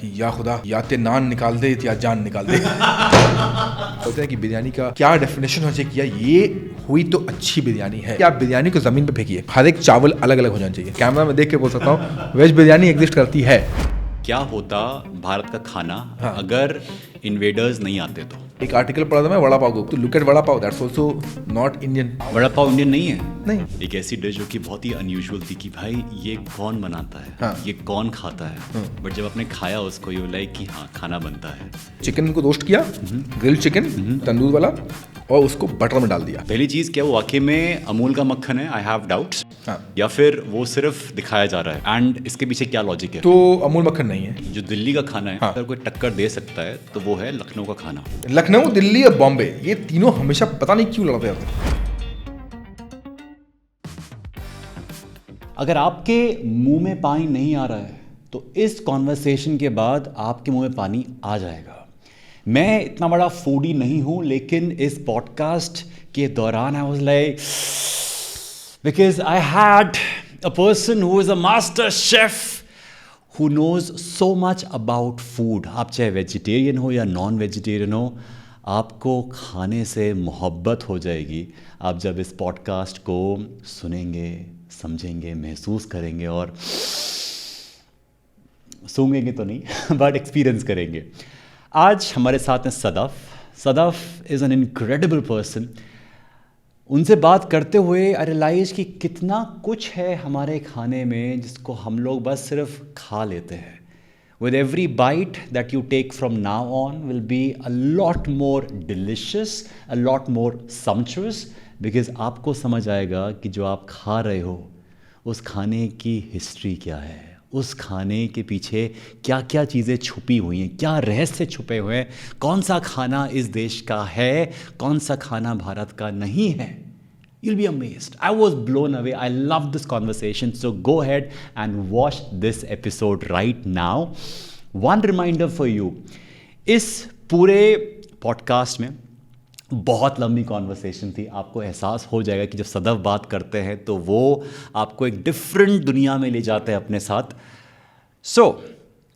कि या खुदा या ते नान निकाल दे या जान निकाल दे। बोलते हैं कि बिरयानी का क्या डेफिनेशन हो चाहिए, किया ये हुई तो अच्छी बिरयानी है। आप बिरयानी को जमीन पे फेंकिए, हर एक चावल अलग अलग हो जाना चाहिए। कैमरा में देख के बोल सकता हूँ वेज बिरयानी एग्जिस्ट करती है। क्या होता भारत का खाना अगर इन्वेडर्स नहीं आते तो? एक आर्टिकल पढ़ा था मैं वड़ा पाव को, तो look at vada pav, that's also not Indian. Vada pav Indian नहीं है? नहीं। एक ऐसी डिश जो कि बहुत ही अनयूजुअल थी कि भाई ये कौन बनाता है, हाँ। ये कौन खाता है, बट जब आपने खाया उसको यू लाइक कि हाँ खाना बनता है। चिकन को रोस्ट किया, ग्रिल्ड चिकन तंदूर वाला, और उसको बटर में डाल दिया। पहली चीज क्या वो वाकई में अमूल का मक्खन है? I have doubts. हाँ। या फिर वो सिर्फ दिखाया जा रहा है? एंड इसके पीछे क्या लॉजिक है? तो अमूल मक्खन नहीं है। जो दिल्ली का खाना है, हाँ। अगर कोई टक्कर दे सकता है तो वो है लखनऊ का खाना। लखनऊ, दिल्ली और बॉम्बे, ये तीनों हमेशा पता नहीं क्यों लड़ते रहते हैं। अगर आपके मुंह में पानी नहीं आ रहा है तो इस कॉन्वर्सेशन के बाद आपके मुंह में पानी आ जाएगा। मैं इतना बड़ा फूडी नहीं हूं, लेकिन इस पॉडकास्ट के दौरान I was like, because I had a person who is a master chef who knows so much about food। आप चाहे वेजिटेरियन हो या नॉन वेजिटेरियन हो, आपको खाने से मोहब्बत हो जाएगी आप जब इस पॉडकास्ट को सुनेंगे, समझेंगे, महसूस करेंगे और सूंघेंगे तो नहीं बट एक्सपीरियंस करेंगे। आज हमारे साथ हैं Sadaf. Sadaf is an incredible person. उनसे बात करते हुए आई रियलाइज कि कितना कुछ है हमारे खाने में जिसको हम लोग बस सिर्फ खा लेते हैं। With every bite that you take from now on will be a lot more delicious, a lot more sumptuous, because आपको समझ आएगा कि जो आप खा रहे हो उस खाने की हिस्ट्री क्या है, उस खाने के पीछे क्या क्या चीज़ें छुपी हुई हैं, क्या रहस्य छुपे हुए हैं, कौन सा खाना इस देश का है, कौन सा खाना भारत का नहीं है। You'll be amazed. I was blown away. I love this conversation. So go ahead and watch this episode right now. One reminder for you. इस पूरे पॉडकास्ट में बहुत लंबी कॉन्वर्सेशन थी। आपको एहसास हो जाएगा कि जब सदफ बात करते हैं तो वो आपको एक डिफरेंट दुनिया में ले जाते हैं अपने साथ।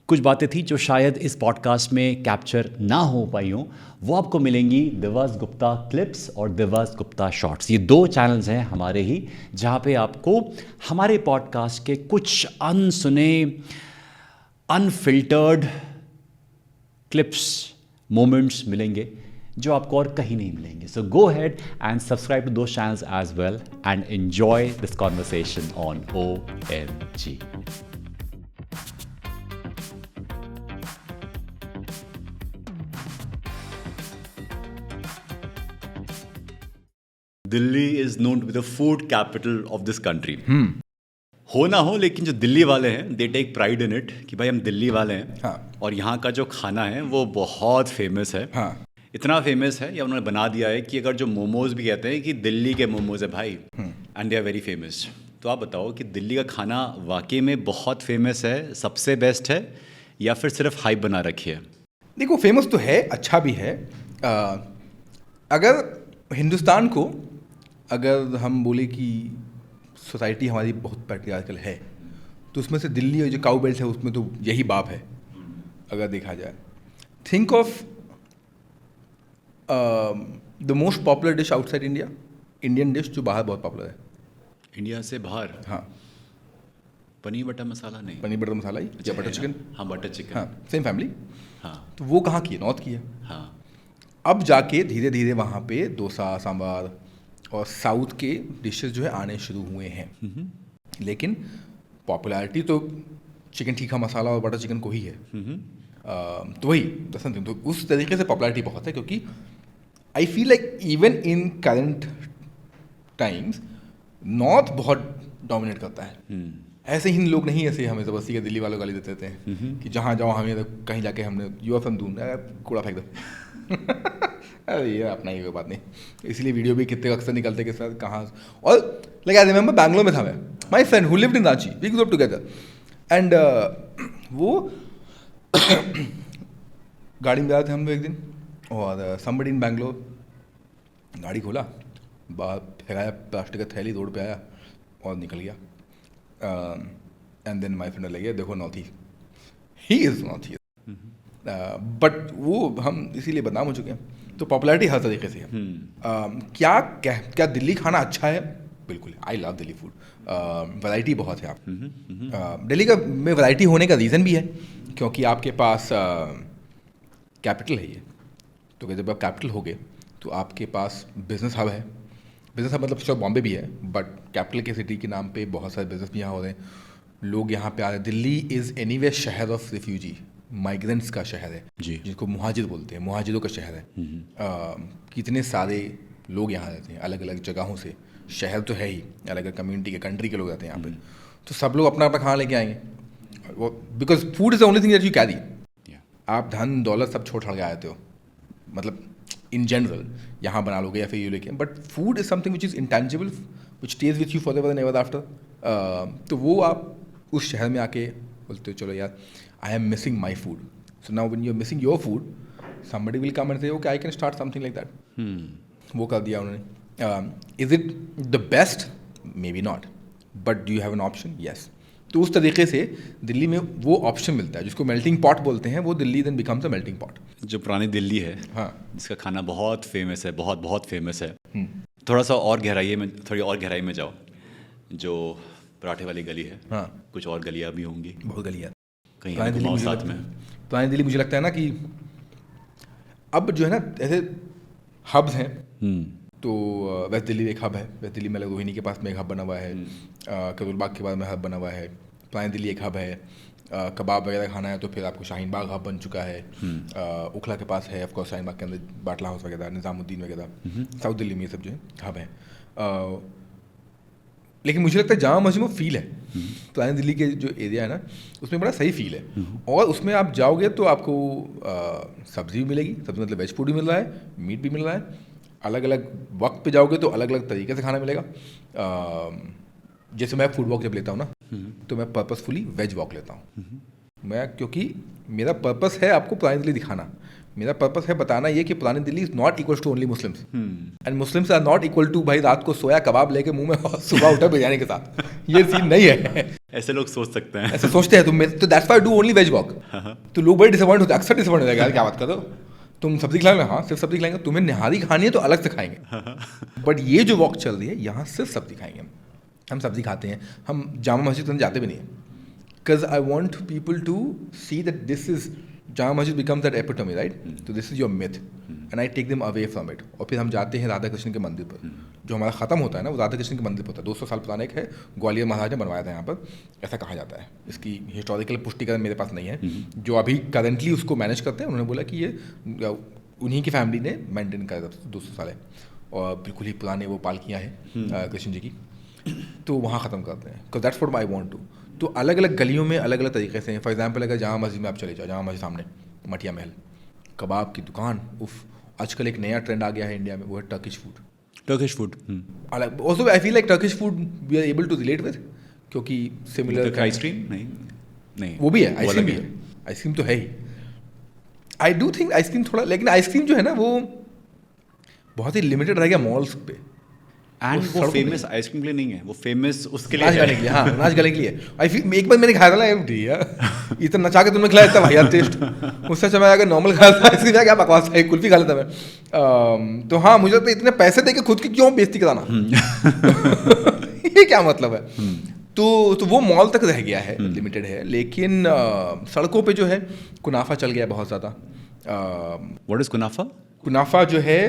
कुछ बातें थी जो शायद इस पॉडकास्ट में कैप्चर ना हो पाई हों, वो आपको मिलेंगी दिवस गुप्ता क्लिप्स और दिवस गुप्ता शॉर्ट्स। ये 2 चैनल्स हैं हमारे ही, जहाँ पे आपको हमारे पॉडकास्ट के कुछ अनसुने, अनफिल्टर्ड क्लिप्स, मोमेंट्स मिलेंगे जो आपको और कहीं नहीं मिलेंगे। So go ahead and subscribe to those channels as well and enjoy this conversation on OMG। Delhi is known to be the food capital of this country. हो ना हो, लेकिन जो दिल्ली वाले हैं they take pride in it कि भाई हम दिल्ली वाले हैं। हाँ। और यहाँ का जो खाना है वो बहुत फेमस है। हाँ। इतना फेमस है या उन्होंने बना दिया है कि अगर जो मोमोज भी कहते हैं कि दिल्ली के मोमोज है भाई, and they are very famous. तो आप बताओ कि दिल्ली का खाना वाकई में बहुत फेमस है, सबसे बेस्ट है, या फिर सिर्फ हाइप बना रखी है? देखो, फेमस तो है, अच्छा भी है। अगर हिंदुस्तान को, अगर हम बोले कि सोसाइटी हमारी बहुत पैट्रियार्कल है, तो उसमें से दिल्ली और जो काउ बेल्ट है उसमें तो यही बाप है अगर देखा जाए। Think of the most popular dish outside India, Indian dish जो बाहर बहुत पॉपुलर है। इंडिया से बाहर? हाँ। पनीर बटर मसाला नहीं? पनीर बटर मसाला ही या बटर चिकन। हाँ, बटर चिकन। हाँ, सेम फैमिली। हाँ। तो वो कहाँ की है? नॉर्थ की है। हाँ। अब जाके धीरे धीरे वहाँ पे डोसा, सांभर और साउथ के डिशेस जो है आने शुरू हुए हैं। लेकिन पॉपुलैरिटी तो चिकन टीक्का मसाला और बटर चिकन को ही है। तो वही दसन, तो उस तरीके से पॉपुलैरिटी बहुत है, क्योंकि आई feel like even in current times north बहुत डोमिनेट करता है। ऐसे ही लोग नहीं, ऐसे हमें ज़बरदस्ती के दिल्ली वालों गाली देते हैं कि जहाँ जाओ हमें तो कहीं जाके हमने यूएफ हम दूँ कूड़ा फेंक दो। अरे ये अपना ही कोई बात नहीं, इसलिए वीडियो भी कितने अक्सर निकलते के साथ कहाँ। और लाइक आई रिमेंबर बैंगलोर में था मैं, my friend who lived in Ranchi, we grow up together and वो गाड़ी में जा रहे थे हम लोग एक दिन, और समबडी इन बैंगलोर गाड़ी खोला, बाहर फेंकाया प्लास्टिक का थैली, रोड पे आया और निकल गया। एंड देन माई फ्रेंड लगे देखो north east, he is north east. But वो हम इसीलिए बदनाम हो चुके हैं। तो पॉपुलैरिटी हर तरीके से है। क्या दिल्ली खाना अच्छा है? बिल्कुल, I love Delhi food. Variety बहुत है आप दिल्ली का में वैरायटी होने का रीज़न भी है क्योंकि आपके पास कैपिटल है ये। तो जब आप कैपिटल हो गए तो आपके पास बिजनेस हब है। बिजनेस हब मतलब सिर्फ बॉम्बे भी है, बट कैपिटल के सिटी के नाम पे बहुत सारे बिजनेस भी यहाँ हो रहे हैं, लोग यहाँ पे आ रहे हैं। दिल्ली इज़ एनीवे शहर ऑफ रिफ्यूजी, माइग्रेंट्स का शहर है जी, जिसको मुहाजिर बोलते हैं, मुहाजिरों का शहर है। कितने सारे लोग यहाँ रहते हैं अलग अलग जगहों से। शहर तो है ही, अलग अलग कम्युनिटी के, कंट्री के लोग रहते हैं यहाँ पे। तो सब लोग अपना अपना खाना लेके आएंगे, because food is the only thing that you carry. आप धन दौलत सब छोड़ छाड़ के आते हो, मतलब इन जनरल यहाँ बना लोगे या फिर ये लेके, but food is something which is intangible which stage with you for ever and ever after. तो वो आप उस शहर में आके बोलते हो चलो यार, I am missing my food. So now when you are missing your food, somebody will come and say okay, I can start something like that. वो कर दिया उन्होंने। Is it the best? May be not, but do you have an option? Yes. तो उस तरीके से दिल्ली में वो ऑप्शन मिलता है जिसको मेल्टिंग पॉट बोलते हैं। वो Delhi then becomes a melting pot. जो पुरानी दिल्ली है, हाँ, जिसका खाना बहुत फेमस है, बहुत बहुत फेमस है। थोड़ा सा और थोड़ी और गहराई में जाओ। जो पराठे वाली गली है, हाँ, कुछ और गलियाँ भी होंगी, बहुत गलियाँ कहीं पुरानी दिल्ली घुमाओ मुझे साथ में। पुरानी दिल्ली मुझे लगता है ना कि अब जो है ना ऐसे हब्स हैं। तो वेस्ट दिल्ली में एक हब है, वेस्ट दिल्ली में रोहिणी के पास में एक हब बना हुआ है, करोलबाग के पास में हब बना हुआ है, पुरानी दिल्ली एक हब है। कबाब वगैरह खाना है तो फिर आपको शाहीन बाग हब बन चुका है। उखला के पास है ऑफकोर्स, शाहीन बाग के अंदर बाटला हाउस वगैरह, निज़ामुद्दीन वगैरह। साउथ दिल्ली में ये सब जो है हब है। लेकिन मुझे लगता है जामा मस्जिद में फील है, पुरानी दिल्ली के जो एरिया है ना उसमें बड़ा सही फील है। और उसमें आप जाओगे तो आपको सब्ज़ी भी मिलेगी, सब्ज़ी मतलब वेज फूड भी मिल रहा है, मीट भी मिल रहा है। अलग अलग वक्त पे जाओगे तो अलग अलग तरीके से खाना मिलेगा। जैसे मैं फूड वॉक जब लेता हूँ ना तो मैं पर्पसफुली वेज वॉक लेता हूँ मैं, क्योंकि मेरा पर्पस है आपको पुरानी दिल्ली दिखाना। मेरा पर्पस है बताना ये कि पुरानी Delhi is not equal to only Muslims, and Muslims are not equal to भाई रात को सोया कबाब लेके मुंह में और सुबह उठा बिरयानी के साथ। ये सीन नहीं है। ऐसे लोग सोच सकते हैं, ऐसे सोचते हैं तो that's why I do only veg walk. तो लोग बड़े डिसअपॉइंट होते हैं, अक्सर डिसअपॉइंट होते हैं, यार क्या बात कर रहे हो, तुम सब्जी खिलाएंगे? हाँ सिर्फ सब्जी खिलाएंगे। तुम्हें निहारी खानी है तो अलग से खाएंगे, बट ये जो वॉक चल रही है यहाँ सिर्फ सब्जी खाएंगे। हम सब्जी खाते हैं, हम जामा मस्जिद तो जाते भी नहीं है, because I want people to see that this is Jama Masjid becomes that epitome, right? तो this is your myth and I take them away from it. और फिर हम जाते हैं राधा कृष्ण के मंदिर पर, जो हमारा ख़त्म होता है ना वो राधा कृष्ण के मंदिर पर होता है। 200 साल पुराना एक है, ग्वालियर महाराज ने बनवाया था यहाँ पर, ऐसा कहा जाता है। इसकी हिस्टोरिकल पुष्टिकरण मेरे पास नहीं है। जो अभी करेंटली उसको मैनेज करते हैं उन्होंने बोला कि ये उन्हीं की फैमिली ने मेंटेन करा था 200 साल है, और बिल्कुल ही पुराने वो पालकियाँ हैं कृष्ण जी की, तो वहाँ ख़त्म करते हैं, because that's what I want to. तो अलग अलग गलियों में अलग अलग तरीके से, फॉर एग्जांपल अगर जामा मस्जिद में आप चले जाओ, जामा मस्जिद सामने मटिया महल, कबाब की दुकान, उफ। आजकल एक नया ट्रेंड आ गया है इंडिया में, वो है टर्किश फूड। टर्किश फूड अलग also I feel like Turkish food we are able to relate with, क्योंकि सिमिलर आइसक्रीम नहीं वो भी है, आइसक्रीम भी है, आइसक्रीम तो है ही। आई डू थिंक आइसक्रीम थोड़ा, लेकिन आइसक्रीम जो है ना वो बहुत ही लिमिटेड रह गया मॉल्स पे। एंड वो फेमस आइसक्रीम के लिए नहीं है, वो फेमस उसके लिए नाच गाने के लिए, हाँ नाच गाने के लिए। आई फील एक बार मैंने खाया था ना यार, इतना नचा के तुमने खिलाया, इतना भैया टेस्ट, उससे अच्छा मैं अगर नॉर्मल खाया था आइसक्रीम, क्या बकवास है, कुल्फी खा लेता मैं। तो हाँ मुझे लगता है इतने पैसे दे के खुद की क्यों बेइज्जती कराना, ये क्या मतलब है। तो वो मॉल तक रह गया है, लिमिटेड है। लेकिन सड़कों पे जो है कुनाफा चल गया बहुत ज़्यादा। What is कुनाफा? कुनाफा जो है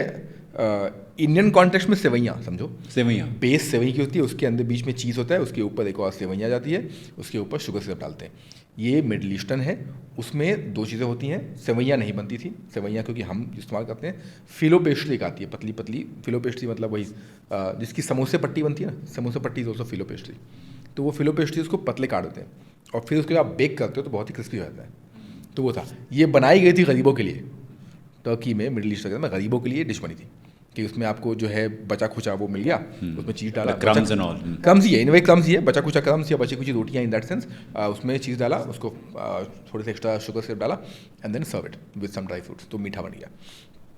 इंडियन कॉन्टेक्स्ट में सेवैयाँ समझो, सेवैयाँ, बेस सेवई की होती है, उसके अंदर बीच में चीज़ होता है, उसके ऊपर एक और सेवैयाँ जाती है, उसके ऊपर शुगर सिरप डालते हैं। ये मिडल ईस्टर्न है, उसमें दो चीज़ें होती हैं। सेवैयाँ नहीं बनती थी, सेवैयाँ क्योंकि हम इस्तेमाल करते हैं। फिलो पेस्ट्री एक आती है पतली पतली, फिलो पेस्ट्री मतलब वही जिसकी समोसे पट्टी बनती है ना, समोसे पट्टी दोस्तों फिलो पेस्ट्री। तो वो फिलो पेस्ट्री उसको पतले काट देते हैं और फिर उसके बाद बेक करते हो तो बहुत ही क्रिस्पी हो जाता है। तो वो था, ये बनाई गई थी गरीबों के लिए, टर्की में मिडिल ईस्ट में गरीबों के लिए डिश बनी थी कि उसमें आपको जो है बचा खुचा वो मिल गया, उसमें चीज़ डाला, क्रम्स एंड ऑल, क्रम्स ही है इनवे, क्रम्स ही है, बचा खुचा क्रम्स या बची कुछ रोटियाँ इन दैट सेंस। उसमें चीज़ डाला, उसको थोड़े से एक्स्ट्रा शुगर सिरप डाला and then serve it with some dry fruits, तो मीठा बन गया,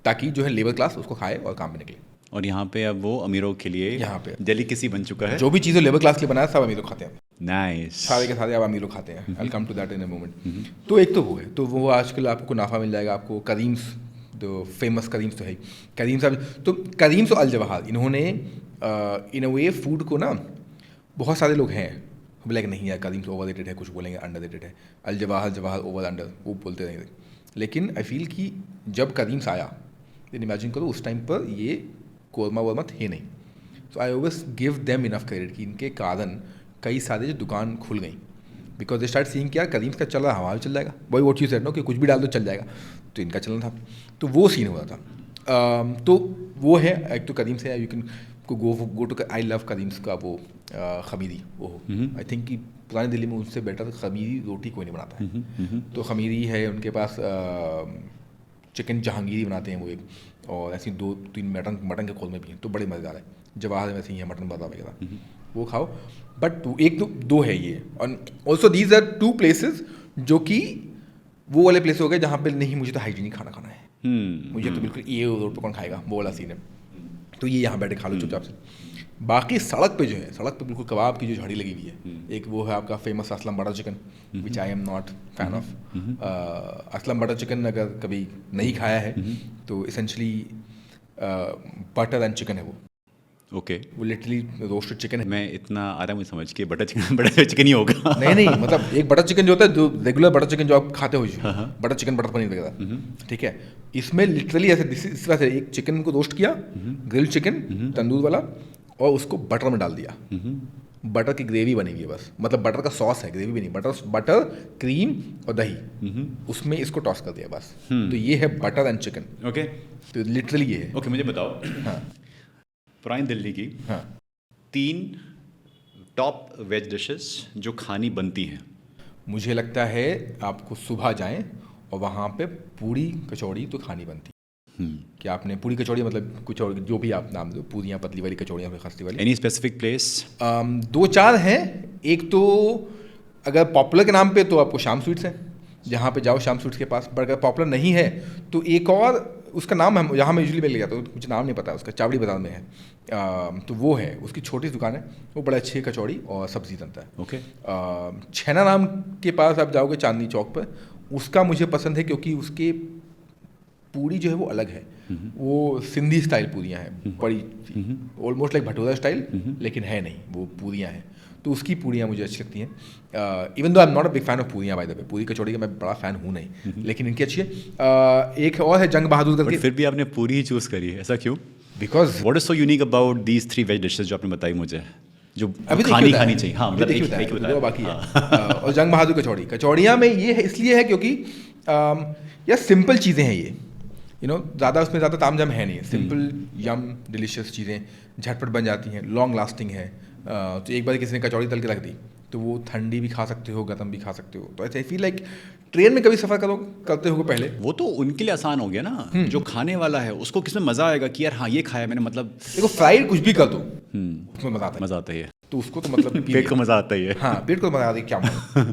ताकि जो है लेबर क्लास उसको खाए और काम में निकले। और यहाँ पे अब वो अमीरों के लिए यहाँ पे डेलिकेसी बन चुका है। जो भी चीज़ें लेबर क्लास के लिए बनाया सब अमीर लोग खाते हैं, नाइस। सारे के सारे अब अमीर लोग खाते हैं। I come to that in a moment. तो एक तो वो है, तो वो आजकल आपको कुनाफा मिल जाएगा, आपको करीम्स, तो फेमस करीम्स तो है ही, करीम साहब। तो करीम्स और अल जवाहर, इन्होंने इन अ वे फूड को ना, बहुत सारे लोग हैं लाइक नहीं यार करीम्स ओवर रेटेड है, कुछ बोलेंगे अंडर रेटेड है, अल जवाहर जवाहर ओवर अंडर वो बोलते रहेंगे। लेकिन आई फील कि जब करीम्स आया, देन इमेजिन करो उस टाइम पर ये कोरमा वर्मा थे नहीं। So I always give them enough credit कि इनके कारण कई सारे जो दुकान खुल गई, बिकॉज दे स्टार्ट सीइंग कि यार करीम्स का चल रहा है, हमारा भी चल जाएगा, वही व्हाट यू सेड नो, कि कुछ भी डाल दो चल जाएगा, तो इनका चलना था। तो वो सीन हुआ था। तो वो है एक तो करीम से, you can go to, I love Karim's का वो खमीरी, वो आई थिंक कि पुरानी दिल्ली में उससे बेटर खमीरी रोटी कोई नहीं बनाता है। तो खमीरी है उनके पास, चिकन जहांगीरी बनाते हैं वो एक, और ऐसी 2-3 मटन के खोलमे भी हैं, तो बड़े मज़ेदार है। जवाहर में वैसे ही है मटन बाज़ार वगैरह, वो खाओ। बट एक तो दो है ये, और ऑल्सो दीज आर 2 प्लेसेस जो कि वो वाले प्लेस हो गए जहाँ पे नहीं मुझे तो हाइजीनिक खाना खाना है, मुझे तो बिल्कुल ये रोड पर कौन खाएगा, वो वाला सीन है। तो ये यहाँ बैठे खा लो चुपचाप से। बाकी सड़क पे जो है, सड़क पे बिल्कुल कबाब की जो झाड़ी लगी हुई है, एक वो है आपका famous Aslam butter chicken, which I am not fan of. Aslam butter chicken अगर कभी नहीं खाया है तो इसेंशली बटर एंड चिकन है वो। ओके, वो लिटरली रोस्टेड चिकन है। मैं इतना आराम से समझ के बटर चिकन ही होगा। नहीं मतलब एक बटर चिकन जो होता है, जो रेगुलर बटर चिकन जो आप खाते हो, बटर चिकन बटर पनीर वगैरह, ठीक है, इसमें लिटरली ऐसे इस तरह से एक चिकन को रोस्ट किया, ग्रिल चिकन तंदूर वाला, और उसको बटर में डाल दिया, बटर की ग्रेवी बनी हुई है बस, मतलब बटर का सॉस है, ग्रेवी भी नहीं, बटर क्रीम और दही, उसमें इसको टॉस कर दिया बस। तो ये है बटर एंड चिकन। ओके, तो लिटरली ये है। ओके, मुझे बताओ, हाँ पुरानी दिल्ली की हाँ 3 टॉप वेज डिशेस जो खानी बनती हैं। मुझे लगता है आपको सुबह जाएं और वहाँ पे पूड़ी कचौड़ी तो खानी बनती है। कि आपने पूड़ी कचौड़ी, मतलब कुछ और जो भी आप नाम दो, पूरियाँ पतली वाली कचौड़ियाँ फिर खस्ती वाली। Any specific place? 2-4 हैं। एक तो अगर पॉपुलर के नाम पे तो आपको शाम स्वीट्स है, जहाँ पे जाओ शाम स्वीट्स के पास। पर अगर पॉपुलर नहीं है तो एक और, उसका नाम है यहाँ मैं यूजुअली मैं ले जाता हूँ, मुझे नाम नहीं पता उसका, चावड़ी बाजार में है। तो वो है, उसकी छोटी सी दुकान है, वो बड़ा अच्छी कचौड़ी और सब्जी बनता है। ओके। छैना नाम के पास आप जाओगे चांदनी चौक पर, उसका मुझे पसंद है क्योंकि उसके पूरी जो है वो अलग है, वो सिंधी स्टाइल पूरियाँ हैं, बड़ी ऑलमोस्ट लाइक भटूरा स्टाइल, लेकिन है नहीं, वो पूरियाँ हैं। तो उसकी पूरियाँ मुझे अच्छी लगती हैं। Even though I am not a big fan of पूरियाँ, बाय द वे, पूरी कचौड़ी का मैं बड़ा फ़ैन हूँ नहीं, लेकिन इनकी अच्छी है। एक और है जंग बहादुर करके। फिर भी आपने पूरी ही चूज़ करी है, ऐसा क्यों? Because what is so unique about these 3 veg dishes जो आपने बताई मुझे, जो अभी खानी चाहिए? हाँ, मतलब एक बताया बाकी है। और जंग बहादुर कचौड़ी, कचौड़ियाँ में ये है, इसलिए है क्योंकि यार सिंपल चीज़ें हैं ये, ज़्यादा उसमें ज़्यादा तामझाम है नहीं, सिंपल यम डिलीशियस चीज़ें, झटपट बन जाती हैं, लॉन्ग लास्टिंग है। तो एक बार किसी ने कचौड़ी तल के रख दी तो वो ठंडी भी खा सकते हो, गर्म भी खा सकते हो। तो ऐसे आई फील लाइक ट्रेन में कभी सफ़र करते हो पहले, वो तो उनके लिए आसान हो गया ना, जो खाने वाला है उसको किसमें मज़ा आएगा कि यार हाँ ये खाया मैंने, मतलब देखो फ्राइड कुछ भी कर दो उसमें मज़ा आता है, तो उसको तो मतलब पेट को मज़ा आता ही है। हाँ, पेट को मज़ा आता है, क्या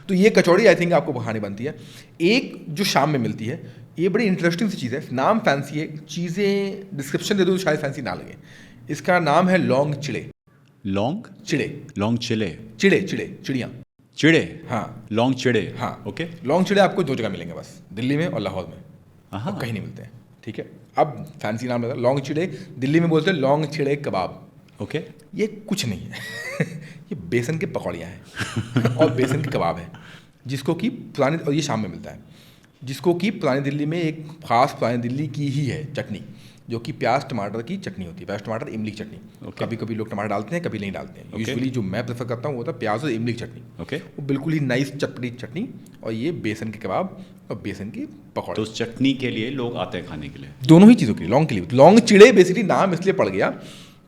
तो ये कचौड़ी आई थिंक आपको खानी बनती है। एक जो शाम में मिलती है, ये बड़ी इंटरेस्टिंग सी चीज़ है, नाम फैंसी है, चीज़ें डिस्क्रिप्शन दे दो तो शायद फैंसी ना लगे। इसका नाम है लौंग चिड़े। लौंग चिड़े, लौंग चिड़े, चिड़ियाँ, चिड़े, हाँ, लौंग चिड़े, हाँ, ओके। लौंग चिड़े आपको 2 जगह मिलेंगे बस, दिल्ली में और लाहौर में, हाँ, कहीं नहीं मिलते हैं, ठीक है। अब फैंसी नाम है लौंग चिड़े, दिल्ली में बोलते हैं लौंग चिड़े कबाब। ओके, ये कुछ नहीं है ये बेसन के पकौड़ियाँ हैं और बेसन के कबाब है, जिसको कि पुरानी, और ये शाम में मिलता है, जिसको कि पुरानी दिल्ली में एक ख़ास पुरानी दिल्ली की ही है चटनी, जो कि प्याज टमाटर की चटनी होती है, प्याज टमाटर इमली की चटनी। कभी कभी लोग टमाटर डालते हैं, कभी नहीं डालते हैं। यूजुअली जो मैं प्रेफर करता हूँ वो होता है प्याज और इमली की चटनी। वो बिल्कुल ही नाइस चटपटी चटनी, और ये बेसन के कबाब और बेसन की पकौड़े। तो उस चटनी के लिए लोग आते हैं खाने के लिए, दोनों ही चीज़ों के लिए, लौंग के लिए। लौंग चिड़े बेसिकली नाम इसलिए पड़ गया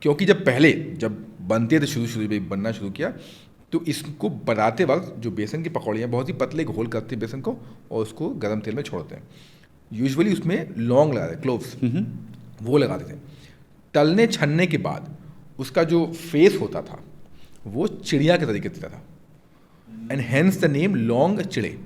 क्योंकि जब बनते थे, शुरू में बनना शुरू किया, तो इसको बनाते वक्त जो बेसन की पकौड़ियाँ बहुत ही पतले घोल करते हैं बेसन को, और उसको गर्म तेल में छोड़ते हैं। यूजुअली उसमें लौंग लगाते हैं, क्लोव्स, वो लगाते थे। तलने छनने के बाद उसका जो फेस होता था वो चिड़िया के तरीके से था, एंड हेंस द नेम लौंग चिड़े।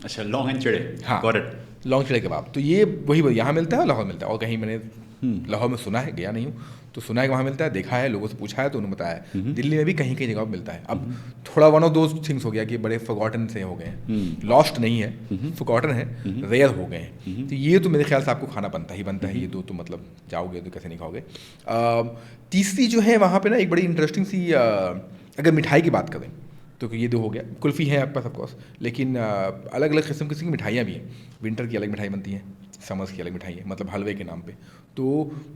अच्छा, लौंग एंड चिड़े, हाँ, गॉट इट। लौंग चिड़े कबाब। तो ये वही यहाँ मिलता है, लाहौर मिलता है, और कहीं मैंने लाहौर में सुना है, गया नहीं हूँ, तो सुना है कि वहाँ मिलता है, देखा है, लोगों से पूछा है तो उन्होंने बताया। दिल्ली में भी कहीं कहीं जगह मिलता है। अब थोड़ा वन ऑफ दोज थिंग्स हो गया कि बड़े फॉरगॉटन से हो गए हैं, लॉस्ट नहीं है, फॉरगॉटन है, रेयर हो गए हैं। तो ये तो मेरे ख्याल से आपको खाना बनता ही बनता है, ये दो तो मतलब जाओगे तो कैसे नहीं खाओगे। तीसरी जो है वहाँ पे ना एक बड़ी इंटरेस्टिंग सी अगर मिठाई की बात करें तो ये दो हो गया, कुल्फ़ी है आपके पास ऑफकोर्स, लेकिन अलग अलग किस्म की मिठाइयाँ भी हैं। विंटर की अलग मिठाई बनती है, समर्स की अलग मिठाई है, मतलब हलवे के नाम पे। तो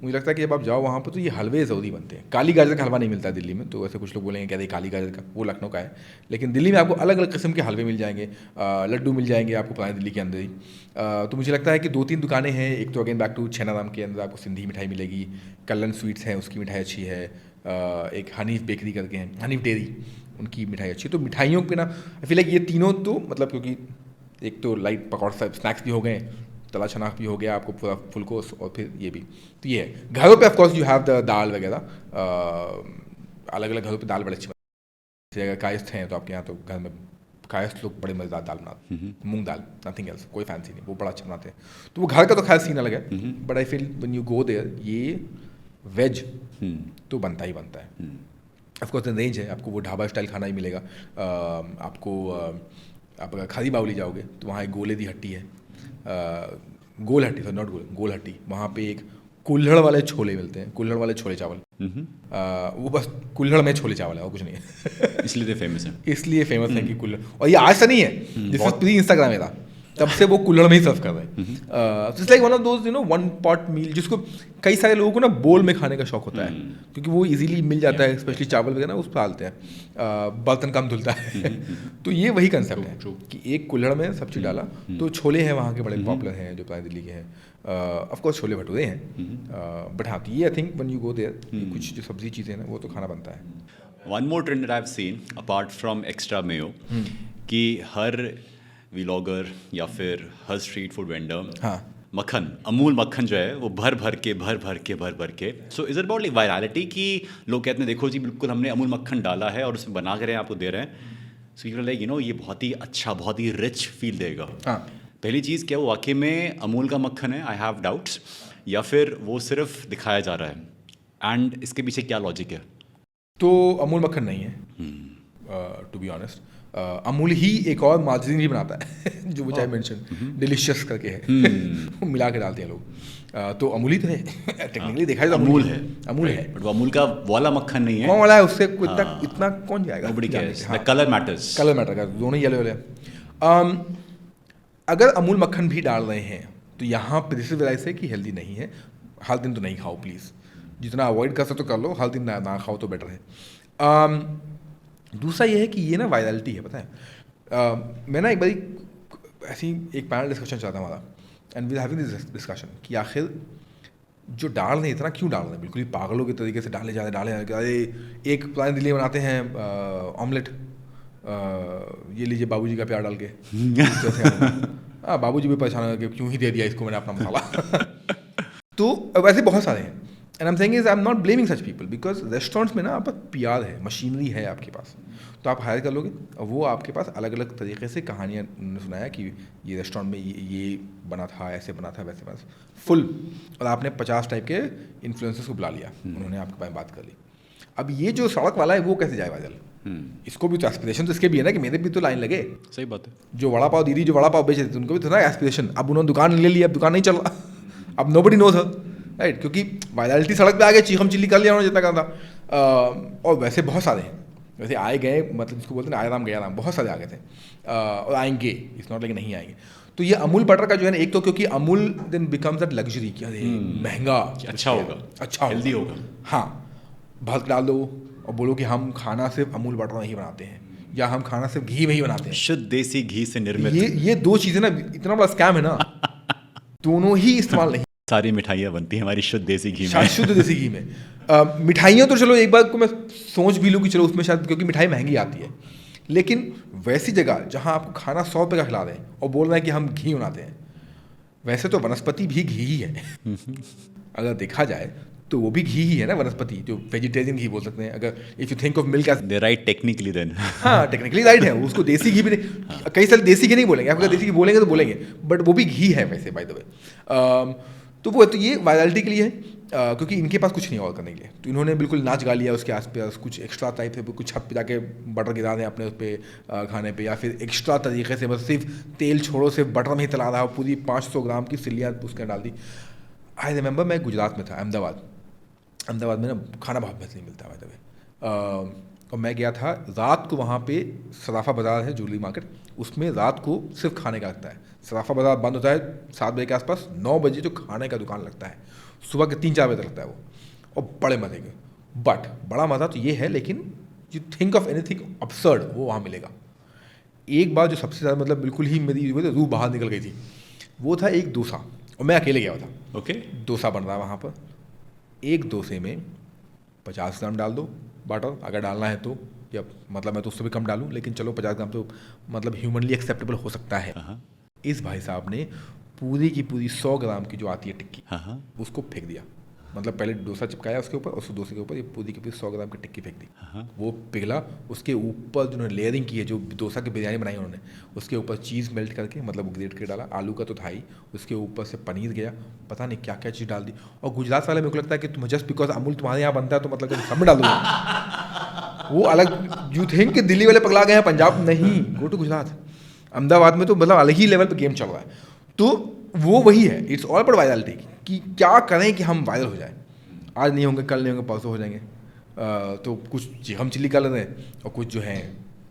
मुझे लगता है कि जब आप जाओ वहाँ पर तो ये हलवे ज़रूरी बनते हैं। काली गाजर का हलवा नहीं मिलता है दिल्ली में, तो ऐसे कुछ लोग बोलेंगे क्या काली गाजर का, वो लखनऊ का है। लेकिन दिल्ली में आपको अलग अलग किस्म के हलवे मिल जाएंगे, लड्डू मिल जाएंगे आपको पुरानी दिल्ली के अंदर ही। तो मुझे लगता है कि 2-3 दुकानें हैं। एक तो अगेन बैक टू छैनाराम के अंदर आपको सिंधी मिठाई मिलेगी, कल्लन स्वीट्स हैं, उसकी मिठाई अच्छी है। एक हनीफ बेकरी करके हैं, हनीफ डेयरी, उनकी मिठाई अच्छी। तो मिठाइयों पे ना आई फील लाइक ये तीनों तो मतलब, क्योंकि एक तो लाइट पकौड़ा सब स्नैक्स भी हो गए, तला छना भी हो गया आपको पूरा फुल कोर्स, और फिर ये भी। तो ये है। घरों पे ऑफकोर्स यू हैव द दाल वगैरह, अलग अलग घरों पे दाल बड़ी अच्छी बनती है। अगर कायस्थ हैं तो आपके यहाँ तो घर में कायस्थ लोग बड़े मज़ेदार दाल बनाते हैं, मूंग दाल, नथिंग एल्स, कोई फैंसी नहीं, वो बड़ा अच्छा बनाते हैं। तो वो घर का तो खैर सीन अलग है, but I feel when you go there ये वेज तो बनता ही बनता है। ऑफकोर्स रेंज है, आपको वो ढाबा स्टाइल खाना ही मिलेगा। आपको आप अगर खादी बावली जाओगे तो वहाँ एक गोले दी हट्टी है, गोल हट्टी, सॉरी नॉट गोल हट्टी। वहाँ पे एक कुल्हड़ वाले छोले मिलते हैं, कुल्हड़ वाले छोले चावल। वो बस कुल्हड़ में छोले चावल है और कुछ नहीं है। इसलिए फेमस है, इसलिए फेमस है कि कुल्हड़, और ये आज से नहीं है, दिस इज प्री इंस्टाग्राम है, तब से वो कुल्हड़ में ही सर्व कर रहे हैं। It's like one of those one pot meal, जिसको कई सारे लोगों को ना बोल में खाने का शौक होता है, क्योंकि वो इजीली मिल जाता है, स्पेशली चावल वगैरह उस पर डालते हैं, बर्तन कम धुलता है। तो ये वही कंसेप्ट है कि एक कुल्हड़ में सब चीज़ डाला। तो छोले हैं वहाँ के बड़े पॉपुलर हैं जो पुरानी दिल्ली के हैं। ऑफकोर्स छोले भटूरे हैं, बट हाँ ये I think when you go there कुछ जो सब्जी चीज़ें हैं वो तो खाना बनता है। One more trend that I have seen apart from extra Mayo, कि हर व्लॉगर या फिर हर स्ट्रीट फूड वेंडर मक्खन, अमूल मक्खन जो है वो भर भर के so is it about like virality, कि लोग कहते हैं देखो जी बिल्कुल हमने अमूल मक्खन डाला है और उसमें बना कर आपको दे रहे हैं, सो यू लाइक ये बहुत ही अच्छा, बहुत ही रिच फील देगा। पहली चीज़ क्या वो वाकई में अमूल का मक्खन है, आई हैव डाउट्स, या फिर वो सिर्फ दिखाया जा रहा है, एंड इसके पीछे क्या लॉजिक है? तो अमूल मक्खन नहीं है, टू बी ऑनेस्ट। अमूल ही एक और मार्जिन भी बनाता है जो विच आई मेंशन, डिलीशियस करके है, वो मिला के डालते हैं लोग। तो अमूल ही तो है टेक्निकली देखा जाए, अमूल है, अमूल है, बट वो अमूल का वाला मक्खन नहीं है। कौन वाला है उससे इतना कौन जाएगा? कलर मैटर्स, कलर मैटर का, दोनों येलो वाले। अगर अमूल मक्खन भी डाल रहे हैं तो यहाँ पे दिस इज वेयर आई से कि हेल्दी नहीं है। हर दिन तो नहीं खाओ प्लीज़, जितना अवॉइड कर सकते तो कर लो, हर दिन ना खाओ तो बेटर है। दूसरा ये है कि ये ना वायरलिटी है, पता है। मैं ना एक बारी ऐसी एक पैनल डिस्कशन चाहता हूँ हमारा, and we having this discussion कि आखिर जो डाल रहे हैं इतना क्यों डाल रहे हैं, बिल्कुल ही पागलों के तरीके से डाले जा रहे हैं। अरे एक पुरानी दिल्ली बनाते हैं ऑमलेट, ये लीजिए बाबूजी का प्यार डाल के, हाँ बाबूजी भी परेशान हो गए क्यों ही दे दिया इसको मैंने अपना मसाला। तो वैसे बहुत सारे हैं, and I am saying is I am not blaming such people, because restaurants में ना आप पीआर है, मशीनरी है आपके पास, तो आप हायर कर लोगे और वो आपके पास अलग अलग तरीके से कहानियाँ सुनाया कि ये रेस्टोरेंट में ये बना था, ऐसे बना था, वैसे बना फुल, और आपने 50 टाइप के इन्फ्लुएंसर्स को बुला लिया, उन्होंने आपके बारे में बात कर ली। अब ये जो सड़क वाला है वो कैसे जाए वायरल? इसको भी तो एस्पिरेशन तो इसके भी है ना कि मेरे भी तो लाइन लगे। सही बात है। जो वड़ा पाव दीदी जो वड़ा पाव बेच रहे थे उनको भी तो ना एस्पिरेशन, अब उन्होंने दुकान ले लिया, अब दुकान नहीं चल रहा, अब नोबडी नोज हर, राइट, क्योंकि वायरलिटी सड़क पे आ गए, चीखम चिल्ली कर लिया उन्होंने जितना करना था। और वैसे बहुत सारे हैं, वैसे आए गए, मतलब जिसको बोलते हैं आया राम गया राम, बहुत सारे आ गए थे, और आएंगे, इट्स नॉट लाइक नहीं आएंगे। तो ये अमूल बटर का जो है ना, एक तो क्योंकि Amul then becomes that luxury, क्या महंगा, अच्छा होगा, अच्छा हेल्दी होगा, हाँ, भर डाल दो और बोलो कि हम खाना सिर्फ अमूल बटर नहीं बनाते हैं, या हम खाना सिर्फ घी में ही बनाते हैं, शुद्ध देसी घी से निर्मित। ये दो चीज़ें ना इतना बड़ा स्कैम है ना, दोनों ही इस्तेमाल नहीं। सारी मिठाइयाँ बनती हैं हमारी शुद्ध देसी घी में, शुद्ध देसी घी में। मिठाइयाँ तो चलो एक बार को मैं सोच भी लूँ कि चलो उसमें शायद, क्योंकि मिठाई महंगी आती है, लेकिन वैसी जगह जहाँ आपको खाना 100 रुपये का खिला रहे हैं और बोल रहे हैं कि हम घी बनाते हैं, वैसे तो वनस्पति भी घी ही है अगर देखा जाए तो वो भी घी ही है ना, वनस्पति, जो वेजिटेरियन घी बोल सकते हैं, अगर if you think of milk as they right technically then, हाँ टेक्निकली राइट है, उसको देसी घी भी नहीं, कई सारे देसी घी नहीं बोलेंगे, आप अगर देसी घी बोलेंगे तो बोलेंगे, बट वो भी घी है वैसे बाय द वे। तो वो तो ये वायरलिटी के लिए है, क्योंकि इनके पास कुछ नहीं और करने के लिए, तो इन्होंने बिल्कुल नाच गा लिया उसके आसपास, कुछ एक्स्ट्रा टाइप से कुछ छत पे जाके बटर गिरा दें अपने उस पर खाने पे, या फिर एक्स्ट्रा तरीके से बस सिर्फ तेल छोड़ो, सिर्फ बटर में ही तला रहा, पूरी 500 ग्राम की सिल्लियाँ उसके डाल दी। आई रिमेंबर मैं गुजरात में था, अहमदाबाद में ना खाना बहुत बेहतरीन मिलता है बाय द वे, और मैं गया था रात को, वहाँ पे सराफा बाज़ार है, ज्वेलरी मार्केट, उसमें रात को सिर्फ खाने का लगता है। सराफा बाज़ार बंद होता है 7 बजे के आसपास, 9 बजे जो खाने का दुकान लगता है, सुबह के 3-4 बजे तक लगता है वो, और बड़े मज़े के। बट बड़ा मज़ा तो ये है, लेकिन you think of anything absurd वो वहाँ मिलेगा। एक बार जो सबसे ज़्यादा मतलब बिल्कुल ही मेरी रूह बाहर निकल गई थी, वो था एक डोसा, और मैं अकेले गया था। ओके। डोसा बन रहा है वहाँ पर, एक डोसे में 50 ग्राम डाल दो बटर अगर डालना है तो, या मतलब मैं तो उससे भी कम डालूँ, लेकिन चलो 50 ग्राम तो मतलब ह्यूमनली एक्सेप्टेबल हो सकता है। इस भाई साहब ने पूरी की पूरी 100 ग्राम की जो आती है टिक्की, उसको फेंक दिया। मतलब पहले डोसा चिपकाया उसके ऊपर, और उस डोसे के ऊपर ये पूरी की पूरी 100 ग्राम की टिक्की फेंक दी। वो पिघला, उसके ऊपर जिन्होंने लेयरिंग की है, जो डोसा की बिरयानी बनाई उन्होंने, उसके ऊपर चीज़ मेल्ट करके, मतलब ग्रेट करके डाला, आलू का तो था ही, उसके ऊपर से पनीर गया, पता नहीं क्या क्या चीज़ डाल दी। और गुजरात वाले मेरे को लगता है कि तुम जस्ट बिकॉज अमूल तुम्हारे यहाँ बनता है तो मतलब सब में डाल दो। वो अलग, यू थिंक कि दिल्ली वाले पगला गए हैं, पंजाब नहीं, गो टू गुजरात। अहमदाबाद में तो मतलब अलग ही लेवल पे गेम चल रहा है। तो वो वही है, इट्स ऑल अबाउट वायरलिटी, कि क्या करें कि हम वायरल हो जाए। आज नहीं होंगे, कल नहीं होंगे, परसों हो जाएंगे। तो कुछ हम चिल्ली कर लेते हैं, और कुछ जो है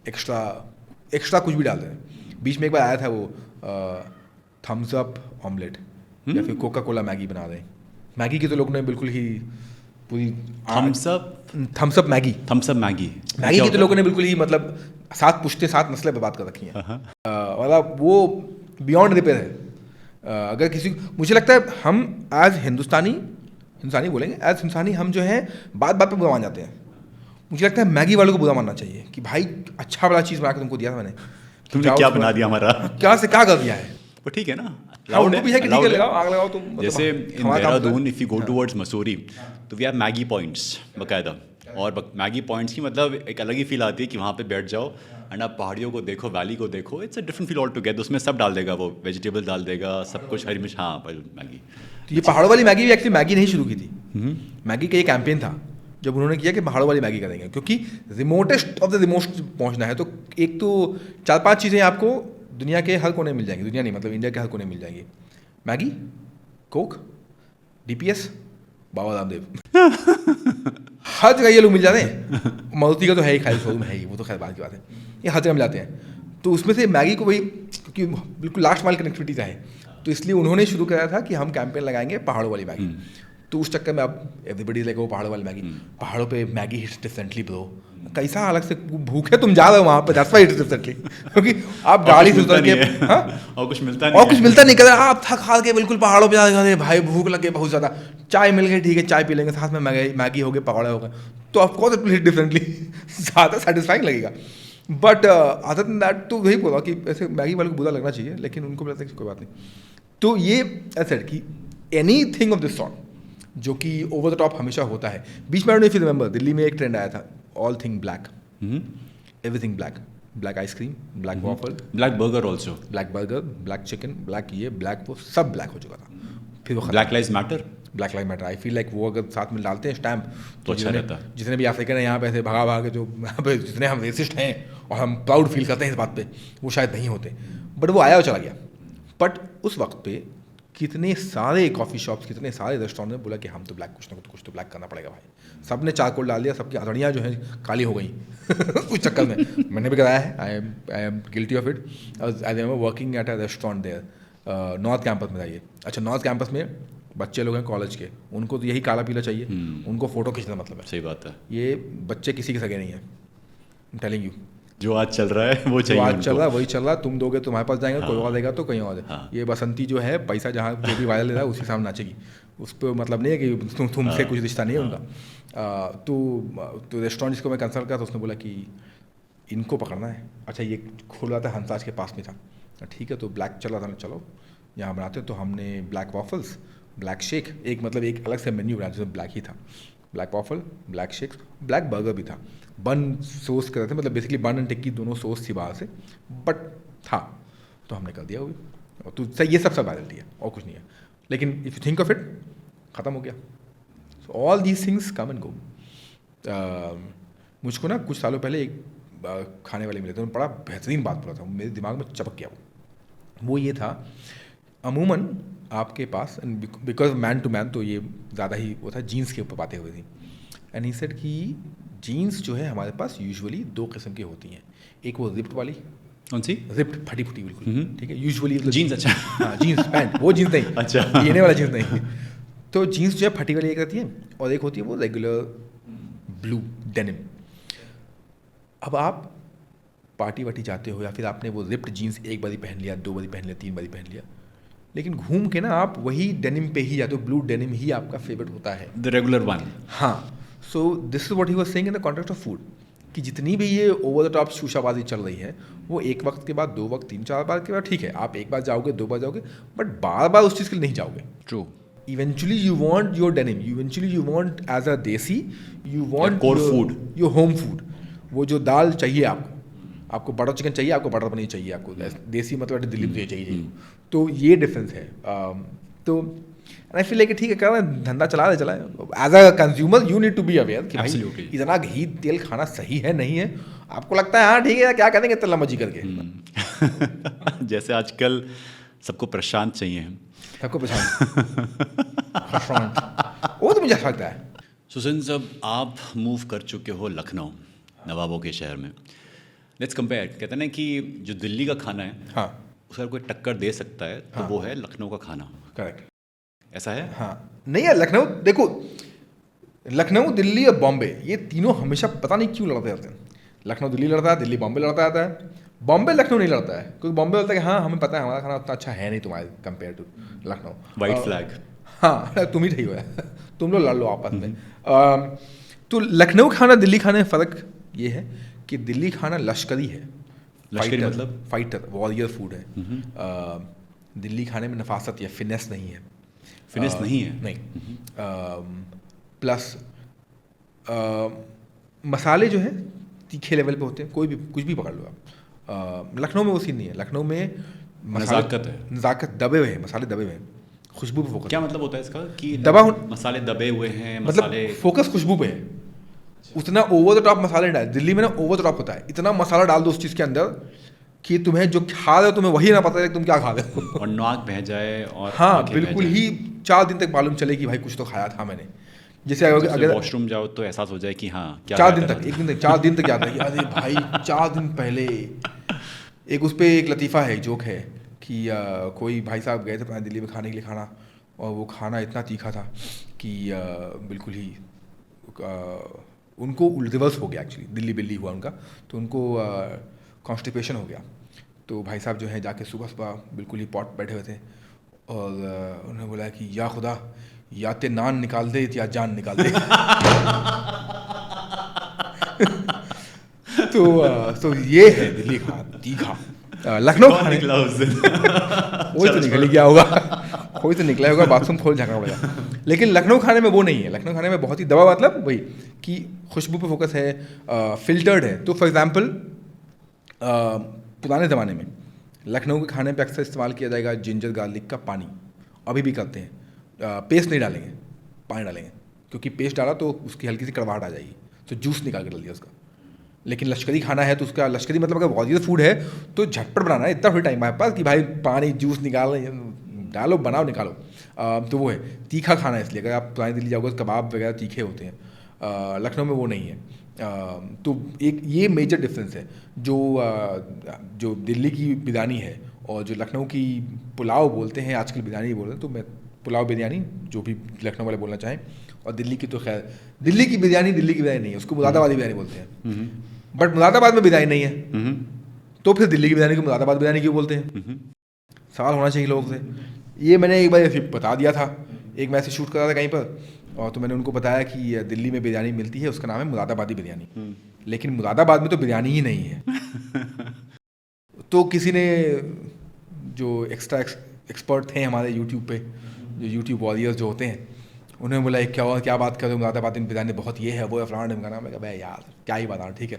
एक्स्ट्रा कुछ भी डाल देते हैं। बीच में एक बार आया था वो थम्स अप ऑमलेट, या फिर कोका कोला मैगी बना दें। मैगी की तो लोग ने बिल्कुल ही पूरी थम्स अप मैगी की तो लोगों ने बिल्कुल ही मतलब 7 पुश्ते 7 नस्लें बर्बाद कर रखी हैं। मतलब वो बियॉन्ड रिपेयर है। अगर किसी, मुझे लगता है हम एज हिंदुस्तानी बोलेंगे, एज हिंदुस्तानी हम जो है बात बात पे बुरा मान जाते हैं। मुझे लगता है मैगी वालों को बुरा मानना चाहिए कि भाई अच्छा बड़ा चीज़ बना के तुमको दिया था मैंने, तुमने क्या बना दिया हमारा, क्या से क्या कर दिया है। वो ठीक है ना, लाउड भी है कि ठीक है, लगाओ आग लगाओ तुम। जैसे in Dehradun if you go towards Mussoorie, तो वी हैव मैगी पॉइंट्स बाकायदा, और मैगी पॉइंट्स की मतलब एक अलग ही फील आती है कि वहाँ पे बैठ जाओ एंड आप पहाड़ियों को देखो, वैली को देखो, it's a different feel all together. उसमें सब डाल देगा, वो वेजिटेबल डाल देगा, सब कुछ, हरी मिर्च, हाँ मैगी। तो ये पहाड़ों वाली मैगी भी एक्चुअली मैगी नहीं शुरू की थी, मैगी का ये कैंपेन था जब उन्होंने किया कि पहाड़ों वाली मैगी करेंगे, क्योंकि रिमोटेस्ट ऑफ द रिमोस्ट पहुँचना है। तो एक तो 4-5 चीज़ें आपको दुनिया के हर कोने मिल जाएंगी, दुनिया नहीं मतलब इंडिया के हर कोने मिल जाएंगी, Maggi, Coke, DPS, Baba Ramdev हर जगह ये लोग मिल जाते हैं। मारुति का तो है ही, खाली शोरूम है ही, वो तो खैर बात की बात है, ये हर जगह मिल जाते हैं। तो उसमें से मैगी को वही, क्योंकि बिल्कुल लास्ट माइल कनेक्टिविटी है, तो इसलिए उन्होंने शुरू कराया था कि हम कैंपेन लगाएंगे पहाड़ों वाली मैगी। तो उस चक्कर में अब एवरीबडी लाइक वो पहाड़ों वाली मैगी, पहाड़ों पे मैगी हिट्स डिफरेंटली ब्रो। कैसा अलग से भूखे तुम जा रहे हो वहाँ पे, दैट्स व्हाई इट्स डिफरेंटली, क्योंकि आप गाड़ी से उतर के और कुछ मिलता नहीं कर आप थक हार के बिल्कुल पहाड़ों पे जाते, भाई भूख लगे बहुत ज़्यादा, चाय मिल गई ठीक है, चाय पी लेंगे, साथ में मैगी हो गए, पकौड़े हो गए, तो of course it will hit differently, ज़्यादा सेटिस्फाइंग लगेगा। बट अदर देन दैट तो वही बोला कि ऐसे मैगी वाले को बुरा लगना चाहिए, लेकिन उनको लगता है कि कोई बात नहीं। तो ये ऐसा कि any thing of this sort जो कि ओवर द टॉप हमेशा होता है। बीच में इफ यू रिमेंबर, दिल्ली में एक ट्रेंड आया था, all thing black, everything black, black ice cream, black waffle, black burger also, black burger, black chicken, black ये, ब्लैक वो, सब ब्लैक हो चुका था। फिर वो black lives matter, black live matter, आई फील लाइक वो अगर साथ में डालते हैं स्टैम्प तो अच्छा रहता। जितने भी अफ्रीकन हैं यहाँ पे ऐसे भगा के जो यहाँ पे जितने हम रेसिस्ट हैं और हम प्राउड फील करते हैं इस बात पे, वो शायद नहीं होते, बट वो आया और चला गया। बट उस वक्त पे कितने सारे कॉफ़ी शॉप्स, कितने सारे रेस्टोरेंट ने बोला कि हम तो ब्लैक कुछ तो ब्लैक करना पड़ेगा भाई। सब ने चारकोल डाल दिया, सबकी हथौड़ियाँ जो हैं काली हो गई उस चक्कर में। मैंने भी कराया है, I am guilty of it. I am working at a restaurant there, north campus में था ये। अच्छा, नॉर्थ कैंपस में बच्चे लोग हैं कॉलेज के, उनको तो यही काला पीला चाहिए, उनको फ़ोटो खींचना मतलब है। सही बात है, ये बच्चे किसी के सगे नहीं है, टेलिंग यू। जो आज चल रहा है वो चाहिए, आज चल रहा है वही चल रहा है, तुम दोगे तुम्हारे पास जाएंगे, कोई और देगा तो कहीं और। ये बसंती जो है पैसा जहाँ जो भी वायरल ले रहा है उसी सामने नाचेगी, उस पर मतलब नहीं है कि तुमसे कुछ रिश्ता नहीं है उनका। तो रेस्टोरेंट जिसको मैं कंसल्ट करा तो उसने बोला कि इनको पकड़ना है। अच्छा, ये खुल रहा था हंसराज के पास में था, ठीक है, तो ब्लैक चल रहा था, चलो यहाँ बनाते। तो हमने ब्लैक वॉफल्स, ब्लैक शेक, एक मतलब एक अलग से मेन्यू बनाया जिसमें ब्लैक ही था, black waffle, black shake, black burger भी था, बन सोस कर रहे थे, मतलब बेसिकली बन एंड टिक्की दोनों सोस थी बाहर से, बट था, तो हमने कर दिया वो भी। तो ये सब वायरलिटी है और कुछ नहीं है। लेकिन if you think of it, ख़त्म हो गया. So all these things come and go. मुझको ना कुछ सालों पहले एक खाने वाले मिले थे, उन्होंने बड़ा बेहतरीन बात बोला था, मेरे दिमाग में चपक गया वो ये था, अमूमन आपके पास, बिकॉज मैन टू मैन तो ये ज़्यादा ही वो था, जीन्स के ऊपर बातें हुई थी. एंड ही सेड कि जीन्स जो है हमारे पास यूजुअली 2 किस्म की होती हैं. एक वो रिप्ड वाली, कौन सी? रिप्ड, फटी फुटी बिल्कुल, ठीक है, यूजुअली जीन्स. अच्छा. हाँ, जीन्स पैंट, वो जीन्स नहीं, अच्छा. पीने वाला जीन्स नहीं. तो जीन्स जो है फटी वाली एक रहती है, और एक होती है वो रेगुलर ब्लू डेनिम. अब आप पार्टी वार्टी जाते हो, या फिर आपने वो रिप्ड जीन्स एक बारी पहन लिया, 2 बारी पहन लिया, 3 बारी पहन लिया, लेकिन घूम के ना आप वही डेनिम पे ही जाते हो, ब्लू डेनिम ही आपका फेवरेट होता है, द रेगुलर वन. हाँ. So this is what he was saying in the context of food, कि जितनी भी ये ओवर द टॉप शूशाबाजी चल रही है, वो एक वक्त के बाद, 2 वक्त, 3-4 बार के बाद ठीक है, आप एक बार जाओगे, 2 बार जाओगे, बट बार बार उस चीज़ के लिए नहीं जाओगे. True. Eventually you want your denim, eventually you want as a desi, you want core your, food, your home food. वो जो दाल चाहिए आपको बटर चिकन चाहिए, आपको बटर पनीर चाहिए, आपको देसी मतलब दिल्ली में चाहिए. तो ये डिफरेंस है. तो आई फील लाइक ठीक है, कर धंधा चला रहे. As a consumer you need to be aware कि भाई इतना घी तेल खाना सही है नहीं है. आपको लगता है हाँ ठीक है, क्या करेंगे तल्ला मजी करके. जैसे आजकल सबको प्रशांत चाहिए, सबको पसंद वो तो मुझे अच्छा लगता है. सुसन, जब आप मूव कर चुके हो लखनऊ, नवाबों के शहर में, लेट्स कंपेयर. कहते हैं ना कि जो दिल्ली का खाना है, हाँ, उसका कोई टक्कर दे सकता है, तो हाँ, वो है लखनऊ का खाना. करेक्ट. ऐसा है? हाँ, नहीं यार, लखनऊ देखो, लखनऊ, दिल्ली और बॉम्बे, ये तीनों हमेशा पता नहीं क्यों लड़ते रहते हैं. लखनऊ दिल्ली लड़ता है, दिल्ली बॉम्बे लड़ता रहता है, बॉम्बे लखनऊ नहीं लड़ता है, क्योंकि बॉम्बे बोलता है कि हाँ हमें पता है हमारा खाना उतना अच्छा है नहीं तुम्हारे compare to Lucknow. White flag. हाँ, तुम ही ठीक हो, तुम लोग लड़ लो आपस में. तो लखनऊ खाना दिल्ली खाने में फ़र्क ये है कि दिल्ली खाना लश्करी है, लश्करी मतलब फाइटर, वॉरियर फूड है. दिल्ली खाने में नफासत या फिनेस नहीं है. फिनेस नहीं है? नहीं. प्लस मसाले जो है तीखे लेवल पे होते हैं, कोई भी कुछ भी पकड़ लो आप. लखनऊ में वो सीन नहीं है. लखनऊ में नज़ाकत है, नज़ाकत, दबे हुए हैं मसाले, दबे हुए हैं, खुशबू पे फोकस. क्या मतलब होता है इसका कि दबा मसाले दबे हुए हैं, मतलब मसाले फोकस खुशबू पे है. उतना ओवर द टॉप मसाले डाल, दिल्ली में ना ओवर द टॉप होता है, इतना मसाला डाल दो उस चीज़ के अंदर कि तुम्हें जो खा रहे हो तुम्हें वही ना पता है कि तुम क्या खा रहे हो, और नाक बह जाए, और हाँ बिल्कुल ही 4 दिन तक मालूम चले कि भाई कुछ तो खाया था मैंने. जैसे अगर वॉशरूम जाओ तो एहसास हो जाए कि हाँ क्या 4 दिन तक, एक दिन तक, 4 दिन तक याद है. अरे भाई 4 दिन पहले एक उस पर एक लतीफ़ा है, जोक है कि कोई भाई साहब गए थे अपना दिल्ली में खाने के लिए खाना, और वो खाना इतना तीखा था कि बिल्कुल ही उनको रिवर्स हो गया, एक्चुअली दिल्ली बिल्ली हुआ उनका, तो उनको कॉन्स्टिपेशन हो गया. तो भाई साहब जो है जाके सुबह सुबह बिल्कुल ही पॉट बैठे हुए थे, और उन्होंने बोला कि या खुदा, या ते नान निकाल दे या जान निकाल दे. तो ये है दिल्ली खाना तीखा. लखनऊ खाने वही तो निकल गया होगा, कोई तो निकला होगा, बाथरूम खोल झाँकना पड़ेगा. लेकिन लखनऊ खाने में वो नहीं है. लखनऊ खाने में बहुत ही दबा, मतलब वही कि खुशबू पे फोकस है, फिल्टर्ड है. तो फॉर एग्जांपल पुराने ज़माने में लखनऊ के खाने पे अक्सर इस्तेमाल किया जाएगा जिंजर गार्लिक का पानी, अभी भी करते हैं. पेस्ट नहीं डालेंगे, पानी डालेंगे, क्योंकि पेस्ट डाला तो उसकी हल्की सी कड़वाहट आ जाएगी, तो जूस निकाल के डाल दिया उसका. लेकिन लश्करी खाना है तो उसका लश्करी मतलब अगर वॉरियर फूड है तो झटपट बनाना है, इतना थोड़ी टाइम हमारे पास कि भाई पानी जूस निकालो, डालो, बनाओ, निकालो. तो वो है तीखा खाना है. इसलिए अगर आप पुरानी दिल्ली जाओगे तो कबाब वगैरह तीखे होते हैं. लखनऊ में वो नहीं है. तो एक ये मेजर डिफरेंस है. जो दिल्ली की बिरयानी है और जो लखनऊ की पुलाव बोलते हैं, आजकल बिरयानी बोल रहे हैं, तो मैं पुलाव बिरयानी जो भी लखनऊ वाले बोलना चाहें, और दिल्ली की तो खैर दिल्ली की बिरयानी नहीं है, उसको मुरादाबादी बिरयानी बोलते हैं. बट मुरादाबाद में बिरयानी नहीं है, तो फिर दिल्ली की बिरयानी को मुरादाबाद बिरयानी क्यों बोलते हैं? सवाल होना चाहिए लोगों से. ये मैंने एक बार बता दिया था, एक मैं ऐसे शूट कर रहा था कहीं पर, और तो मैंने उनको बताया कि दिल्ली में बिरयानी मिलती है, उसका नाम है मुरादाबादी बिरयानी. लेकिन मुरादाबाद में तो बिरयानी ही नहीं है. तो किसी ने जो एक्स्ट्रा एक्सपर्ट थे हमारे यूट्यूब पे, जो यूट्यूब वॉरियर्स जो होते हैं, उन्होंने बोला क्या बात कर रहे हो, मुरादाबाद में बिरयानी बहुत ये है वो है फलाना ढिमकाना. मैं कहा यार क्या ही बताना, ठीक है,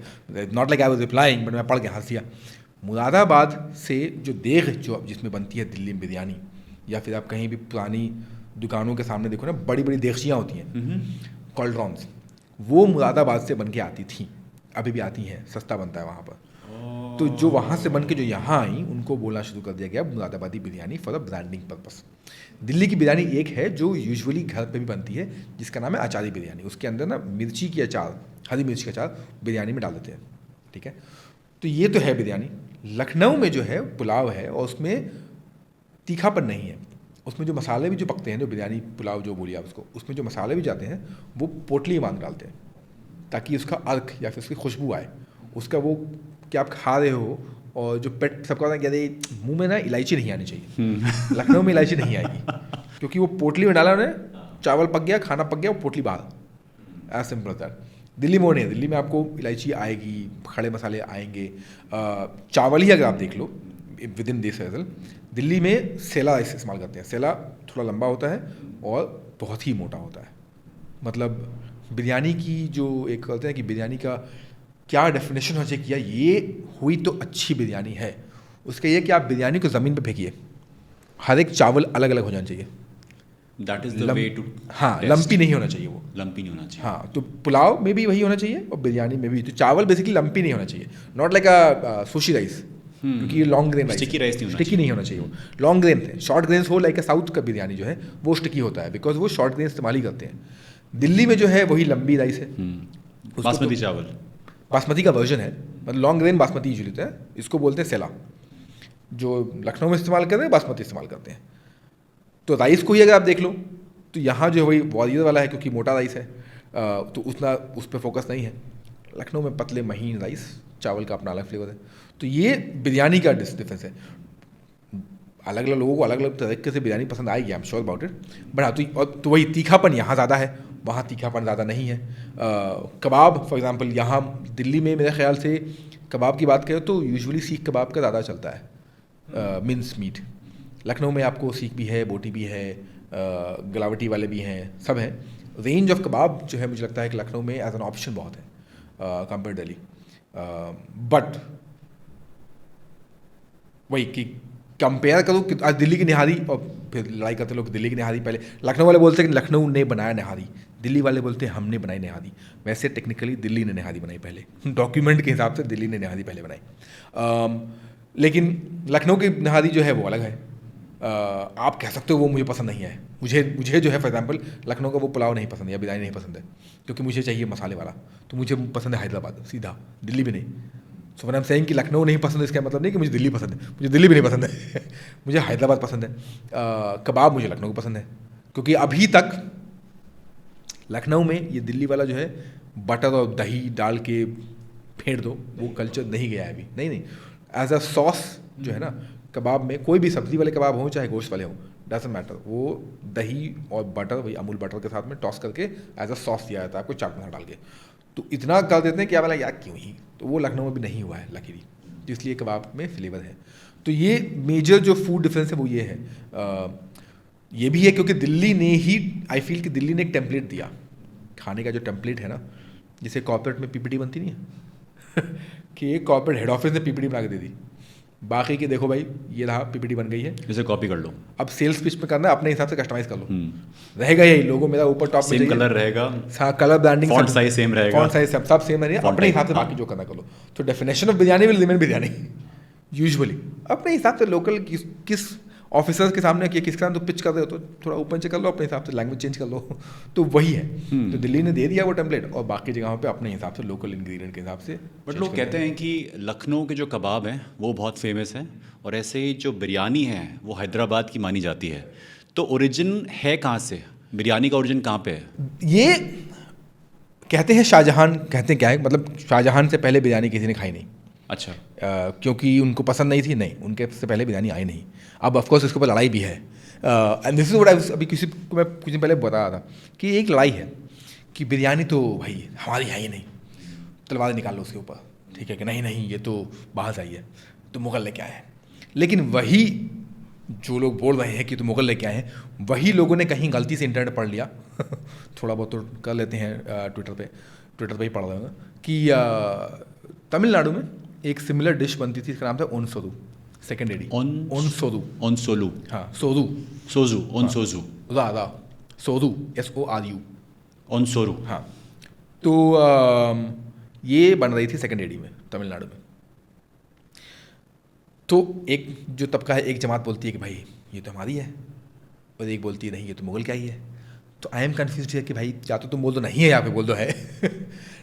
not like I was replying, but मैं पढ़ के हंस दिया. मुरादाबाद से जो देग जो जिसमें बनती है दिल्ली में बिरयानी, या फिर आप कहीं भी पुरानी दुकानों के सामने देखो ना, बड़ी बड़ी देगचियाँ होती हैं, कॉल्ड्रॉन्स, वो मुरादाबाद से बन के आती थी, अभी भी आती हैं, सस्ता बनता है वहाँ पर। तो जो वहाँ से बन के जो यहाँ आई, उनको बोलना शुरू कर दिया गया मुरादाबादी biryani for the branding purpose. Delhi की बिरयानी एक है जो यूजुअली घर पे भी बनती है, जिसका नाम है अचारी बिरयानी। उसके अंदर ना मिर्ची की अचार, हरी मिर्च का अचार बिरयानी में डाल देते हैं, ठीक है। तो ये तो है बिरयानी। लखनऊ में जो है पुलाव है, और उसमें तीखापन नहीं है। उसमें जो मसाले भी जो पकते हैं, जो बिरयानी पुलाव जो बोलिए आप उसको, उसमें जो मसाले भी जाते हैं वो पोटली मांग डालते हैं, ताकि उसका अर्क या फिर उसकी खुशबू आए, उसका वो कि आप खा रहे हो। और जो पेट सबका कहते हैं मुंह में ना इलायची नहीं आनी चाहिए, लखनऊ में इलायची नहीं आएगी, क्योंकि वो पोटली में डाला उन्हें, चावल पक गया, खाना पक गया, वो पोटली बाहर, as simple as that. Delhi में नहीं है, दिल्ली में आपको इलायची आएगी, खड़े मसाले आएंगे। चावल ही अगर आप देख लो within this age, Delhi में सेला राइस इस्तेमाल करते हैं। सेला थोड़ा लंबा होता है और बहुत ही मोटा होता है। मतलब बिरयानी की जो एक कहते हैं कि बिरयानी का क्या डेफिनेशन होना चाहिए, किया ये हुई तो अच्छी बिरयानी है, उसका ये कि आप बिरयानी को ज़मीन पे फेंकिए, हर एक चावल अलग अलग हो जाना चाहिए। That is the way to, हाँ, लंपी नहीं होना चाहिए, वो लंपी नहीं होना चाहिए। हाँ, तो पुलाव में भी वही होना चाहिए और बिरयानी में भी। तो चावल बेसिकली लंपी नहीं होना चाहिए, not like a sushi rice, क्योंकि ये long grain rice, sticky rice नहीं होना स्टिकी नहीं होना चाहिए। वो लॉन्ग ग्रेन थे, शॉर्ट ग्रेन्स हो, लाइक साउथ का बिरयानी जो है वो स्टिकी होता है, बिकॉज वो शॉर्ट ग्रेन इस्तेमाल ही करते हैं। दिल्ली में जो है वही लंबी राइस है, बासमती चावल, बासमती का वर्जन है, मतलब लॉन्ग ग्रेन बासमती यूजुअली होता है, इसको बोलते हैं सेला। जो लखनऊ में इस्तेमाल करते हैं बासमती इस्तेमाल करते हैं। तो राइस को ही अगर आप देख लो तो यहाँ जो है वही वॉरियर वाला है, क्योंकि मोटा राइस है, तो उतना उस पर फोकस नहीं है। लखनऊ में पतले महीन राइस, चावल का अपना अलग फ्लेवर है। तो ये बिरयानी का डिफरेंस है। अलग अलग लोगों को अलग अलग तरीके से बिरयानी पसंद आएगी, I am sure about it. But हाँ, तो वही तीखापन यहाँ ज़्यादा है, वहाँ तीखापन ज़्यादा नहीं है। कबाब फॉर एग्जांपल, यहाँ दिल्ली में मेरे ख्याल से कबाब की बात करें तो यूजुअली सीख कबाब का ज़्यादा चलता है, मिन्स मीट। लखनऊ में आपको सीख भी है, बोटी भी है, गलावटी वाले भी हैं, सब हैं। रेंज ऑफ कबाब जो है मुझे लगता है कि लखनऊ में एज एन ऑप्शन बहुत है कंपेयर दिल्ली। बट वही कि कंपेयर करो कि आज दिल्ली की निहारी, और फिर लड़ाई करते लोग दिल्ली की निहारी पहले। लखनऊ वाले बोलते हैं कि लखनऊ ने बनाया निहारी, दिल्ली वाले बोलते हैं हमने बनाई निहारी। वैसे टेक्निकली दिल्ली ने निहारी बनाई पहले, डॉक्यूमेंट के हिसाब से दिल्ली ने निहारी पहले बनाई। लेकिन लखनऊ की निहारी जो है वो अलग है। आप कह सकते हो वो मुझे पसंद नहीं है। मुझे जो है फॉर एग्जांपल लखनऊ का वो पुलाव नहीं पसंद है या बिरयानी नहीं पसंद है, क्योंकि मुझे चाहिए मसाले वाला। तो मुझे पसंद है हैदराबाद सीधा, दिल्ली भी नहीं। So when I am saying कि लखनऊ नहीं पसंद है, इसका मतलब नहीं कि मुझे दिल्ली पसंद है, मुझे दिल्ली भी नहीं पसंद है मुझे हैदराबाद पसंद है। कबाब मुझे लखनऊ को पसंद है, क्योंकि अभी तक लखनऊ में ये दिल्ली वाला जो है बटर और दही डाल के फेंट दो, वो कल्चर नहीं गया है अभी। नहीं, एज अ सॉस जो है ना कबाब में, कोई भी सब्जी वाले कबाब हो चाहे गोश्त वाले हो, डजंट मैटर, वो दही और बटर, वही अमूल बटर के साथ में टॉस करके एज अ सॉस दिया जाता है आपको, चाट मसाला डाल के। तो इतना कर देते हैं कि आप यार क्यों ही। तो वो लखनऊ में भी नहीं हुआ है लकीली, इसलिए कबाब में फ्लेवर है। तो ये मेजर जो फूड डिफरेंस है वो ये है। ये भी है क्योंकि दिल्ली ने ही, आई फील कि दिल्ली ने एक टेम्पलेट दिया खाने का, जो टेम्पलेट है ना, जैसे कॉर्पोरेट में पीपीटी बनती नहीं है कि एक कॉर्पोरेट हेड ऑफिस ने पीपीटी बना के दे दी, बाकी के देखो भाई ये रहा पीपीटी बन गई है, इसे कॉपी कर लो। अब सेल्स पिच में करना है अपने हिसाब से कस्टमाइज कर लो, रहेगा यही, लोगो मेरा ऊपर टॉप में सेम कलर रहेगा, colour branding, font size same रहेगा, फॉन्ट साइज सब सेम रहेगा, अपने हिसाब से बाकी जो करना कर लो। तो definition of biryani will remain biryani usually, अपने हिसाब से लोकल किस ऑफिसर्स के सामने किया, किसके साथ तो पिच कर रहे हो तो थोड़ा ऊपर नीचे कर लो, अपने हिसाब से लैंग्वेज चेंज कर लो तो वही है। तो दिल्ली ने दे दिया वो टेम्पलेट, और बाकी जगहों पे अपने हिसाब से लोकल इंग्रेडिएंट के हिसाब से। बट लोग कहते हैं कि लखनऊ के जो कबाब हैं वो बहुत फेमस हैं, और ऐसे ही जो बिरयानी है वो हैदराबाद की मानी जाती है। तो ओरिजिन है कहाँ से, बिरयानी का ओरिजिन कहाँ पे है? ये कहते हैं शाहजहान, कहते हैं क्या है, मतलब शाहजहान से पहले बिरयानी किसी ने खाई नहीं। अच्छा। क्योंकि उनको पसंद नहीं थी, नहीं, उनके से पहले बिरयानी आई नहीं। अब ऑफकोर्स इसके ऊपर लड़ाई भी है, and this is what I अभी किसी को मैं कुछ दिन पहले बता रहा था कि एक लड़ाई है कि बिरयानी तो भाई हमारी है ही नहीं, तलवार निकाल लो उसके ऊपर, ठीक है कि नहीं ये तो बाहर से आई है, तो मुग़ल लेके आए हैं। लेकिन वही जो लोग बोल रहे हैं कि तो मुग़ल लेके आए हैं, वही लोगों ने कहीं गलती से इंटरनेट पढ़ लिया थोड़ा बहुत तो कर लेते हैं, ट्विटर पे ही पढ़ रहे होंगे कि तमिलनाडु में एक सिमिलर डिश बनती थी, इसका नाम था ओनसोरू, सेकंड एडी On- ओनसोरू। ओनसोलू, हाँ सोरू, सोजू, ओनसोजू, रा सोरू, SORU। ओनसोरू। हाँ तो ये बन रही थी सेकंड एडी में तमिलनाडु में। तो एक जो तबका है, एक जमात बोलती है कि भाई ये तो हमारी है, और एक बोलती है नहीं ये तो मुगल का ही है। तो आई एम कन्फ्यूज है कि भाई या तो तुम बोल दो नहीं है, यहाँ पे बोल दो है।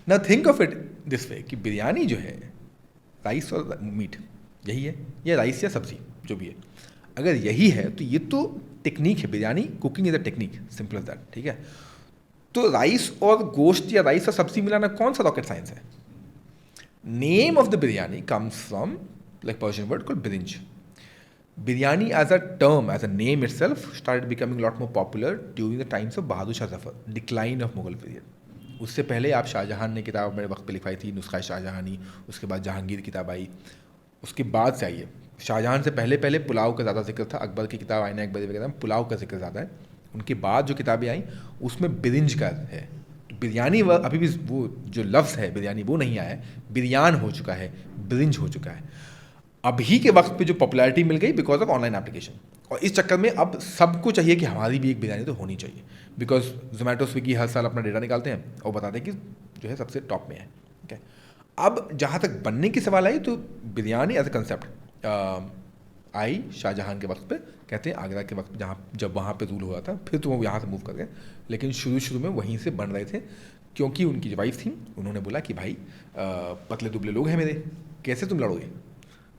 ना think of it this way कि बिरयानी जो है राइस और मीट यही है, या राइस या सब्जी जो भी है, अगर यही है तो ये तो टेक्निक है। Biryani cooking is a technique, simple as that, ठीक है। तो राइस और गोश्त या राइस और सब्जी मिलाना कौन सा रॉकेट साइंस है? Name of the biryani comes from like Persian word called birinj. Biryani as a term, as a name itself, started becoming a lot more popular during the times of Bahadur Shah Zafar, decline of Mughal period. उससे पहले आप शाहजहां ने किताब मेरे वक्त पे लिखवाई थी, नुस्खा शाहजहानी, उसके बाद जहांगीर किताब आई, उसके बाद से आई है। शाहजहां से पहले पहले पुलाव का ज़्यादा जिक्र था, अकबर की किताब आईना अकबरी वगैरह में पुलाव का जिक्र ज़्यादा है। उनके बाद जो किताबें आई उसमें बिरिंज का है। बिरयानी अभी भी वो जो लफ्ज़ है बिरयानी वो नहीं आया है, बिरयान हो चुका है, बिरिंज हो चुका है। अभी के वक्त पे जो पॉपुलैरिटी मिल गई बिकॉज ऑफ ऑनलाइन एप्लीकेशन, और इस चक्कर में अब सबको चाहिए कि हमारी भी एक बिरयानी तो होनी चाहिए, बिकॉज जोमेटो स्विगी हर साल अपना डेटा निकालते हैं और बताते हैं कि जो है सबसे टॉप में है। ठीक है, अब जहाँ तक बनने की सवाल आई तो बिरयानी एज ए कंसेप्ट आई शाहजहां के वक्त पे, कहते हैं आगरा के वक्त जब वहाँ पे रूल हुआ था, फिर तो वो यहाँ से मूव कर गए, लेकिन शुरू में वहीं से बन रहे थे, क्योंकि उनकी जो वाइफ थी उन्होंने बोला कि भाई पतले दुबले लोग हैं मेरे, कैसे तुम लड़ोगे,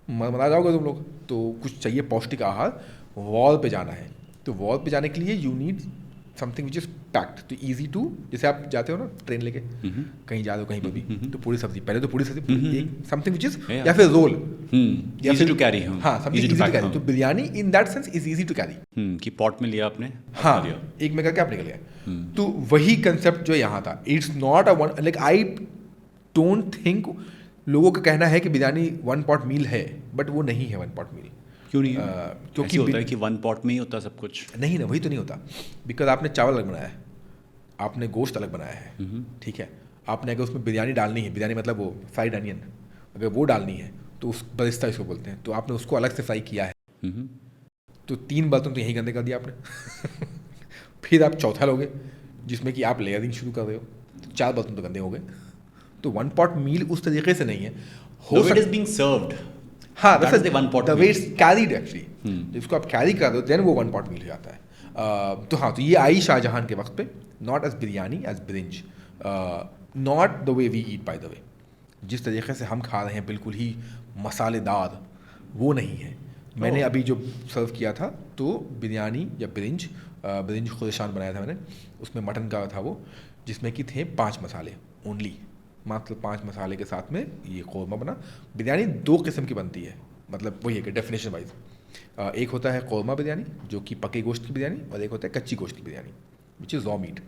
मरा जाओगे तुम लोग, तो कुछ चाहिए पौष्टिक आहार, वॉल पे जाना है। तो वॉल पे जाने के लिए you need something which is packed, तो ईजी टू, जैसे आप जाते हो ना ट्रेन लेके कहीं जा रहे हो कहीं पर भी, तो पूरी सब्जी, पहले तो पूरी सब्जी समथिंग विच इज, या फिर रोल, इजी टू कैरी। हाँ समथिंग इजी टू कैरी। तो biryani in that sense is easy to carry, कि पॉट में लिया आपने, हाँ एक में करके आप निकल गए। तो वही कंसेप्ट जो यहाँ था, it's not a one, like I don't think, लोगों का कहना है कि बिरयानी वन पॉट मील है, बट वो नहीं है वन पॉट मील। क्यों नहीं? क्योंकि होता है कि वन पॉट में ही होता सब कुछ। नहीं ना, वही तो नहीं होता, बिकॉज आपने चावल अलग बनाया है, आपने गोश्त अलग बनाया है, ठीक है। आपने अगर उसमें बिरयानी डालनी है, बिरयानी मतलब वो फ्राइड अनियन, अगर वो डालनी है तो उस बरिस्ता इसको बोलते हैं, तो आपने उसको अलग से फ्राई किया है, तो 3 बर्तन तो यहीं गंदे कर दिया आपने। फिर आप चौथा लोगे जिसमें कि आप लेयरिंग शुरू कर रहे हो, तो 4 बर्तन तो गंदे हो गए। तो वन पॉट मील उस तरीके से नहीं है, हो सकता है बीइंग सर्व्ड, हाँ that is the one pot the meal. Way it's carried actually, जिसको आप कैरी कर दो देन वो वन पॉट मील हो जाता है। तो हाँ, तो ये आई शाहजहां के वक्त पे, not as biryani as birinj, not the way we eat by the way, जिस तरीके से हम खा रहे हैं बिल्कुल ही मसालेदार, वो नहीं है। मैंने अभी जो सर्व किया था तो बिरयानी या बिरिंज, बिरिंज खुदशान बनाया था मैंने, उसमें मटन का था वो, जिसमें कि थे 5 मसाले ओनली, मात्र 5 मसाले के साथ में ये कौरमा बना। बिरयानी 2 किस्म की बनती है, मतलब वही है कि डेफिनेशन वाइज, एक होता है कौरमा बिरयानी जो कि पके गोश्त की बिरयानी, और एक होता है कच्ची गोश्त की biryani which is raw meat.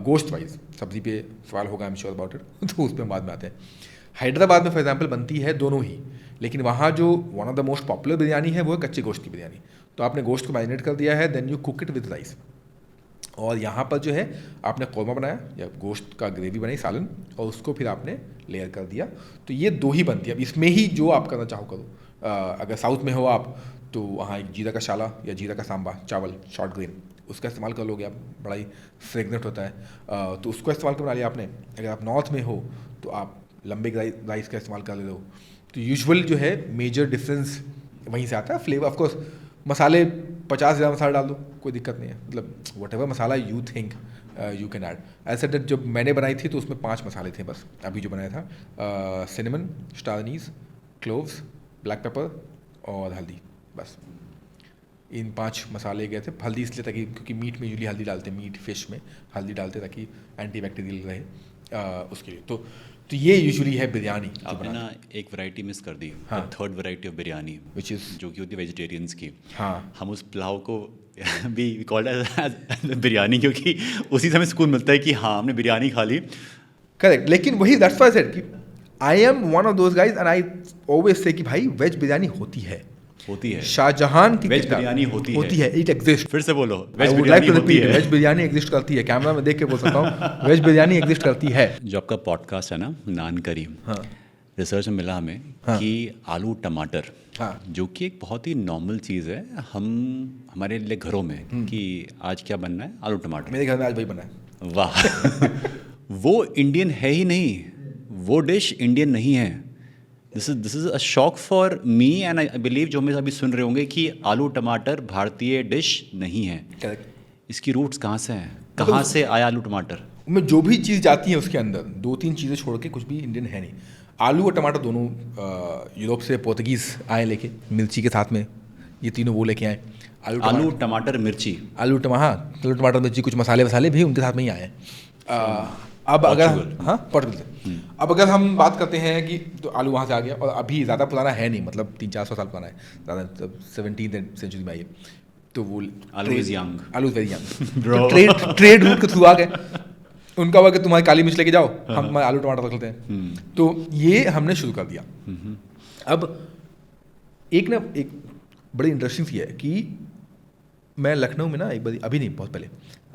गोश्त वाइज सब्जी पे सवाल होगा, I am sure about it, तो उस पर बाद में आते हैं। हैदराबाद में फॉर एग्जाम्पल बनती है दोनों ही, लेकिन वहाँ जो one of the most popular biryani है वो है कच्ची गोश्त की बिरयानी। तो आपने गोश्त को मैरिनेट कर दिया है, then you cook it with rice, और यहाँ पर जो है आपने कौरमा बनाया या गोश्त का ग्रेवी बनाई सालन, और उसको फिर आपने लेयर कर दिया। तो ये 2 ही बनती है। अब इसमें ही जो आप करना चाहो करो। अगर साउथ में हो आप तो वहाँ एक जीरा का शाला या जीरा का सांबा चावल शॉर्ट ग्रेन, उसका इस्तेमाल कर लोगे आप, बड़ा ही फ्रेगनेंट होता है, तो उसको इस्तेमाल कर बना लिया आपने। अगर आप नॉर्थ में हो तो आप लंबे राइस का इस्तेमाल कर ले लो। तो यूजुअल जो है मेजर डिफरेंस वहीं से आता है। फ्लेवर ऑफकोर्स मसाले 50 ज़्यादा मसाला डाल दो, कोई दिक्कत नहीं है, मतलब what ever masala you think you can add. ऐसे दैट जब मैंने बनाई थी तो उसमें 5 मसाले थे बस, अभी जो बनाया था cinnamon, star anise, cloves, black pepper और हल्दी, बस इन 5 मसाले गए थे। हल्दी इसलिए ताकि, क्योंकि मीट में यूजली हल्दी डालते हैं, मीट फिश में हल्दी डालते ताकि एंटी बैक्टीरियल रहे उसके लिए। तो ये यूजुअली है बिरयानी। आपने ना एक वैरायटी मिस कर दी, हाँ। Third variety of biryani, which is, जो कि होती है वेजिटेरियंस की। हाँ, हम उस पुलाव को भी कॉल्ड एज बिरयानी, क्योंकि उसी समय सुकून मिलता है कि हाँ हमने बिरयानी खा ली। करेक्ट, लेकिन वही दैट्स व्हाई आई सेड कि I am one of those guys and I always say कि भाई वेज बिरयानी होती है, शाहजहां की वेज बिरयानी होती है, इट एग्जिस्ट। फिर से बोलो, वेज बिरयानी होती है, वेज बिरयानी एग्जिस्ट करती है, कैमरा में देख के बोल सकता हूँ, वेज बिरयानी एग्जिस्ट करती है। जो आपका पॉडकास्ट है ना नान करी, हाँ, रिसर्च में मिला हमें कि आलू टमाटर, हाँ। जो कि एक बहुत ही नॉर्मल चीज़ है हमारे लिए घरों में, कि आज क्या बनना है, आलू टमाटर। मेरे घर में आज वही बना है। वाह वो इंडियन है ही नहीं, वो डिश इंडियन नहीं है। This is a shock for me and I believe जो हमें अभी सुन रहे होंगे कि आलू टमाटर भारतीय डिश नहीं है। करेक्ट। इसकी रूट्स कहाँ से हैं, कहाँ से आया आलू टमाटर? में जो भी चीज़ जाती है उसके अंदर 2-3 चीज़ें छोड़ के कुछ भी इंडियन है नहीं। आलू और टमाटर दोनों यूरोप से पोर्तुगीज़ आए लेके, मिर्ची के साथ में, ये तीनों वो लेके आए। आलू टमाटर मिर्ची, आलू टमाटर मिर्ची, कुछ मसाले वसाले भी उनके साथ में ही आए हैं। अब अगर हाँ पोर्टुगल से, अब अगर हम बात करते हैं कि तो आलू वहाँ से आ गया, और अभी ज़्यादा पुराना है नहीं, मतलब 300-400 साल पुराना है, ज़्यादा 17th सेंचुरी में आई है। तो वो आलू इज यंग, आलू वेरी यंग, ट्रेड रूट के थ्रू आ गए। उनका हुआ कि तुम्हारी काली मिर्च लेके जाओ, हम आलू टमाटर रख लेते हैं। तो ये हमने शुरू कर दिया। अब एक बड़ी इंटरेस्टिंग सी है कि मैं लखनऊ में ना एक बार, अभी नहीं बहुत पहले,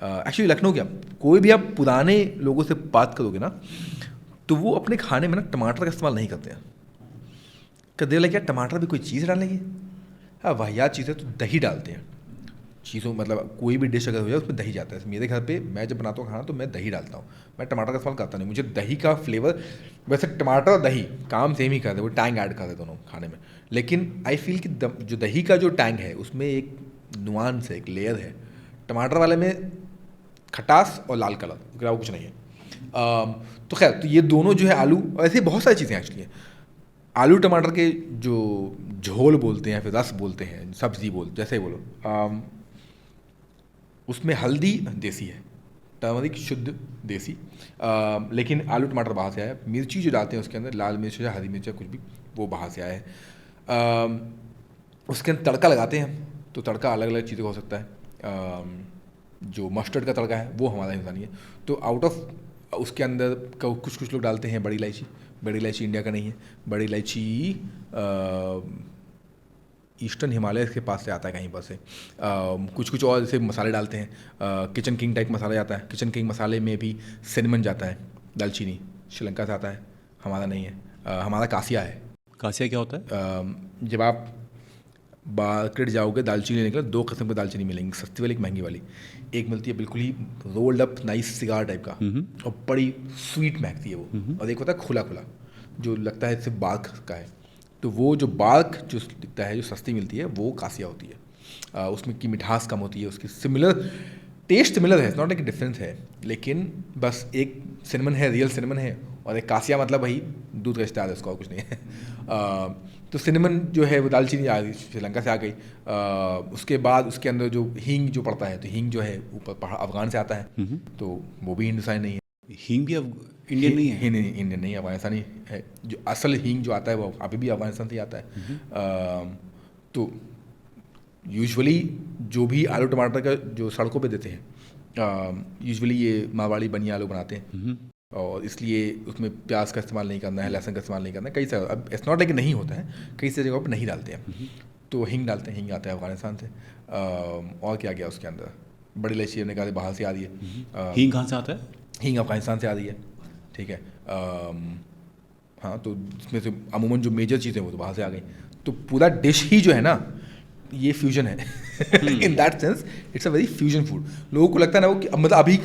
एक्चुअली लखनऊ क्या, कोई भी आप पुराने लोगों से बात करोगे ना, तो वो अपने खाने में ना टमाटर का इस्तेमाल नहीं करते हैं। कहते लगे यार टमाटर भी कोई चीज़ डालेंगे, हाँ वाहियात चीज़ है, तो दही डालते हैं चीज़ों, मतलब कोई भी डिश अगर हो जाए उसमें दही जाता है। मेरे घर पे मैं जब बनाता हूँ खाना तो मैं दही डालता हूँ, मैं टमाटर का इस्तेमाल करता नहीं। मुझे दही का फ्लेवर, वैसे टमाटर और दही काम सेम ही करते हैं, वो टैंग ऐड करते दोनों खाने में, लेकिन आई फील कि जो दही का जो टैंग है उसमें एक नुआंस है, एक लेयर है। टमाटर वाले में खटास और लाल कलर, उसके कुछ नहीं है। तो खैर, तो ये दोनों जो है आलू, और ऐसे बहुत सारी चीज़ें एक्चुअली हैं। आलू टमाटर के जो झोल बोलते हैं, फिर रस बोलते हैं, सब्जी बोलते, जैसे ही बोलो, उसमें हल्दी देसी है, टर्मरिक शुद्ध देसी, लेकिन आलू टमाटर बाहर से आया। मिर्ची जो डालते हैं उसके अंदर, लाल मिर्च या हरी मिर्च या कुछ भी, वो बाहर से आया है। उसके अंदर तड़का लगाते हैं, तो तड़का अलग अलग चीज़ों का हो सकता है। जो मस्टर्ड का तड़का है वो हमारा हिंदुस्तानी है। तो आउट ऑफ उसके अंदर कुछ लोग डालते हैं बड़ी इलायची। बड़ी इलायची इंडिया का नहीं है, बड़ी इलायची ईस्टर्न हिमालय के पास से आता है कहीं पर से। कुछ और जैसे मसाले डालते हैं, किचन किंग टाइप मसाला जाता है। किचन किंग मसाले में भी सिनेमन जाता है, दालचीनी श्रीलंका से आता है, हमारा नहीं है। हमारा कासिया है। कासिया क्या होता है? जब आप मार्केट जाओगे दालचीनी निकले, 2 किस्म की दालचीनी मिलेंगी, सस्ती वाली, एक महंगी वाली। एक मिलती है बिल्कुल ही rolled up nice cigar type का, और बड़ी स्वीट महकती है वो, और एक होता है खुला खुला जो लगता है सिर्फ बार्क का है। तो वो जो बार्क जो दिखता है, जो सस्ती मिलती है, वो कासिया होती है। उसमें की मिठास कम होती है, उसकी सिमिलर टेस्ट सिमिलर है, नॉट लाइक डिफरेंस है, लेकिन बस एक सिनेमन है, रियल सिनेमन है, और एक कासिया मतलब वही दूध का रिश्ता है उसका, और कुछ नहीं है। तो सिनेमन जो है वो दालचीनी आ गई, श्रीलंका से आ गई। उसके बाद उसके अंदर जो हींग जो पड़ता है, तो हींग जो है ऊपर पहाड़ अफगान से आता है, तो वो भी हिंदुस्तानी नहीं है। हींग भी अब इंडियन नहीं है? नहीं, इंडियन नहीं है, अफगानिस्तानी है। जो असल हींग जो आता है वो अभी भी अफगानिस्तान से ही आता है। तो यूजुअली जो भी आलू टमाटर का जो सड़कों पे देते हैं, यूजुअली ये मारवाड़ी बनिया आलू बनाते हैं, और इसलिए उसमें प्याज का इस्तेमाल नहीं करना है, लहसुन का इस्तेमाल नहीं करना है। कई सारे, अब इट्स नॉट लाइक नहीं होता है, कई सारी जगहों पर नहीं डालते हैं। तो हींग डालते हैं, हींग आता है अफगानिस्तान से। और क्या गया उसके अंदर, बड़ी इलायची हमने कहा बाहर से आ रही है। हींग कहाँ से आता है? हींग अफगानिस्तान से आ रही है, ठीक है। हाँ, तो इसमें से अमूमन जो मेजर चीज़ें वो तो बाहर से आ गई। तो पूरा डिश ही जो है ना, ये फ्यूजन है। इन that sense it's a very fusion food. लोगों को लगता है ना वो कि, मतलब अभी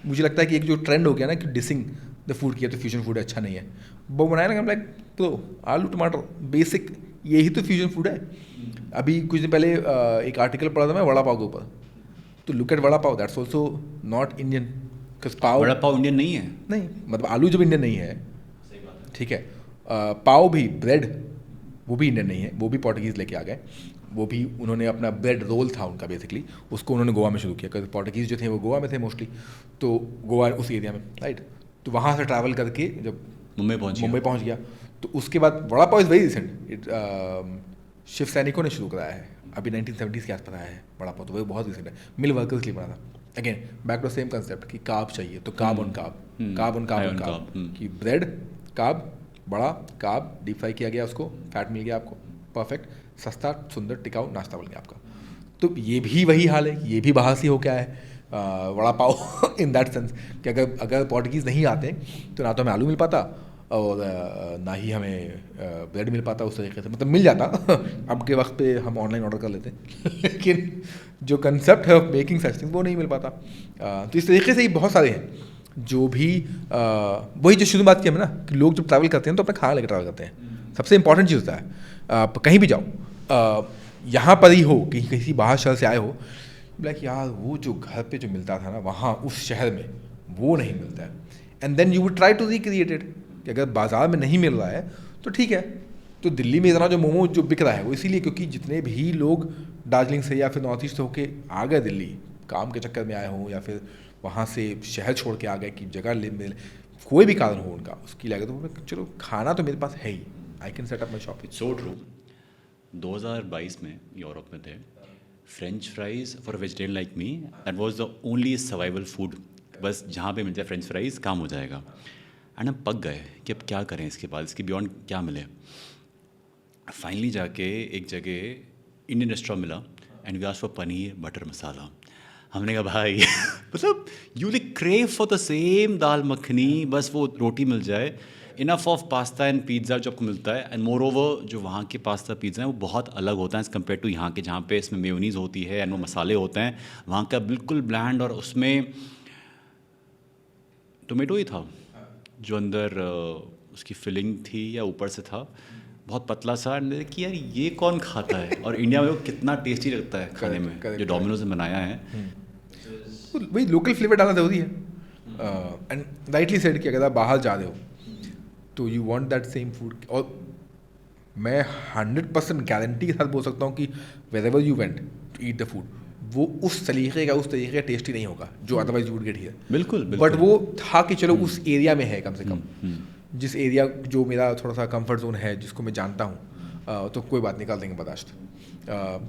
मुझे लगता है कि एक जो ट्रेंड हो गया ना कि डिसिंग द फूड किया, तो फ्यूजन फूड अच्छा नहीं है, वो बनाया ना, लाइक तो आलू टमाटर बेसिक, यही तो फ्यूजन फूड है। अभी कुछ दिन पहले एक आर्टिकल पढ़ा था मैं वड़ा पाव के ऊपर, तो look at vada pav, that's also not Indian. Pav, vada pav Indian नहीं है? नहीं, मतलब आलू जब इंडियन नहीं है, ठीक है, पाव भी, ब्रेड वो भी इंडियन नहीं है, वो भी पोर्टुगीज़ लेके आ गए। वो भी उन्होंने अपना ब्रेड रोल था उनका बेसिकली, उसको उन्होंने गोवा में शुरू किया, क्योंकि पोर्टुगीज़ जो थे वो गोवा में थे मोस्टली, तो गोवा उस एरिया में, राइट। तो वहाँ से ट्रैवल करके जब मुंबई पहुँच गया, तो उसके बाद vada pav is very recent. Shiv सैनिकों ने शुरू कराया है, अभी 1970s के आसपास आया है वड़ा पाव, तो वो बहुत रिसेंट है, मिल वर्कर्स के लिए बना था। Again back to same concept कि कार्ब चाहिए, तो carb on carb, carb on carb on carb, कि ब्रेड कार्ब, बड़ा कार्ब, डीप फ्राई किया गया, उसको फैट मिल गया आपको, परफेक्ट, सस्ता सुंदर टिकाऊ नाश्ता बन गया आपका। तो ये भी वही हाल है, ये भी बाहर से हो क्या है वड़ा पाव इन दैट सेंस कि अगर पोर्टुगीज़ नहीं आते तो ना तो हमें आलू मिल पाता, और ना ही हमें ब्रेड मिल पाता उस तरीके से, मतलब मिल जाता अब के वक्त पे हम ऑनलाइन ऑर्डर कर लेते लेकिन जो कंसेप्ट है ऑफ मेकिंग सच थिंग वो नहीं मिल पाता। तो इस तरीके से ही बहुत सारे हैं जो भी वही जो शुरू बात की हमें ना कि लोग जब ट्रैवल करते हैं तो अपना खाना लेकर ट्रैवल करते हैं। सबसे इंपॉर्टेंट चीज़ होता है आप कहीं भी जाओ, यहाँ पर ही हो कहीं किसी बाहर शहर से आए हो, लाइक यार वो जो घर पे जो मिलता था ना वहाँ उस शहर में वो नहीं मिलता है, and then you would try to recreate it कि अगर बाज़ार में नहीं मिल रहा है तो ठीक है। तो दिल्ली में इतना जो मोमो जो बिक रहा है वो इसीलिए क्योंकि जितने भी लोग दार्जिलिंग से या फिर नॉर्थ ईस्ट होके आ गए दिल्ली काम के चक्कर में आए हों या फिर वहाँ से शहर छोड़ के आ गए कि जगह ले मिल, कोई भी कारण हो उनका उसकी लगे तो चलो खाना तो मेरे पास है ही, I can set up my shop. So true. 2022 में यूरोप में थे, French fries for vegetarian like me that was the only survival food. बस जहाँ पे मिल जाए फ्रेंच फ्राइज काम हो जाएगा। एंड हम पक गए कि अब क्या करें इसके बाद, इसके बियॉन्ड क्या मिले। फाइनली जाके एक जगह इंडियन रेस्टोरेंट मिला and we asked for paneer butter masala. हमने कहा भाई मतलब you will crave for the same dal makhani, बस वो रोटी मिल जाए, enough of pasta and pizza जो आपको मिलता है। एंड मोर ओवर जो वहाँ के पास्ता पिज़्ज़ा हैं वो बहुत अलग होता है एज़ कम्पेयर टू यहाँ के, जहाँ पे इसमें मेयोनीज़ होती है एंड वो मसाले होते हैं। वहाँ का बिल्कुल ब्लैंड, और उसमें टोमेटो ही था जो अंदर उसकी फिलिंग थी या ऊपर से था, बहुत पतला सा। एंड कि यार ये कौन खाता है, और इंडिया में वो कितना टेस्टी लगता है खाने में, जो डोमिनोज ने बनाया है। वही लोकल फ्लेवर डालना ज़रूरी है। एंड राइटली सेड कि अगर आप बाहर जा रहे हो तो you want that same food. और मैं 100% गारंटी के साथ बोल सकता हूँ कि wherever you went to eat the food वो उस तरीके का टेस्टी नहीं होगा जो otherwise you would get here. बिल्कुल बट वो था कि चलो उस एरिया में है कम से कम, जिस एरिया जो मेरा थोड़ा सा कंफर्ट जोन है जिसको मैं जानता हूँ, तो कोई बात निकाल देंगे बर्दाश्त।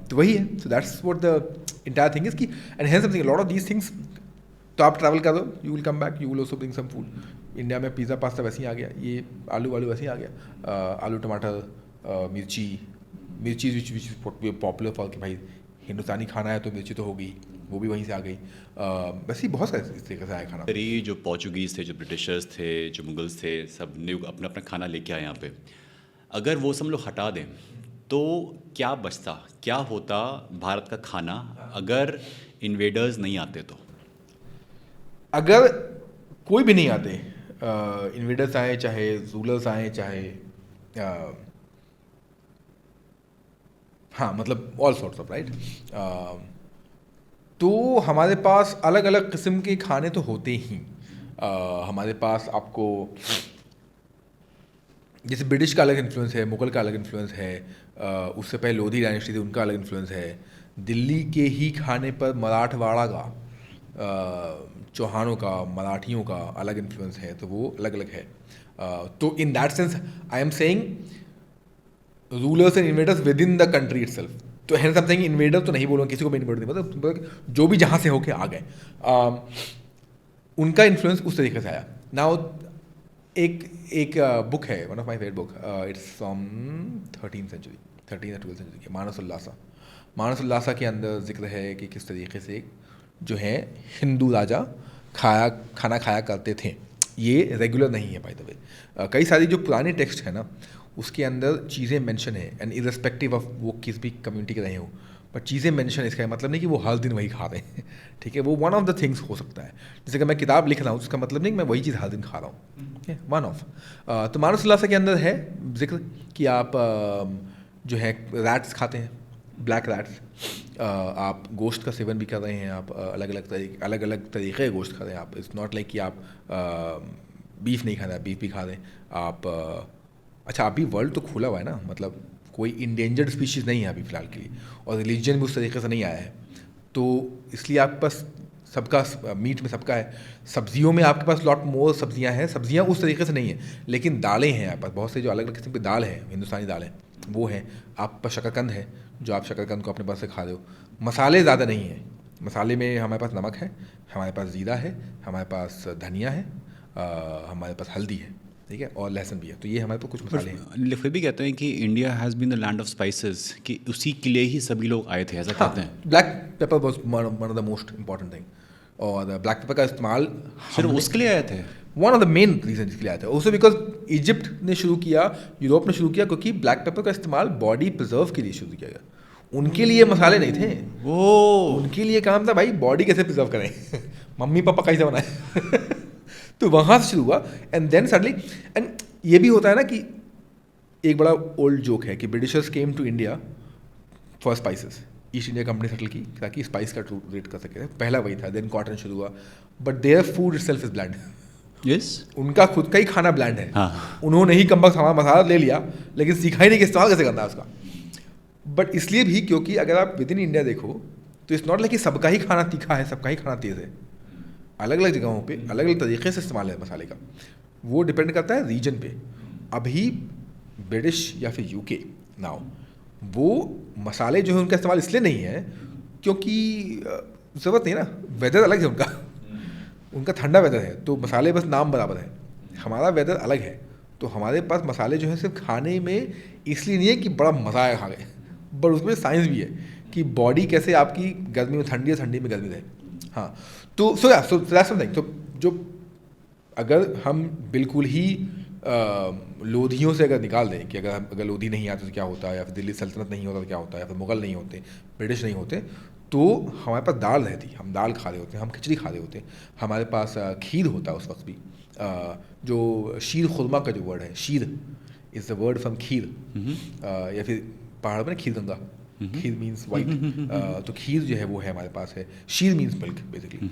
तो वही है। So that's what the entire thing is कि and here something lot of these things. तो आप ट्रैवल करो, you will come back, you will also bring some food. India में पिज़्ज़ा पास्ता वैसे ही आ गया, ये आलू वालू वैसे ही आ गया, आलू टमाटर मिर्ची विच पॉपुलर फॉर कि भाई हिंदुस्तानी खाना है तो मिर्ची तो हो गई, वो भी वहीं से आ गई। वैसे ही बहुत सारे इस तरीके से आया खाना। ये जो पोर्चुगीज़ थे, जो ब्रिटिशर्स थे, जो मुगल्स थे, सब ने अपना अपना खाना लेके आए यहाँ पे। अगर वो सब लोग हटा दें तो क्या बचता, क्या होता भारत का खाना अगर इन्वेडर्स नहीं आते तो? अगर कोई भी नहीं आते, इन्वेडर्स आए चाहे रूलर्स आए चाहे हाँ मतलब ऑल सॉर्ट्स ऑफ राइट, तो हमारे पास अलग अलग किस्म के खाने तो होते ही। हमारे पास आपको जैसे ब्रिटिश का अलग इन्फ्लुएंस है, मुगल का अलग इन्फ्लुएंस है, उससे पहले लोधी डायनेस्टी थी उनका अलग इन्फ्लुएंस है। दिल्ली के ही खाने पर मराठवाड़ा का, चौहानों का, मराठियों का अलग इन्फ्लुएंस है, तो वो अलग अलग है। तो in that sense I am saying rulers and invaders with in the country itself. तो है समथिंग इन्वेडर तो नहीं बोलूँगा, किसी को भी इन्वेडर नहीं, मतलब जो भी जहाँ से होके आ गए, उनका इन्फ्लुएंस उस तरीके से आया। नाउ एक बुक है, one of my favourite book, it's from 13th century, 13th or 12th century की, मानस उल्लासा के अंदर जिक्र है कि किस तरीके से जो है हिंदू राजा खाना खाया करते थे। ये रेगुलर नहीं है बाय द वे। कई सारी जो पुराने टेक्स्ट है ना उसके अंदर चीज़ें मेंशन है, एंड इररिस्पेक्टिव ऑफ वो किस भी कम्युनिटी के रहे हो, बट चीज़ें मेंशन है। इसका मतलब नहीं कि वो हर दिन वही खा रहे हैं ठीक है, वो वन ऑफ द थिंग्स हो सकता है। जैसे कि मैं किताब लिख रहा हूँ उसका मतलब नहीं कि मैं वही चीज़ हर दिन खा रहा हूँ, ठीक है, वन ऑफ। तो मानस उल्लासा के अंदर है जिक्र कि आप जो है रैट्स खाते हैं, ब्लैक रैट्स, आप गोश्त का सेवन भी कर रहे हैं, आप अलग अलग तरीके के गोश्त खा रहे हैं। आप इट्स नॉट लाइक कि आप बीफ नहीं खा रहे, आप बीफ भी खा रहे हैं आप। अच्छा अभी वर्ल्ड तो खुला हुआ है ना, मतलब कोई इंडेंजर्ड स्पीशीज़ नहीं है अभी फ़िलहाल के लिए, और रिलीजन भी उस तरीके से नहीं आया है, तो इसलिए आपके पास सबका मीट में सबका है। सब्जियों में आपके पास लॉट मोर सब्जियां हैं, सब्जियां उस तरीके से नहीं है, लेकिन दालें हैं आपके पास बहुत से, जो अलग अलग किस्म की दाल है, हिंदुस्तानी दाल है वो है। आप पास शकरकंद है, जो आप शकरकंद को अपने पास से खा रहे हो। मसाले ज़्यादा नहीं हैं, मसाले में हमारे पास नमक है, हमारे पास ज़ीरा है, हमारे पास धनिया है, हमारे पास हल्दी है, ठीक है, और लहसुन भी है। तो ये हमारे पास कुछ मसाले हैं। फिर भी कहते हैं कि India has been the land of spices, कि उसी के लिए ही सभी लोग आए थे, ऐसा कहते हैं। Black pepper was one of the most important thing. और ब्लैक पेपर का इस्तेमाल सिर्फ उसके लिए आए थे? One of the main reason इसके लिए आया था उससे, बिकॉज इजिप्ट ने शुरू किया, यूरोप ने शुरू किया, क्योंकि ब्लैक पेपर का इस्तेमाल बॉडी प्रिजर्व के लिए शुरू किया गया। उनके लिए मसाले नहीं थे, वो उनके लिए काम था भाई बॉडी कैसे प्रिजर्व करें मम्मी पापा कैसे बनाए तो वहाँ से शुरू हुआ। एंड देन सडनली, एंड ये भी होता है ना कि एक बड़ा ओल्ड जोक है कि Britishers came to India for spices, East India Company settle की ताकि स्पाइस का रेट कर सके, पहला वही था। देन कॉटन शुरू हुआ, but their food itself is bland. Yes, उनका खुद का ही खाना ब्लैंड है। हाँ। उन्होंने ही कम हमारा मसाला ले लिया, लेकिन सीखा ही नहीं कि इस्तेमाल कैसे करना है उसका। बट इसलिए भी क्योंकि अगर आप विद इन इंडिया देखो तो इट्स नॉट लाइक कि सबका ही खाना तीखा है, सबका ही खाना तेज़ है। अलग अलग जगहों पे अलग अलग तरीके से इस्तेमाल है मसाले का, वो डिपेंड करता है रीजन पे। अभी ब्रिटिश या फिर यूके नाउ, वो मसाले जो है उनका इस्तेमाल इसलिए नहीं है क्योंकि ज़रूरत नहीं ना, वेदर अलग है उनका उनका ठंडा वेदर है तो मसाले बस नाम बराबर है। हमारा वेदर अलग है तो हमारे पास मसाले जो है सिर्फ खाने में इसलिए नहीं है कि बड़ा मज़ा आया खा के, बट उसमें साइंस भी है कि बॉडी कैसे आपकी गर्मी में ठंडी है, ठंडी में गर्मी रहे। हाँ, तो समथिंग, तो जो अगर हम बिल्कुल ही लोधियों से अगर निकाल दें कि अगर लोधी नहीं आते तो क्या होता है, या फिर दिल्ली सल्तनत नहीं होता तो क्या होता है, या फिर मुग़ल नहीं होते, ब्रिटिश नहीं होते, तो हमारे पास दाल रहती, हम दाल खा रहे होते, हम खिचड़ी खा रहे होते, हमारे पास खीर होता उस वक्त भी। जो शीर खुरमा का जो वर्ड है, शीर इज़ द वर्ड फ्रॉम खीर, या फिर पहाड़ में खीर गंगा, खीर मीन्स वाइट, तो खीर जो है वो है हमारे पास है। शीर मीन्स मिल्क बेसिकली,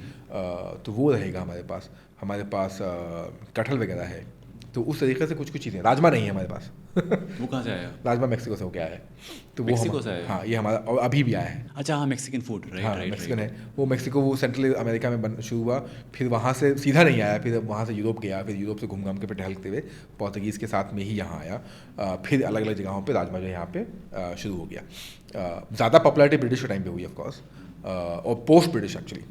तो वो रहेगा हमारे पास। हमारे पास कटहल वगैरह है, तो उस तरीके से कुछ कुछ चीज़ें। राजमा नहीं है हमारे पास वो कहाँ से आया? राजमा मैक्सिको से होके आया है, तो वो मेक्सिको से आया? हाँ, ये हमारा और अभी भी आया है। अच्छा, हाँ, मैक्सिकन फूड, राइट हाँ, राइट मैक्सिकन है वो। मैक्सिको वो सेंट्रल अमेरिका में शुरू हुआ, फिर वहाँ से सीधा नहीं आया, फिर वहाँ से यूरोप गया, फिर यूरोप से घूम घाम के फिर टहलते हुए पोर्तुगीज़ के साथ में ही यहाँ आया। फिर अलग अलग जगहों पे राजमा जो है यहाँ पे शुरू हो गया। ज़्यादा पॉपुलैरिटी ब्रिटिश के टाइम पे हुई ऑफकोर्स, और पोस्ट ब्रिटिश एक्चुअली,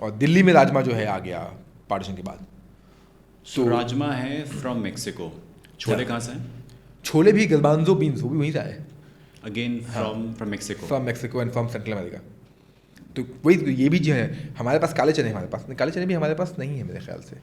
और दिल्ली में राजमा जो है आ गया पार्टीशन के बाद। तो राजमा है फ्रॉम मैक्सिको। छोले कहाँ से हैं? छोले भी गलबांजो बीन्स, वो भी वहीं से आए, again from Mexico. From Mexico and from central America. तो वही, ये भी जो है हमारे पास काले चने, हमारे पास काले चने भी हमारे पास नहीं है मेरे ख्याल से।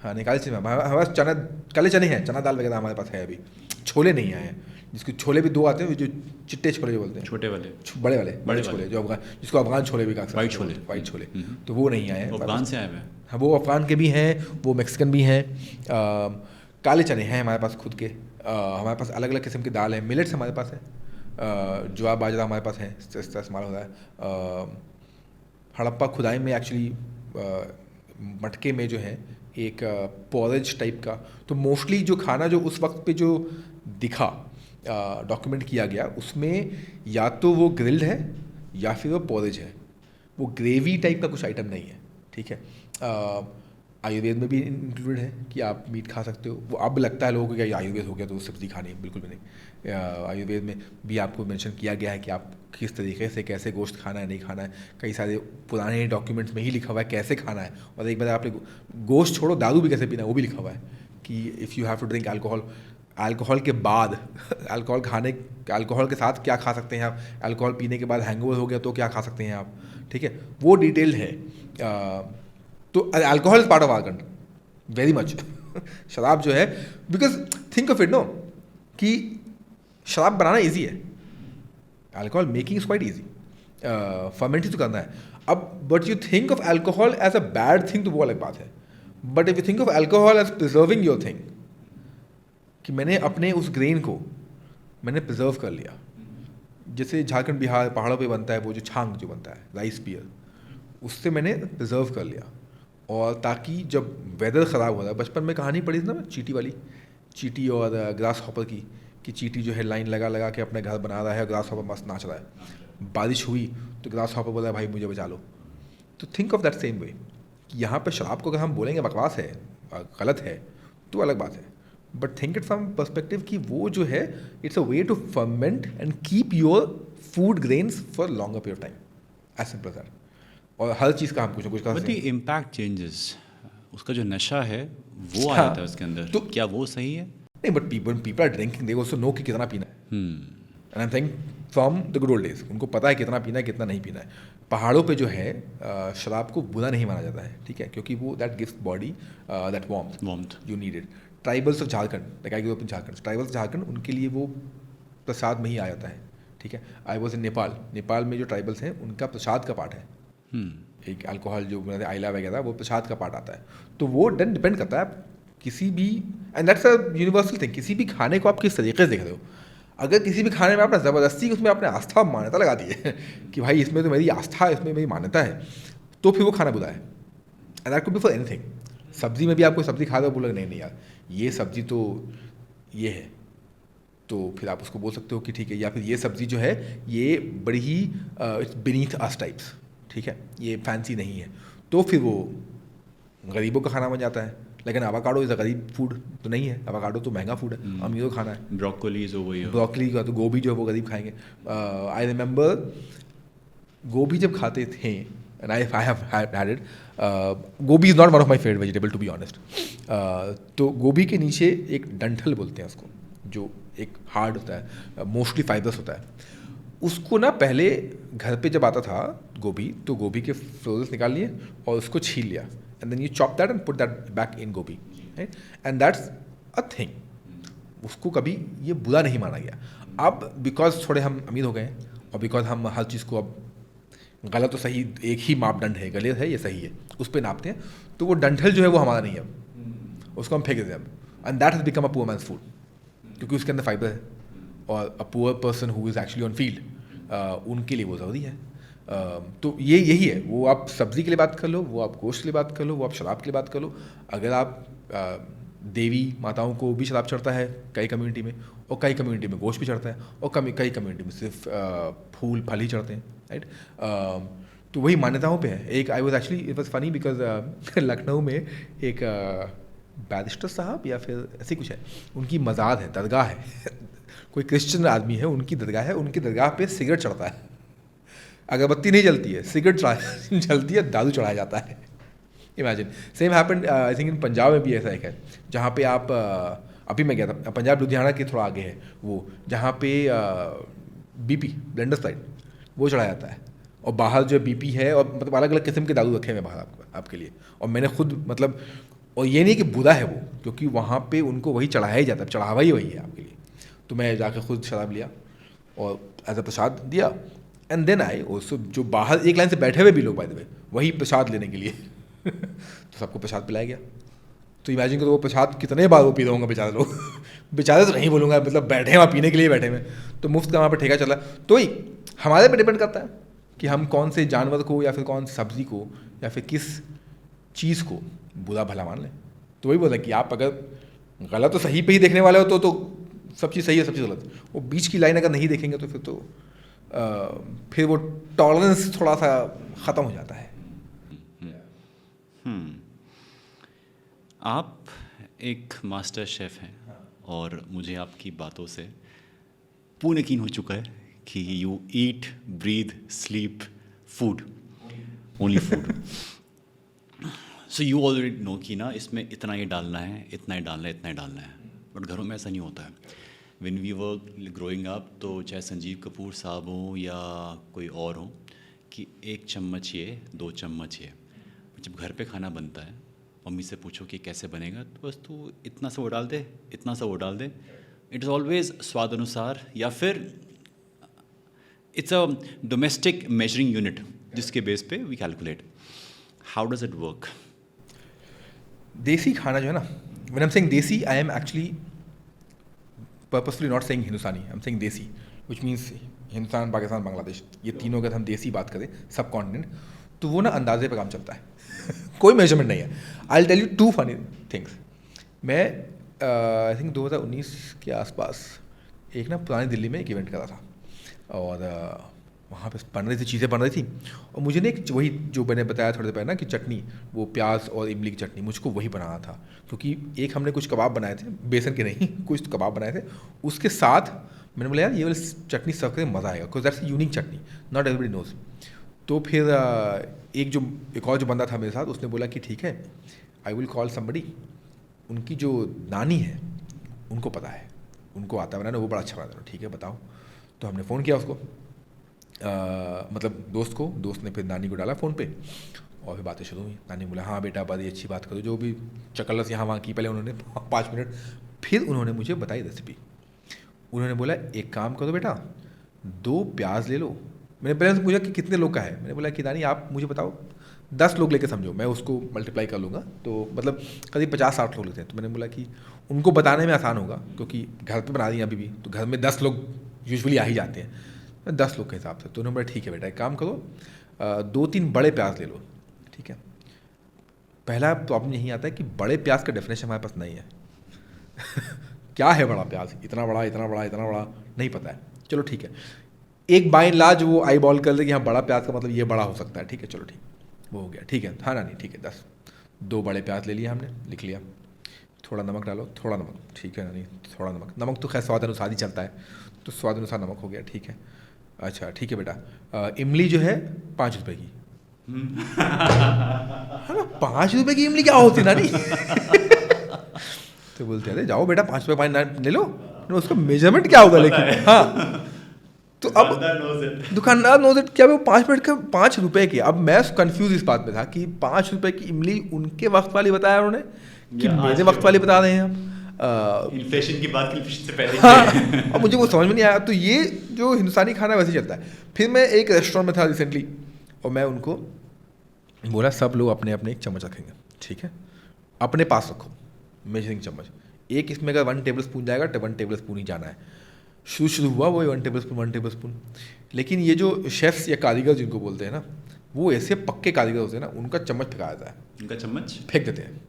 हाँ, नहीं, काले चने हमारे पास चना, काले चने हैं, चना दाल वगैरह हमारे पास है अभी। छोले नहीं आए हैं, जिसको छोले भी दो आते हैं, जो चिट्टे छोले जो बोलते हैं, छोटे वाले, बड़े छोले, जो अफगान, जिसको अफगान छोले भी कहा, वाइट छोले, तो वो नहीं आए हैं। अफगान से आए हुए? हाँ, वो अफगान के भी हैं, वो मैक्सिकन भी हैं। काले चने हैं हमारे पास खुद के। हमारे पास अलग अलग किस्म की दाल है, मिलेट्स हमारे पास है, ज्वार बाजरा हमारे पास है, इसका इस्तेमाल हो रहा है। हड़प्पा खुदाई में एक्चुअली मटके में जो है एक पॉरेज टाइप का, तो मोस्टली जो खाना जो उस वक्त पे जो दिखा, डॉक्यूमेंट किया गया, उसमें या तो वो ग्रिल्ड है या फिर वो पॉरेज है, वो ग्रेवी टाइप का कुछ आइटम नहीं है। ठीक है, आयुर्वेद में भी इंक्लूडेड है कि आप मीट खा सकते हो। वो अब लगता है लोगों को कि आयुर्वेद हो गया तो सब्ज़ी खानी, बिल्कुल भी नहीं। आयुर्वेद में भी आपको मेंशन किया गया है कि आप किस तरीके से कैसे गोश्त खाना है, नहीं खाना है। कई सारे पुराने डॉक्यूमेंट्स में ही लिखा हुआ है कैसे खाना है, और एक बार आपने गोश्त छोड़ो, दारू भी कैसे पीना है वो भी लिखा हुआ है कि if you have to drink alcohol, alcohol के बाद अल्कोहल खाने, अल्कोहल के साथ क्या खा सकते हैं आप, अल्कोहल पीने के बाद हैंगओवर हो गया तो क्या खा सकते हैं आप। ठीक है, वो डिटेल्ड है। तो alcohol is part of our country very much. शराब जो है, because think of it no, कि शराब बनाना इजी है, alcohol making is quite easy, fermenting तो करना है। अब but you think of alcohol as a bad thing तो वो अलग बात है। But if you think of alcohol as preserving your thing, कि मैंने अपने उस ग्रेन को मैंने प्रिजर्व कर लिया, जैसे झारखंड बिहार पहाड़ों पे बनता है वो जो छांग जो बनता है, राइस बियर, उससे मैंने प्रिजर्व कर लिया। और ताकि जब वेदर ख़राब हो रहा है, बचपन में कहानी पढ़ी थी ना चींटी वाली, चींटी और ग्रास हॉपर की, कि चींटी जो है लाइन लगा लगा के अपने घर बना रहा है और ग्रास हॉपर मस्त नाच रहा है। बारिश हुई तो ग्रास हॉपर बोला भाई मुझे बचा लो। तो think of that same way कि यहाँ पे शराब को अगर हम बोलेंगे बकवास है, गलत है, तो अलग बात है। But think it from perspective कि वो जो है it's a way to ferment and keep your food grains for longer period of time, as simple that. और हर चीज़ का हम कुछ ना कुछ बट द इम्पैक्ट चेंजेस, उसका जो नशा है वो आ हाँ, जाता है उसके अंदर, तो क्या वो सही है? नहीं, but people are drinking, they also know कि कितना पीना है। And I am saying from the good old days, उनको पता है कितना पीना है कितना नहीं पीना है। पहाड़ों पे जो है शराब को बुरा नहीं माना जाता है, ठीक है, क्योंकि वो that gives body that warmth you need it. Tribals of Jharkhand, like I grow up in Jharkhand, tribals Jharkhand, उनके लिए वो प्रसाद में ही आ जाता है, ठीक है। I was in Nepal, Nepal में जो ट्राइबल्स हैं उनका प्रसाद का पार्ट है, एक अल्कोहल जो आइला वगैरह वो प्रसाद का पार्ट आता है। तो वो डन डिपेंड करता है किसी भी, and that's a universal thing, किसी भी खाने को आप किस तरीके से देख रहे हो। अगर किसी भी खाने में आपने ज़बरदस्ती उसमें आपने आस्था मान्यता लगा दी है कि भाई इसमें तो मेरी आस्था है, इसमें मेरी मान्यता है, तो फिर वो खाना बुरा है। And that could be for anything. सब्जी में भी आप कोई सब्जी खा रहे हो, बोलोगे नहीं नहीं यार ये सब्जी तो ये है, तो फिर आप उसको बोल सकते हो कि ठीक है, या फिर ये सब्जी जो है ये बड़ी ही इट्स बीनीथ अस टाइप्स, ठीक है, ये फैंसी नहीं है, तो फिर वो गरीबों का खाना बन जाता है। लेकिन अवाकाडो इज़ अ गरीब फूड तो नहीं है, अवाकाडो तो महंगा फूड है, अमीरों खाना है। ब्रोकोली जो वही है, ब्रोकली का तो गोभी जो है वो गरीब खाएंगे। आई रिमेंबर गोभी जब खाते थे, and I have had it, gobhi is not one of my favourite vegetable to be honest. तो गोभी के नीचे एक डंठल बोलते हैं उसको, जो एक हार्ड होता है, मोस्टली फाइबर्स होता है, उसको ना पहले घर पे जब आता था गोभी, तो गोभी के फ्लोरल्स निकाल लिए और उसको छील लिया, and then you chop that and put that back in gobhi, right, and that's a thing. उसको कभी ये बुरा नहीं माना गया। अब बिकॉज थोड़े हम अमीर हो गए हैं और बिकॉज हम हर चीज़ को अब गलत तो सही एक ही मापदंड है, गलत है ये सही है, उस पर नापते हैं, तो वो डंठल जो है वो हमारा नहीं है अब, उसको हम फेंक देते हैं अब, and that has become a poor man's food, क्योंकि उसके अंदर फाइबर है, और a poor person who is actually on field उनके लिए वो ज़रूरी है। तो ये यही है, वो आप सब्ज़ी के लिए बात कर लो, वो आप गोश्त के लिए बात कर लो, वो आप शराब के लिए बात कर लो। अगर आप देवी माताओं को भी शराब चढ़ता है कई कम्युनिटी में, और कई कम्युनिटी में गोश्त भी चढ़ता है, और कई कम्युनिटी में सिर्फ फूल फल ही चढ़ते हैं, राइट। तो वही मान्यताओं पे है। एक I was actually it was funny because Lucknow में एक बैरिस्टर साहब या फिर ऐसे कुछ है, उनकी मज़ार है, दरगाह है कोई क्रिश्चियन आदमी है, उनकी दरगाह है, उनकी दरगाह पे सिगरेट चढ़ता है, अगरबत्ती नहीं जलती है, सिगरेट जलती है, दारू चढ़ाया जाता है। Imagine. Same happened I think in Punjab में भी ऐसा एक है, जहाँ पे आप अभी मैं गया था पंजाब, लुधियाना के थोड़ा आगे है वो, जहाँ पे बीपी ब्लेंडर स्लाइड वो चढ़ाया जाता है, और बाहर जो बीपी है, और मतलब अलग अलग किस्म के दारू रखे हुए बाहर आपके लिए। और मैंने खुद मतलब, और ये नहीं कि बुरा है वो, क्योंकि वहाँ पे उनको वही चढ़ाया ही जाता है, चढ़ावा ही वही है आपके लिए। तो मैं जाकर खुद शराब लिया और एज अ प्रसाद दिया, एंड देन आए उसको जो बाहर एक लाइन से बैठे हुए भी लोग, बाय द वे, वही प्रसाद लेने के लिए तो सबको प्रसाद पिलाया गया। तो इमेजिन करो वो प्रसाद कितने बार वो पी रहे होंगे बेचारे लोग बेचारे तो नहीं बोलूँगा, मतलब बैठे हैं वहाँ पीने के लिए बैठे हुए, तो मुफ्त का वहाँ पर ठेका चला। तो ही हमारे पे डिपेंड करता है कि हम कौन से जानवर को, या फिर कौन सी सब्ज़ी को, या फिर किस चीज़ को बुरा भला मान लें। तो वही बोला कि आप अगर गलत तो सही पे ही देखने वाले हो तो सब चीज़ सही है, सब चीज़ गलत, वो बीच की लाइन अगर नहीं देखेंगे तो फिर तो फिर वो टॉलरेंस थोड़ा सा ख़त्म हो जाता है। आप एक मास्टर शेफ़ हैं, और मुझे आपकी बातों से पूर्ण यकीन हो चुका है कि you eat breathe sleep food, only food. So you already know कि ना इसमें इतना ही डालना है, इतना ही डालना है, इतना ही डालना है। बट घरों में ऐसा नहीं होता है। When we were growing up, तो चाहे संजीव कपूर साहब हो या कोई और हो, कि 1 चम्मच ये, 2 चम्मच ये। जब घर पे खाना बनता है, मम्मी से पूछो कि कैसे बनेगा, तो बस तू इतना सा वो डाल दे, इतना सा वो डाल दे। इट इज़ ऑलवेज स्वाद अनुसार, या फिर it's a domestic measuring unit जिसके बेस पे we calculate. How does it work? देसी खाना जो है ना, व्हेन आई एम सेइंग देसी, I am actually purposefully not saying Hindustani, I am saying देसी, विच मीन्स हिंदुस्तान, पाकिस्तान, बांग्लादेश, ये तीनों अगर हम देसी बात करें, सब कॉन्टिनेंट, तो वो ना अंदाजे पे काम चलता है कोई मेजरमेंट नहीं है। I will tell you 2 funny things. मैं आई थिंक 2019 के आसपास एक ना पुरानी दिल्ली में एक इवेंट करा था, और वहाँ पे बन रही थी चीज़ें बन रही थी, और मुझे ना एक वही जो मैंने बताया थोड़ी देर पहले ना कि चटनी, वो प्याज और इमली की चटनी, मुझको वही बनाना था। क्योंकि एक हमने कुछ कबाब बनाए थे, बेसन के नहीं कुछ तो कबाब बनाए थे, उसके साथ मैंने बोला यार ये वाली चटनी सर्व करें मज़ा आएगा, because that's unique chutney, not everybody knows. तो फिर एक और जो बंदा था मेरे साथ, उसने बोला कि ठीक है, आई विल कॉल समबडी, उनकी जो नानी है उनको पता है, उनको आता है बनाना, वो बड़ा अच्छा बनाता है, ठीक है बताओ। तो हमने फ़ोन किया उसको, मतलब दोस्त ने फिर नानी को डाला फ़ोन पे और फिर बातें शुरू हुई। नानी बोला हाँ बेटा बड़ी अच्छी बात करो, जो भी चकलस यहाँ वहाँ की पहले उन्होंने 5 मिनट, फिर उन्होंने मुझे बताई रेसिपी। उन्होंने बोला एक काम करो बेटा, 2 प्याज ले लो। मैंने पहले से पूछा कि कितने लोग का है, मैंने बोला कि नानी आप मुझे बताओ 10 लोग लेके समझो, मैं उसको मल्टीप्लाई कर लूँगा, तो मतलब करीब 50-60 लोग लेते हैं। तो मैंने बोला कि उनको बताने में आसान होगा क्योंकि घर पे बना रही हैं अभी भी, तो घर में 10 लोग यूजुअली आ ही जाते हैं, 10 लोग के हिसाब से। तो उन्होंने बोला ठीक है बेटा एक काम करो, 2-3 बड़े प्याज ले लो, ठीक है। पहला प्रॉब्लम यही आता है कि बड़े प्याज का डेफिनेशन हमारे पास नहीं है क्या है बड़ा प्याज, इतना बड़ा इतना बड़ा इतना बड़ा नहीं पता है। चलो ठीक है, एक बाइन लार्ज वो आई बॉल कर दे कि हाँ बड़ा प्याज का मतलब ये बड़ा हो सकता है, ठीक है चलो ठीक, वो हो गया, ठीक है हाँ नानी ठीक है 10, 2 बड़े प्याज ले लिया हमने, लिख लिया। थोड़ा नमक डालो, थोड़ा नमक, ठीक है नानी थोड़ा नमक तो खैर स्वाद अनुसार ही चलता है, तो स्वाद अनुसार नमक हो गया, ठीक है। अच्छा ठीक है बेटा, इमली जो है 5 रुपये की। है ना, 5 रुपये की इमली क्या होती नानी तो बोलते हैं जाओ बेटा 5 रुपये पानी ले लो, उसका मेजरमेंट क्या होगा लेकिन हाँ। तो अब दुकानदार नोज इट, क्या वो 5 मिनट के 5 रुपए के। अब मैं कंफ्यूज इस बात में था कि 5 रुपए की इमली उनके वक्त वाली बताया उन्होंने कि मेरे वक्त वाली बता रहे हैं हम। इन्फ्लेशन की बात इन्फ्लेशन से पहले हाँ, अब मुझे वो समझ में नहीं आया। तो ये जो हिंदुस्तानी खाना वैसे चलता है। फिर मैं एक रेस्टोरेंट में था रिसेंटली और मैं उनको बोला सब लोग अपने अपने एक चम्मच रखेंगे, ठीक है, अपने पास रखो मेजरिंग चम्मच, एक इसमें अगर 1 टेबल स्पून जाएगा तो 1 टेबल स्पून ही जाना है। शुरू हुआ वो 1 टेबल स्पून, लेकिन ये जो शेफ्स या कारीगर जिनको बोलते हैं ना, वो ऐसे पक्के कारीगर होते हैं ना, उनका चम्मच फेंका जाता है, उनका चम्मच फेंक देते हैं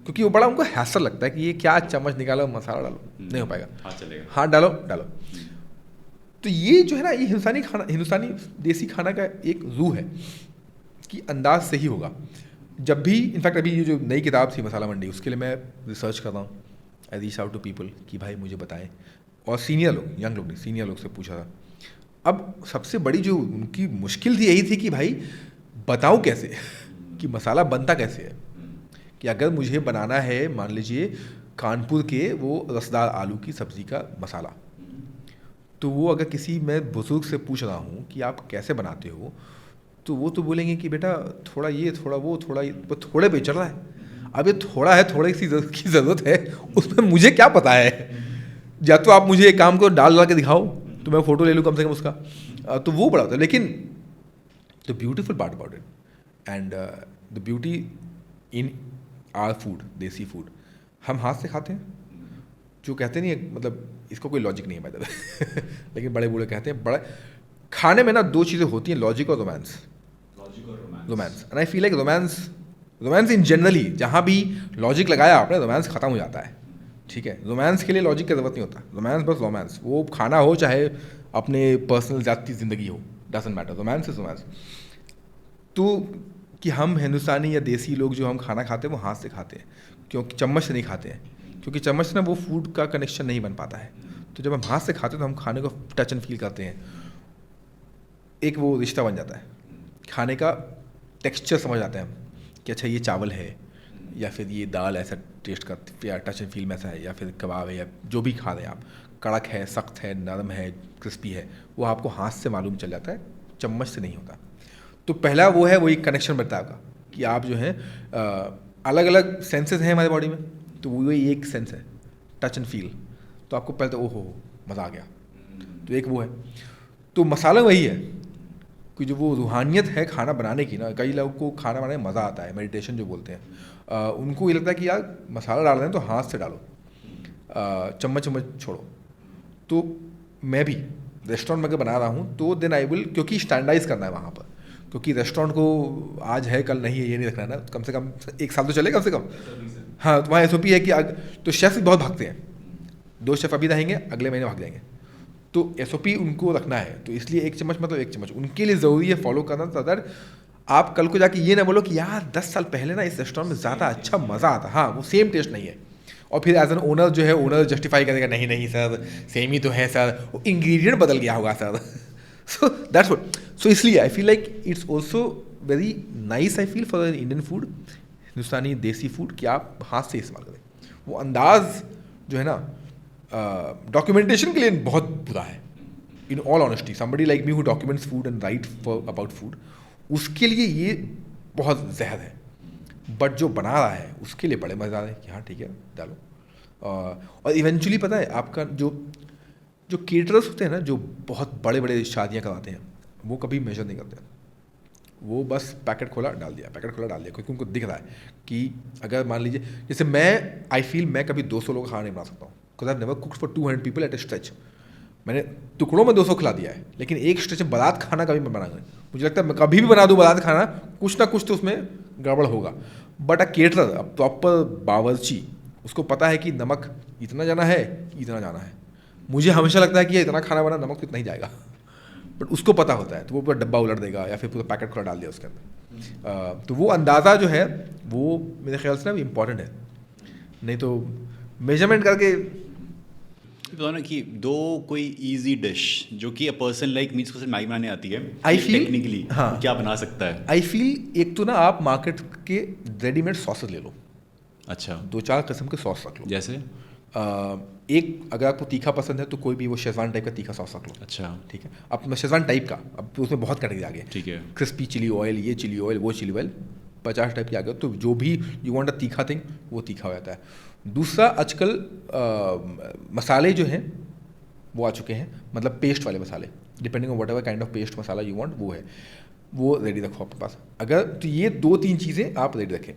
क्योंकि वो बड़ा उनको हैसल लगता है कि ये क्या चम्मच निकालो मसाला डालो, नहीं हो पाएगा, हाथ चलेगा, हाथ डालो। तो ये जो है ना, ये हिंदुस्तानी देसी खाना का एक रूह है कि अंदाज सही होगा। जब भी इनफैक्ट अभी ये जो नई किताब थी मसाला मंडी, उसके लिए मैं रिसर्च कर रहा हूँ, I reach out to people कि भाई मुझे बताएं, और सीनियर लोग, यंग लोग नहीं, सीनियर लोग से पूछा था। अब सबसे बड़ी जो उनकी मुश्किल थी यही थी कि भाई बताऊं कैसे कि मसाला बनता कैसे है, कि अगर मुझे बनाना है मान लीजिए कानपुर के वो रसदार आलू की सब्ज़ी का मसाला, तो वो अगर किसी मैं बुज़ुर्ग से पूछ रहा हूँ कि आप कैसे बनाते हो, तो वो तो बोलेंगे कि बेटा थोड़ा ये थोड़ा वो थोड़ा ये, वो थोड़े पे चल रहा है। अब ये थोड़ा है, थोड़े की ज़रूरत है, उसमें मुझे क्या पता है, या तो आप मुझे एक काम को डाल के दिखाओ तो मैं फ़ोटो ले लूँ कम से कम उसका, तो वो बड़ा होता है। लेकिन the beautiful part about it and the beauty in our food, desi food, हम हाथ से खाते हैं, जो कहते नहीं है, मतलब इसको कोई लॉजिक नहीं है भाई लेकिन बड़े बूढ़े कहते हैं, बड़ा खाने में ना 2 चीज़ें होती हैं, लॉजिक और romance. Romance and I feel like romance in generally, जहाँ भी लॉजिक लगाया आपने रोमांस खत्म हो जाता है, ठीक है। रोमांस के लिए लॉजिक की ज़रूरत नहीं होता, रोमांस बस रोमांस, वो खाना हो चाहे अपने पर्सनल जाती ज़िंदगी हो, doesn't matter, romance is romance. तो कि हम हिंदुस्तानी या देसी लोग जो हम खाना खाते हैं वो हाथ से खाते हैं, क्योंकि चम्मच से नहीं खाते हैं, क्योंकि चम्मच से ना वो फूड का कनेक्शन नहीं बन पाता है। तो जब हम हाथ से खाते हैं तो हम खाने को टच एंड फील करते हैं, एक वो रिश्ता बन जाता है, खाने का टेक्सचर समझ आते हैं हम कि अच्छा ये चावल है या फिर ये दाल ऐसा टेस्ट का, या टच एंड फील में ऐसा है, या फिर कबाब है, या जो भी खा रहे हैं आप, कड़क है, सख्त है, नरम है, क्रिस्पी है, वो आपको हाथ से मालूम चल जाता है, चम्मच से नहीं होता। तो पहला वो है, वो एक कनेक्शन बनता है आपका कि आप जो है अलग अलग सेंसेस हैं हमारे बॉडी में, तो वो एक सेंस है टच एंड फील, तो आपको पहले तो ओहो मज़ा आ गया, तो एक वो है। तो मसाला वही है कि जो वो रूहानियत है खाना बनाने की ना, कई लोगों को खाना बनाने में मज़ा आता है, मेडिटेशन जो बोलते हैं, उनको ये लगता है कि यार मसाला डाल रहे हैं तो हाथ से डालो, चम्मच छोड़ो। तो मैं भी रेस्टोरेंट में अगर बना रहा हूँ तो देन आई विल, क्योंकि स्टैंडर्डाइज करना है वहाँ पर, क्योंकि रेस्टोरेंट को आज है कल नहीं है ये नहीं रखना है ना, कम से कम 1 साल तो चले कम से कम। हाँ, तो वहाँ SOP है कि तो शेफ़ भी बहुत भागते हैं, 2 शेफ़ अभी रहेंगे, अगले महीने भाग जाएंगे, तो SOP उनको रखना है, तो इसलिए 1 चम्मच मतलब 1 चम्मच उनके लिए ज़रूरी है फॉलो करना, तो अगर आप कल को जाके ये ना बोलो कि यार 10 साल पहले ना इस रेस्टोरेंट में ज़्यादा अच्छा मज़ा आता, हाँ वो सेम टेस्ट नहीं है, और फिर एज एन ओनर जो है ओनर जस्टिफाई करेगा नहीं नहीं सर सेम ही तो है सर, वो इंग्रेडिएंट बदल गया होगा sir so that's what, so इसलिए I feel like it's also very nice, I feel for Indian food, Hindustani desi food, कि आप हाथ से इस्तेमाल करें। वो अंदाज जो है ना डॉक्यूमेंटेशन के लिए बहुत बुरा है, in all honesty somebody like me who documents food and right for about food, उसके लिए ये बहुत जहर है, बट जो बना रहा है उसके लिए बड़े मज़ेदार है कि हाँ ठीक है डालो। और इवेंचुअली पता है आपका जो केटरर्स होते हैं ना, जो बहुत बड़े बड़े शादियाँ कराते हैं, वो कभी मेजर नहीं करते हैं, वो बस पैकेट खोला डाल दिया, पैकेट खोला डाल दिया, क्योंकि उनको दिख रहा है कि अगर मान लीजिए जैसे आई फील मैं कभी 200 लोग का खाना नहीं बना सकता हूँ, because I never cooked for 200 people at A stretch. मैंने टुकड़ों में 200 खिला दिया है, लेकिन एक स्ट्रेच में बारात खाना कभी मैं बनाऊंगा। मुझे लगता है मैं कभी भी बना दूँ बारात खाना, कुछ ना कुछ तो उसमें गड़बड़ होगा। But a caterer, a proper बावर्ची, उसको पता है कि नमक इतना जाना है, इतना जाना है। मुझे हमेशा लगता है कि ये इतना खाना बना, नमक तो इतना ही जाएगा, बट उसको पता होता है, तो वो पूरा डब्बा उलट देगा या फिर पूरा पैकेट खुला डाल दिया उसके अंदर। तो वो अंदाज़ा जो है वो मेरे ख्याल से ना इम्पॉर्टेंट है, नहीं तो मेजरमेंट करके। तो ना कि दो कोई इजी डिश जो कि अ पर्सन लाइक मीन्स को सिर्फ मैगी बनाने आती है, I feel- टेक्निकली हाँ। क्या बना सकता है? आई फील एक तो ना आप मार्केट के रेडीमेड सॉसेस ले लो, अच्छा, 2-4 किस्म के सॉस रख लो। जैसे? एक अगर आपको तीखा पसंद है तो कोई भी वो शेजवान टाइप का तीखा सॉस रख लो, अच्छा, ठीक है। अब शेजवान टाइप का, अब उसमें बहुत कैटेगरी आ गई, ठीक है। क्रिस्पी चिली ऑयल, ये चिली ऑयल, वो चिली ऑयल, 50 टाइप के आ गए, तो जो भी यू वांट अ तीखा थिंग वो तीखा हो जाता है। दूसरा आजकल मसाले जो हैं वो आ चुके हैं, मतलब पेस्ट वाले मसाले, depending on what ever kind of paste masala you want, वो है, वो रेडी रखो आपके पास। अगर तो ये 2-3 चीज़ें आप रेडी रखें।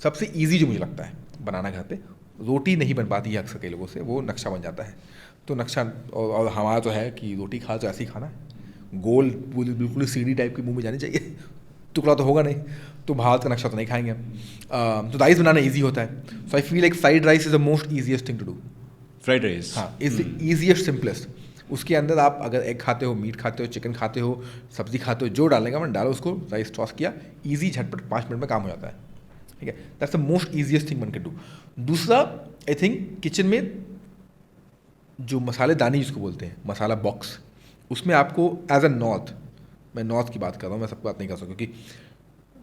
सबसे ईजी जो मुझे लगता है बनाना घर पे, रोटी नहीं बन पाती है अक्सर कई लोगों से, वो नक्शा बन जाता है। तो नक्शा और हमारा तो है कि रोटी खा तो ऐसे ही खाना है, गोल बिल्कुल सीढ़ी टाइप की मुंह में जानी चाहिए, टुकड़ा तो होगा नहीं, तो भारत का नक्शा तो नहीं खाएंगे। तो राइस बनाना ईजी होता है, so I feel like fried rice is the most easiest thing to do. Fried rice, हाँ, इज़ द ईजीएस्ट सिंपलेस्ट। उसके अंदर आप अगर एग खाते हो, मीट खाते हो, चिकन खाते हो, सब्जी खाते हो, जो डालेगा मैंने डालो उसको, राइस टॉस किया, ईजी झटपट 5 मिनट में काम हो जाता है, ठीक है। That's the most easiest thing one can do. दूसरा आई थिंक किचन में जो मसालेदानी जिसको बोलते हैं, मसाला बॉक्स, उसमें आपको एज अ नॉर्थ, मैं नॉर्थ की बात कर रहा हूँ, मैं सबकी बात नहीं कर सकता, क्योंकि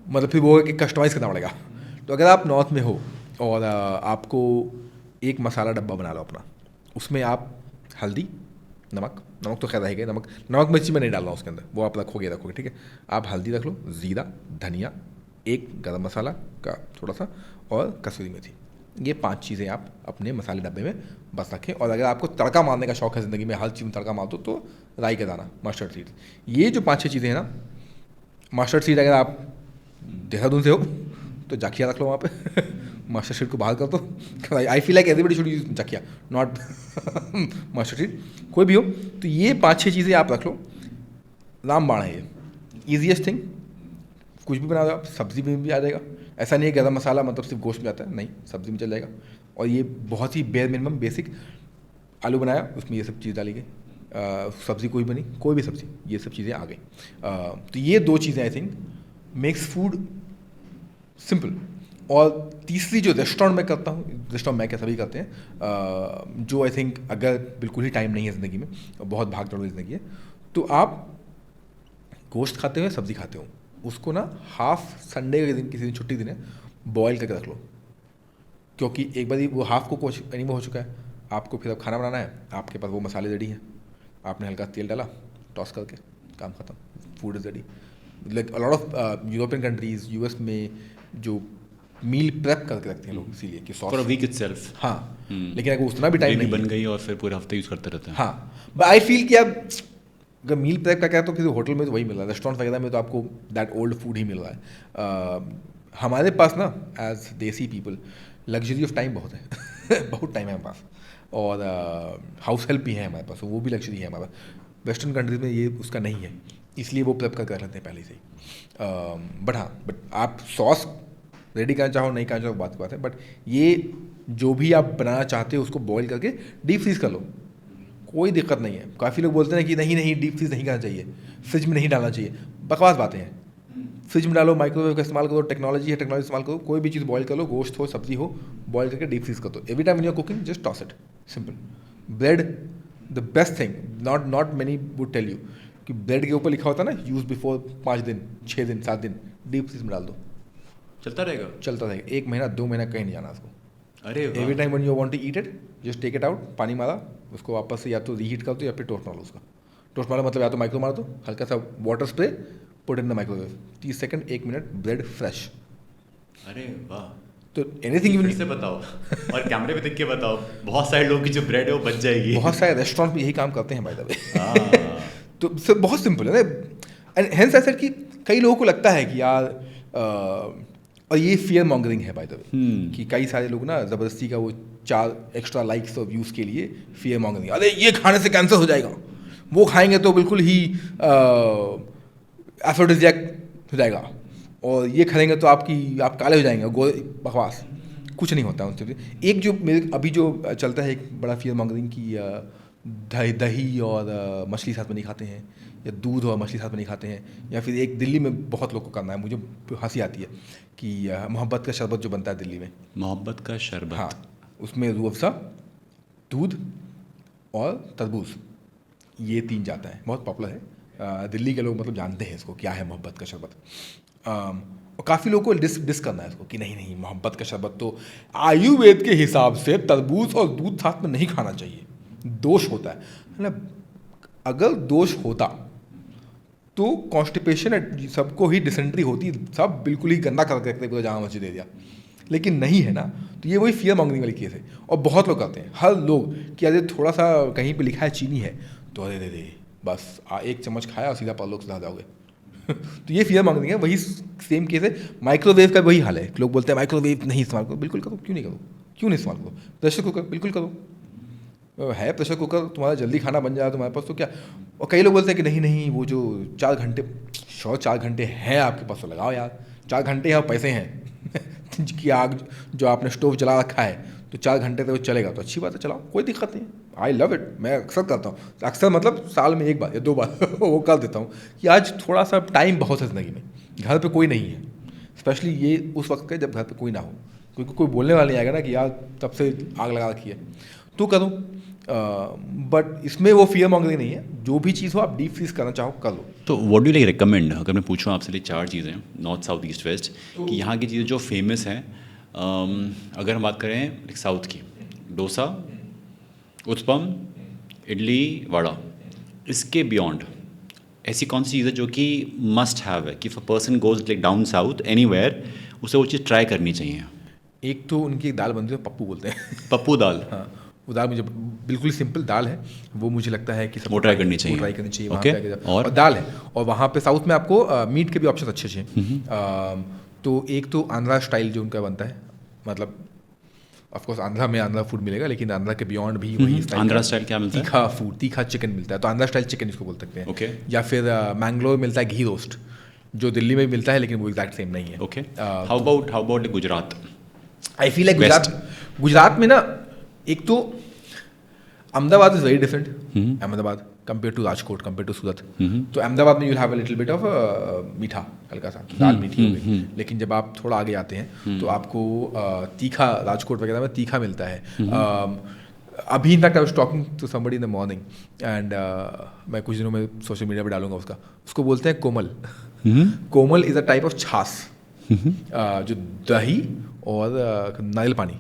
मतलब फिर वो है कि कस्टमाइज़ करना पड़ेगा। तो अगर आप नॉर्थ में हो और आपको एक मसाला डब्बा बना लो अपना, उसमें आप हल्दी, नमक तो खैर रहेगा, नमक मिर्ची में नहीं डालना उसके अंदर, वो आप रखोगे, ठीक है। आप हल्दी रख लो, ज़ीरा, धनिया, एक गरम मसाला का थोड़ा सा, और कसूरी मेथी, ये 5 चीज़ें आप अपने मसाले डब्बे में बस रखें। और अगर आपको तड़का मारने का शौक है ज़िंदगी में, हर चीज़ में तड़का मार दो, तो राई का दाना, मस्टर्ड सीड, ये जो 5-6 चीज़ें हैं ना, मस्टर्ड सीड अगर आप देहरादून से हो तो जाखिया रख लो वहाँ पे मस्टर्ड सीड को बाहर कर दो। I feel like everybody should use jakhiya, not mustard seed, कोई भी हो। तो ये 5-6 चीज़ें आप रख लो, रामबाण है ये, ईजीएस्ट थिंग। कुछ भी बना दो आप, सब्जी में भी आ जाएगा, ऐसा नहीं है गरम मसाला मतलब सिर्फ गोश्त में आता है, नहीं, सब्जी में चल जाएगा। और ये बहुत ही बेयर मिनिमम बेसिक, आलू बनाया उसमें ये सब चीज़ डाली गई, सब्ज़ी कोई बनी, कोई भी सब्ज़ी, ये सब चीज़ें आ गई। तो ये 2 चीज़ें I think makes food simple. और तीसरी जो रेस्टोरेंट में करता हूँ, रेस्टोरेंट में क्या सभी करते हैं, जो आई थिंक अगर बिल्कुल ही टाइम नहीं है ज़िंदगी में और बहुत भाग दौड़ ज़िंदगी है, तो आप गोश्त खाते हो, सब्ज़ी खाते हो, उसको ना हाफ संडे के दिन, किसी दिन छुट्टी दिन है, बॉयल करके रख लो, क्योंकि एक बार वो हाफ को एनिमो हो चुका है, आपको फिर अब खाना बनाना है, आपके पास वो मसाले रेडी हैं, आपने हल्का तेल डाला, टॉस करके काम खत्म, food is ready. Like a lot of European countries, US में जो मील प्रेप करके रखते हैं लोग, इसीलिए कि sauce for a week itself. हाँ, लेकिन अगर उतना भी टाइम नहीं बन गई और फिर पूरे हफ्ते यूज़ करते रहते हैं। हाँ, बट आई फील कि अब अगर मील प्रेप का क्या, तो किसी होटल में तो वही मिल रहा है, रेस्टोरेंट वगैरह में तो आपको दैट ओल्ड फूड ही मिल रहा है। हमारे पास ना एज देसी पीपल लग्जरी ऑफ टाइम बहुत है बहुत टाइम है हमारे पास, और हाउस हेल्प भी है हमारे पास, वो भी लग्जरी है हमारे पास। वेस्टर्न कंट्रीज में ये उसका नहीं है, इसलिए वो प्रेप कर लेते हैं पहले से ही। बट आप सॉस रेडी करना चाहो नहीं करना चाहो बात की बात है, बट ये जो भी आप बनाना चाहते हो उसको बॉईल करके डीप फ्रीज कर लो, कोई दिक्कत नहीं है। काफ़ी लोग बोलते हैं कि नहीं डीप फ्रीज नहीं करना चाहिए, फ्रिज में नहीं डालना चाहिए, बकवास बातें हैं। फ्रिज में डालो, माइक्रोवेव का इस्तेमाल करो, टेक्नोलॉजी है, टेक्नोलॉजी इस्तेमाल करो, कोई भी चीज़ बॉईल कर लो, गोश्त हो, सब्जी हो, बॉईल करके डीप फ्रीज कर दो। Every time in your cooking just toss it, simple. Bread the best thing, not many would tell you कि ब्रेड के ऊपर लिखा होता है ना, यूज बिफोर 5 दिन, 6 दिन, 7 दिन, डीप फ्रीज में डाल दो, चलता रहेगा 1 महीना 2 महीना कहीं नहीं जाना उसको। अरे every time when you want to eat it, just take it out, पानी मारा, उसको वापस से या तो रीहीट कर दो या फिर टोस्ट डालो उसका। टोस्ट मारो मतलब या तो माइक्रो मार दो, हल्का सा water spray, put in the microwave, 30 second 1 minute, bread fresh. अरे वाह, तो एनीथिंग फिर से बताओ और कैमरे पे देख के बताओ, बहुत सारे लोगों की जो ब्रेड है वो बच जाएगी। बहुत सारे रेस्टोरेंट भी यही काम करते हैं बाय द वे। तो सर बहुत सिंपल है एंड हेंस ऐसा कि कई लोगों को लगता है कि यार और ये फियर मॉन्गरिंग है बाय द वे, कि कई सारे लोग ना ज़बरदस्ती का वो 4 एक्स्ट्रा लाइक्स और व्यूज़ के लिए फियर मॉन्गरिंग, अरे ये खाने से कैंसर हो जाएगा, वो खाएंगे तो बिल्कुल ही एफरोडिजियाक हो जाएगा, और ये खाएंगे तो आप काले हो जाएंगे, बकवास, कुछ नहीं होता उनसे। एक जो मेरे अभी जो चलता है एक बड़ा फियर मॉन्गरिंग की दही और मछली साथ में नहीं खाते हैं, या दूध और मछली साथ में नहीं खाते हैं, या फिर एक दिल्ली में बहुत लोग को करना है, मुझे हंसी आती है कि मोहब्बत का शरबत जो बनता है दिल्ली में, मोहब्बत का शरबत, हाँ, उसमें रूह अफ़ज़ा, दूध और तरबूज, ये 3 जाता है, बहुत पॉपुलर है। दिल्ली के लोग मतलब जानते हैं इसको क्या है मोहब्बत का शरबत। और काफ़ी लोगों को डिस करना है इसको कि नहीं मोहब्बत का शरबत तो आयुर्वेद के हिसाब से तरबूज और दूध साथ में नहीं खाना चाहिए, दोष होता है ना। अगर दोष होता तो कॉन्स्टिपेशन सबको ही डिसेंट्री होती, सब बिल्कुल ही गंदा करके रखते पूरा जामा मस्जिद एरिया, लेकिन नहीं है ना। तो ये वही फियर मॉन्गरिंग वाली केस है, और बहुत लोग करते हैं, हर लोग कि अरे थोड़ा सा कहीं पे लिखा है चीनी है तो अरे बस 1 चम्मच खाया और सीधा परलोक सुधा जाओगे। तो ये फियर मॉन्गरिंग है, वही सेम केस है। माइक्रोवेव का वही हाल है, लोग बोलते हैं माइक्रोवेव नहीं इस्तेमाल करो, बिल्कुल करो, क्यों नहीं करो, क्यों नहीं इस्तेमाल करो। प्रेशर कुकर बिल्कुल करो, है प्रेशर कुकर, तुम्हारा जल्दी खाना बन जाए तुम्हारे पास तो क्या। और कई लोग बोलते हैं कि नहीं वो जो 4 घंटे, 4 घंटे हैं आपके पास तो लगाओ यार, 4 घंटे यहाँ पैसे हैं कि आग जो आपने स्टोव जला रखा है तो 4 घंटे तक वो चलेगा, तो अच्छी बात है, चलाओ, कोई दिक्कत नहीं है। आई लव इट, मैं अक्सर करता हूँ, अक्सर मतलब साल में 1 बार या 2 बार वो कर देता हूँ कि आज थोड़ा सा टाइम बहुत है ज़िंदगी में, घर पे कोई नहीं है, स्पेशली ये उस वक्त का जब घर पे कोई ना हो, क्योंकि कोई बोलने वाला नहीं आएगा ना कि यार तब से आग लगा रखी है, तो करो। बट इसमें वो फियर मॉन्गरिंग नहीं है, जो भी चीज़ हो आप डीप फ्रीज करना चाहो कर लो। तो what do you like recommend, अगर मैं पूछूँ आपसे लिए 4 चीज़ें नॉर्थ साउथ ईस्ट वेस्ट कि यहाँ की चीज़ें जो फेमस हैं, अगर हम बात करें साउथ की, डोसा, उत्पम, इडली, वड़ा, इसके बियॉन्ड ऐसी कौन सी चीज़ है जो कि मस्ट हैव है कि if a person goes like down south anywhere उसे वो चीज़ ट्राई करनी चाहिए? एक तो उनकी दाल बनती है, पप्पू बोलते हैं पप्पू दाल, हाँ, वो दाल मुझे बिल्कुल सिंपल दाल है, वो मुझे लगता है कि वो ट्राई करनी चाहिए, वहाँ okay. पे और दाल है, और वहाँ पे साउथ में आपको मीट के भी ऑप्शन अच्छे हैं। तो एक तो आंध्रा स्टाइल जो उनका बनता है, मतलब ऑफकोर्स आंध्रा में आंध्रा फूड मिलेगा, लेकिन आंध्रा के बियॉन्ड भी वही आंध्रा स्टाइल क्या मिलता है? तीखा फूड, तीखा चिकन मिलता है, तो आंध्रा स्टाइल चिकन इसको बोल सकते हैं। ओके। या फिर मैंगलोर मिलता है घी रोस्ट, जो दिल्ली में मिलता है लेकिन वो एग्जैक्ट सेम नहीं है। Okay, how about Gujarat? I feel like Gujarat में ना, एक तो Ahmedabad is very different, Ahmedabad compare to Rajkot, compare to Surat. तो अहमदाबाद में you have a little bit of meetha, हल्का सा दाल मीठी हो गई, लेकिन जब आप थोड़ा आगे आते हैं तो आपको तीखा, राजकोट वगैरह में तीखा मिलता है। अभी in fact I was talking to somebody in the morning and मैं कुछ दिनों में सोशल मीडिया पे डालूंगा उसको बोलते हैं Komal. Komal is a type of chaas, जो दही और नारियल पानी।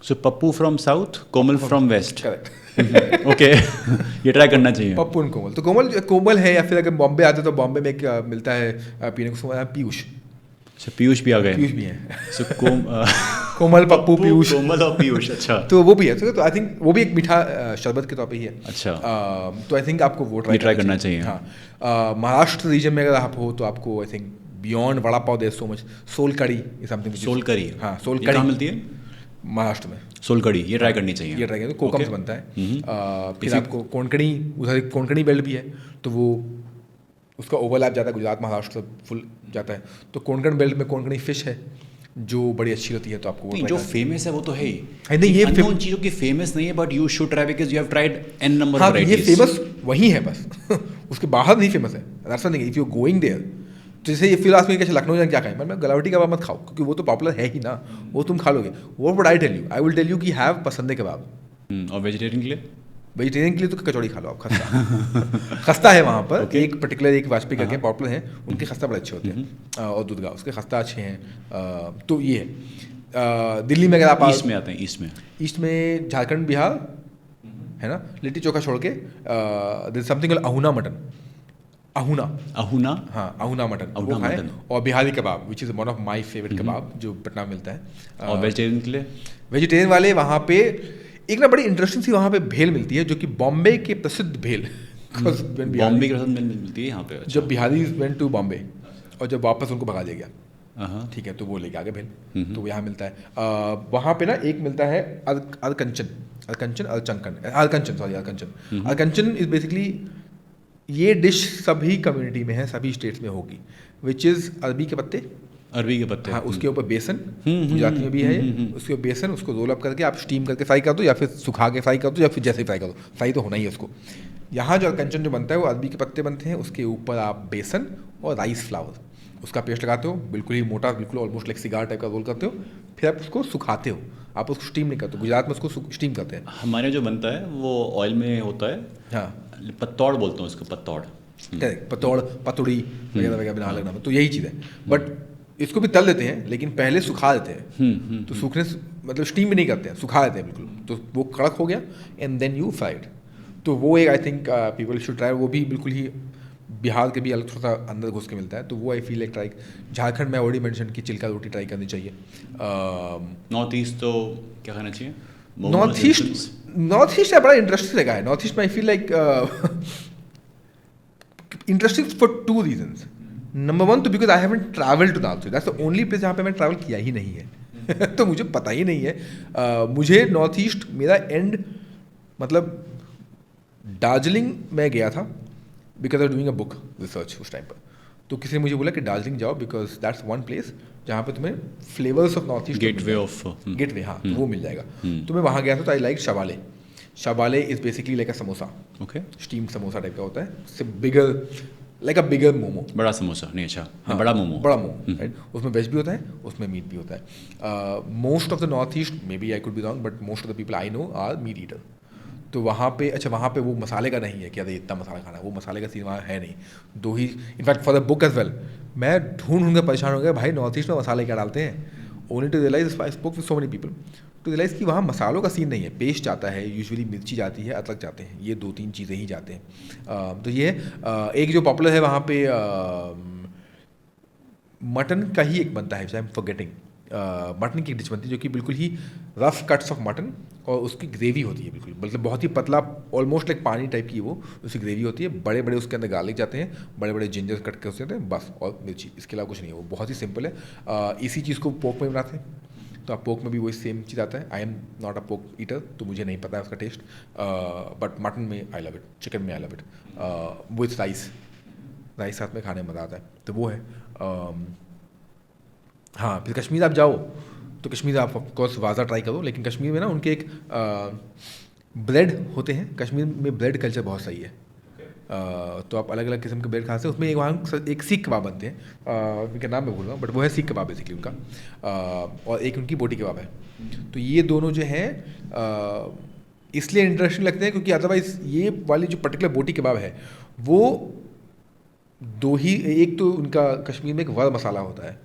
So Pappu from south, Komal from west. Correct. Okay, ये ट्राई करना चाहिए। पप्पू एंड कोमल, तो कोमल है, या फिर अगर बॉम्बे आते तो बॉम्बे में एक मिलता है पीने को, पीयूष। अच्छा, पीयूष भी आ गए? पीयूष भी है। सो कोमल, पप्पू, पीयूष, कोमल और पीयूष। अच्छा, तो वो भी है, तो आई थिंक वो भी एक मीठा शरबत के तौर पे ही है। अच्छा, तो आई थिंक आपको वो ट्राई करना चाहिए। हाँ, महाराष्ट्र रीजन में अगर आप हो तो आपको I think beyond vada pav there so much, sol kadhi is something. Sol kadhi, हाँ, सोल कड़ी कड़ी मिलती है महाराष्ट्र में। सोल कड़ी, ये ट्राई करनी चाहिए। ये ट्राई करें, तो कोकम से बनता है। फिर आपको कोंकणी, उधर एक कोंकणी बेल्ट भी है, तो वो उसका ओवरलैप जाता है गुजरात महाराष्ट्र फुल जाता है, तो कोंकण बेल्ट में कोंकणी फिश है जो बड़ी अच्छी होती है, तो आपको नहीं, जो फेमस है वो तो है ही, नहीं, ये उन चीज़ों की फेमस नहीं है, but you should try because you have tried an number of varieties. ये फेमस वही है बस उसके बाहर नहीं फेमस है। That's the thing, if you going there, तो जैसे ये फिर आज में कैसे लखनऊ जाके क्या खाएं, मैं गलावटी कबाब मत खाओ क्योंकि वो तो पॉपुलर है ही ना, वो तुम खा लोगे। वो would I tell you, I will tell you कि हैव पसंदे कबाब। और वेजिटेरियन के लिए? वेजिटेरियन के लिए तो कचौड़ी खा लो आप, खस्ता खस्ता है वहाँ पर। एक पर्टिकुलर एक वाजपेयी करके पॉपुलर है, उनके खस्ता बड़े अच्छे होते हैं, और दूधगांव उसके खस्ता अच्छे हैं। तो ये है दिल्ली में, अगर आप ईस्ट में आते हैं, ईस्ट में झारखंड, बिहार, है ना, लिट्टी चोखा छोड़ के there something called Ahuna mutton, Ahuna, हाँ अहुना मटन, वो खाएं, और Bihari kebab which is one of my favourite kebab जो पटना में मिलता है। और वेजिटेरियन के लिए, वेजिटेरियन वाले वहाँ पे एक ना बड़ी इंटरेस्टिंग सी वहाँ पे भेल मिलती है, जो कि बॉम्बे के प्रसिद्ध भेल, बॉम्बे के साथ मिलती है यहाँ पे। जब बिहारी वेंट टू बॉम्बे और जब वापस उनको भगा दिया गया, ठीक है, तो वो लेके आगे भेल, तो वो यहाँ मिलता है। वहाँ पे ना एक मिलता है अरकंचन इज बेसिकली, ये डिश सभी कम्युनिटी में है, सभी स्टेट्स में होगी, विच इज़ अरबी के पत्ते, हाँ, उसके ऊपर बेसन, गुजराती में भी है ये, उसके ऊपर बेसन, उसको रोल अप करके आप स्टीम करके फ्राई कर दो, या फिर सुखा के फ्राई कर दो, या फिर जैसे फ्राई कर दो, फ्राई तो होना ही है उसको। यहाँ जो अरकंचन जो बनता है वो अरबी के पत्ते बनते हैं, उसके ऊपर आप बेसन और राइस फ्लावर, उसका पेस्ट लगाते हो, बिल्कुल ही मोटा, बिल्कुल ऑलमोस्ट लाइक सिगार टाइप का रोल करते हो, फिर आप उसको सुखाते हो, आप उसको स्टीम नहीं करते, गुजरात में उसको स्टीम करते हैं। हमारे जो बनता है वो ऑयल में होता है, हाँ, पत्तौड़ बोलते हैं उसको, पत्तौड़, पतौड़, पतौड़ी वगैरह वगैरह बना लेना, तो यही चीज़ है। बट इसको भी तल देते हैं, लेकिन पहले सुखा देते हैं, तो सूखने मतलब स्टीम भी नहीं करते हैं, सुखा देते हैं बिल्कुल, तो वो कड़क हो गया, एंड देन यू फ्राइड। तो वो एक I think people should try, वो भी बिल्कुल ही बिहार के भी अलग थोड़ा सा अंदर घुस के मिलता है, तो वो आई फील लाइक ट्राई। झारखंड में ऑलरेडी मेंशन कि चिल्का रोटी ट्राई करनी चाहिए। नॉर्थ ईस्ट तो क्या खाना चाहिए? नॉर्थ ईस्ट बड़ा इंटरेस्टिंग जगह है। नॉर्थ ईस्ट में I feel like interesting for 2 reasons. Number 1 तो because I haven't travelled to North East, that's the only place जहाँ पे मैं ट्रैवल किया ही नहीं है तो मुझे पता ही नहीं है। मुझे नॉर्थ ईस्ट मेरा एंड मतलब दार्जिलिंग में गया था because I doing a book research उस टाइम पर, तो किसी ने मुझे बोला कि दार्जिलिंग जाओ बिकॉज दैट्स वन प्लेस जहाँ पे तुम्हें flavours of north east, gateway, हाँ, तो वो मिल जाएगा। तो मैं वहाँ गया था, तो I like shavale. Shavale is basically like a samosa, okay, steam samosa type का होता है, से बिगर लाइक अ बिगर मोमो, बड़ा समोसा नहीं, अच्छा, हाँ, बड़ा मोमो, राइट। उसमें वेज भी होता है, उसमें मीट भी होता है। Most of the North East, may be I could be wrong, but most of the people I know are meat eater. तो वहाँ पे, अच्छा, वहाँ पे वो मसाले का नहीं है कि अरे इतना मसाला खाना, वो मसाले का सीन वहाँ है नहीं। दो ही, in fact for the book as well, मैं ढूंढ कर परेशान हो गया, भाई नॉर्थ ईस्ट में मसाले क्या डालते हैं। Only to realise, I spoke with so many people to realise कि वहाँ मसालों का सीन नहीं है, पेस्ट जाता है, यूजुअली मिर्ची जाती है, अदरक जाते हैं, ये 2-3 चीज़ें ही जाते हैं। तो ये एक जो पॉपुलर है वहाँ पे मटन का ही एक बनता है, आई एम फॉरगेटिंग, मटन की डिश बनती है जो कि बिल्कुल ही रफ कट्स ऑफ मटन, और उसकी ग्रेवी होती है बिल्कुल, मतलब बहुत ही पतला, ऑलमोस्ट लाइक पानी टाइप की वो उसकी ग्रेवी होती है। बड़े बड़े उसके अंदर गार्लिक जाते हैं, बड़े बड़े जिंजर कट के होते हैं बस, और मिर्ची, इसके अलावा कुछ नहीं है। वो बहुत ही सिंपल है। इसी चीज़ को पोक में बनाते हैं, तो आप पोक में भी वही सेम चीज़ आता है। आई एम नॉट अ पोक ईटर, तो मुझे नहीं पता है उसका टेस्ट, बट मटन में आई लव इट, चिकन में I love it, with rice साथ में खाने में मज़ा आता है, तो वो है। हाँ, फिर कश्मीर आप जाओ तो कश्मीर आप ऑफकोर्स वाजा ट्राई करो, लेकिन कश्मीर में ना उनके एक ब्रेड होते हैं, कश्मीर में ब्रेड कल्चर बहुत सही है। तो आप अलग अलग किस्म के ब्रेड खा सकते हैं। उसमें वहाँ एक सीख कबाब बनते हैं, उनका नाम मैं भूल रहा हूँ, बट वो है सीख कबाब बेसिकली उनका, और एक उनकी बोटी कबाब है। तो ये दोनों जो हैं इसलिए इंटरेस्टिंग लगते हैं क्योंकि अदरवाइज़ ये वाली जो पर्टिकुलर बोटी कबाब है वो दो ही, एक तो उनका कश्मीर में एक वर मसाला होता है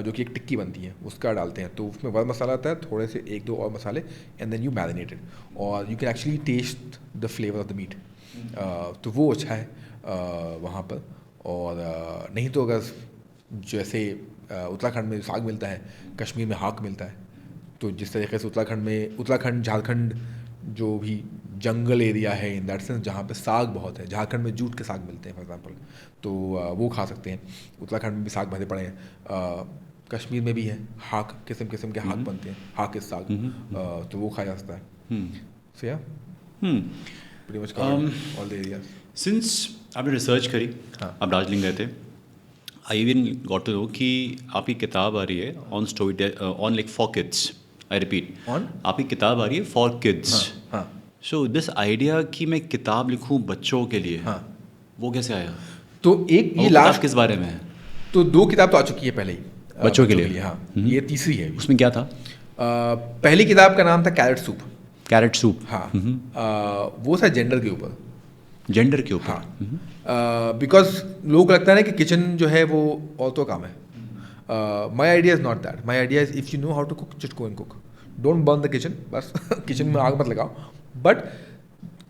जो कि एक टिक्की बनती है, उसका डालते हैं, तो उसमें वर मसाला आता है, थोड़े से 1-2 और मसाले, एंड देन यू मैरिनेटेड, और you can actually taste the flavour of the meat. तो वो अच्छा है वहाँ पर। और नहीं तो अगर जैसे उत्तराखंड में साग मिलता है, कश्मीर में हाक मिलता है, तो जिस तरीके से उत्तराखंड झारखंड जो भी जंगल एरिया है इन दैट सेंस, जहाँ पे साग बहुत है, झारखंड में जूट के साग मिलते हैं फॉर एग्जांपल, तो वो खा सकते हैं। उत्तराखंड में भी साग भरे पड़े हैं, कश्मीर में भी है, हाक किस्म के हाक बनते हैं, हाक इस साग, तो वो खाया जा सकता है। सो या pretty much covered all the areas. Since आपने रिसर्च करी, हाँ, आप दार्जिलिंग गए थे, I even got to know कि आपकी किताब आ रही है on story, on like for kids, I repeat, on आपकी किताब आ रही है फॉर किड्स। हाँ, सो दिस आइडिया कि मैं किताब लिखूं बच्चों के लिए, हाँ, वो कैसे आया? तो एक ये लास्ट किस बारे में है? तो 2 किताब तो आ चुकी है पहले ही बच्चों के लिए, हाँ, ये तीसरी है। उसमें क्या था? पहली किताब का नाम था कैरेट सूप, हाँ, वो था जेंडर के ऊपर, हाँ, बिकॉज लोगों को लगता है ना कि किचन जो है वो औरतों का काम है। My idea is not that, my idea is if you know how to cook, just go and cook, don't burn the kitchen, बस किचन में आग मत लगाओ, but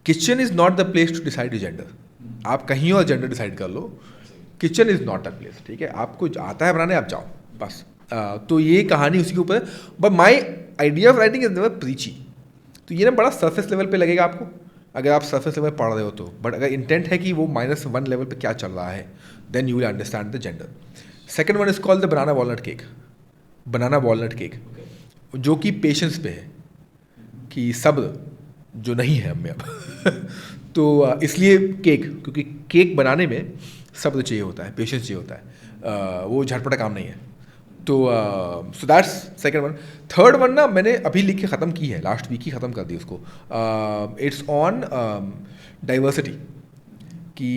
kitchen is not the place to decide your gender. आप कहीं और gender decide कर लो, kitchen is not a place. ठीक है, आपको आता है बनाने, आप जाओ बस. तो ये कहानी उसी के ऊपर है. But my idea of writing is never preachy. तो ये ना बड़ा सरफेस लेवल पे लगेगा आपको अगर आप सरफेस लेवल पढ़ रहे हो तो. बट अगर इंटेंट है कि वो -1 लेवल पे क्या चल रहा है, then you will understand the gender. Second one is called the banana walnut cake. Banana walnut cake जो कि पेशेंस पे है, कि सब्र जो नहीं है हमें अब. तो इसलिए केक, क्योंकि केक बनाने में सब्र चाहिए होता है, पेशेंस चाहिए होता है. वो झटपटा काम नहीं है. तो so that's second one. Third one ना मैंने अभी लिख के ख़त्म की है, लास्ट वीक ही ख़त्म कर दी उसको. इट्स ऑन डाइवर्सिटी, कि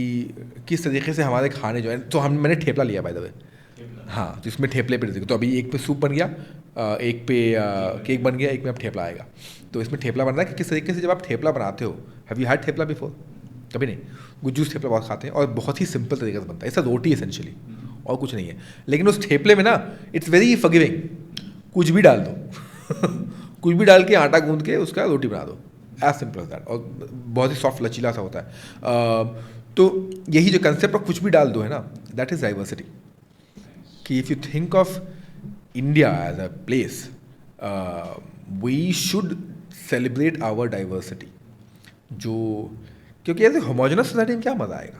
किस तरीके से हमारे खाने जो है. तो मैंने ठेपला लिया बाय द वे. हाँ, तो इसमें ठेपले पे तो अभी एक पे सूप बन गया, एक पे केक बन गया, एक में अब ठेपला आएगा. तो इसमें ठेपला बन रहा है कि किस तरीके से जब आप ठेपला बनाते हो. Have you had thepla before? कभी नहीं. गुज्जूस ठेपला बहुत खाते हैं और बहुत ही सिंपल तरीके से बनता है. ऐसा रोटी एसेंशियली और कुछ नहीं है. लेकिन उस ठेपले में ना इट्स वेरी फॉरगिविंग. कुछ भी डाल दो कुछ भी डाल के आटा गूंद के उसका रोटी बना दो. As simple as that. और बहुत ही सॉफ्ट लचीला सा होता है. तो यही जो कंसेप्ट ऑफ कुछ भी डाल दो है ना, दैट इज़ डाइवर्सिटी. कि if you think of India as a place, we should celebrate our diversity. जो क्योंकि ऐसे होमोजेनस सोसाइटी में क्या मज़ा आएगा.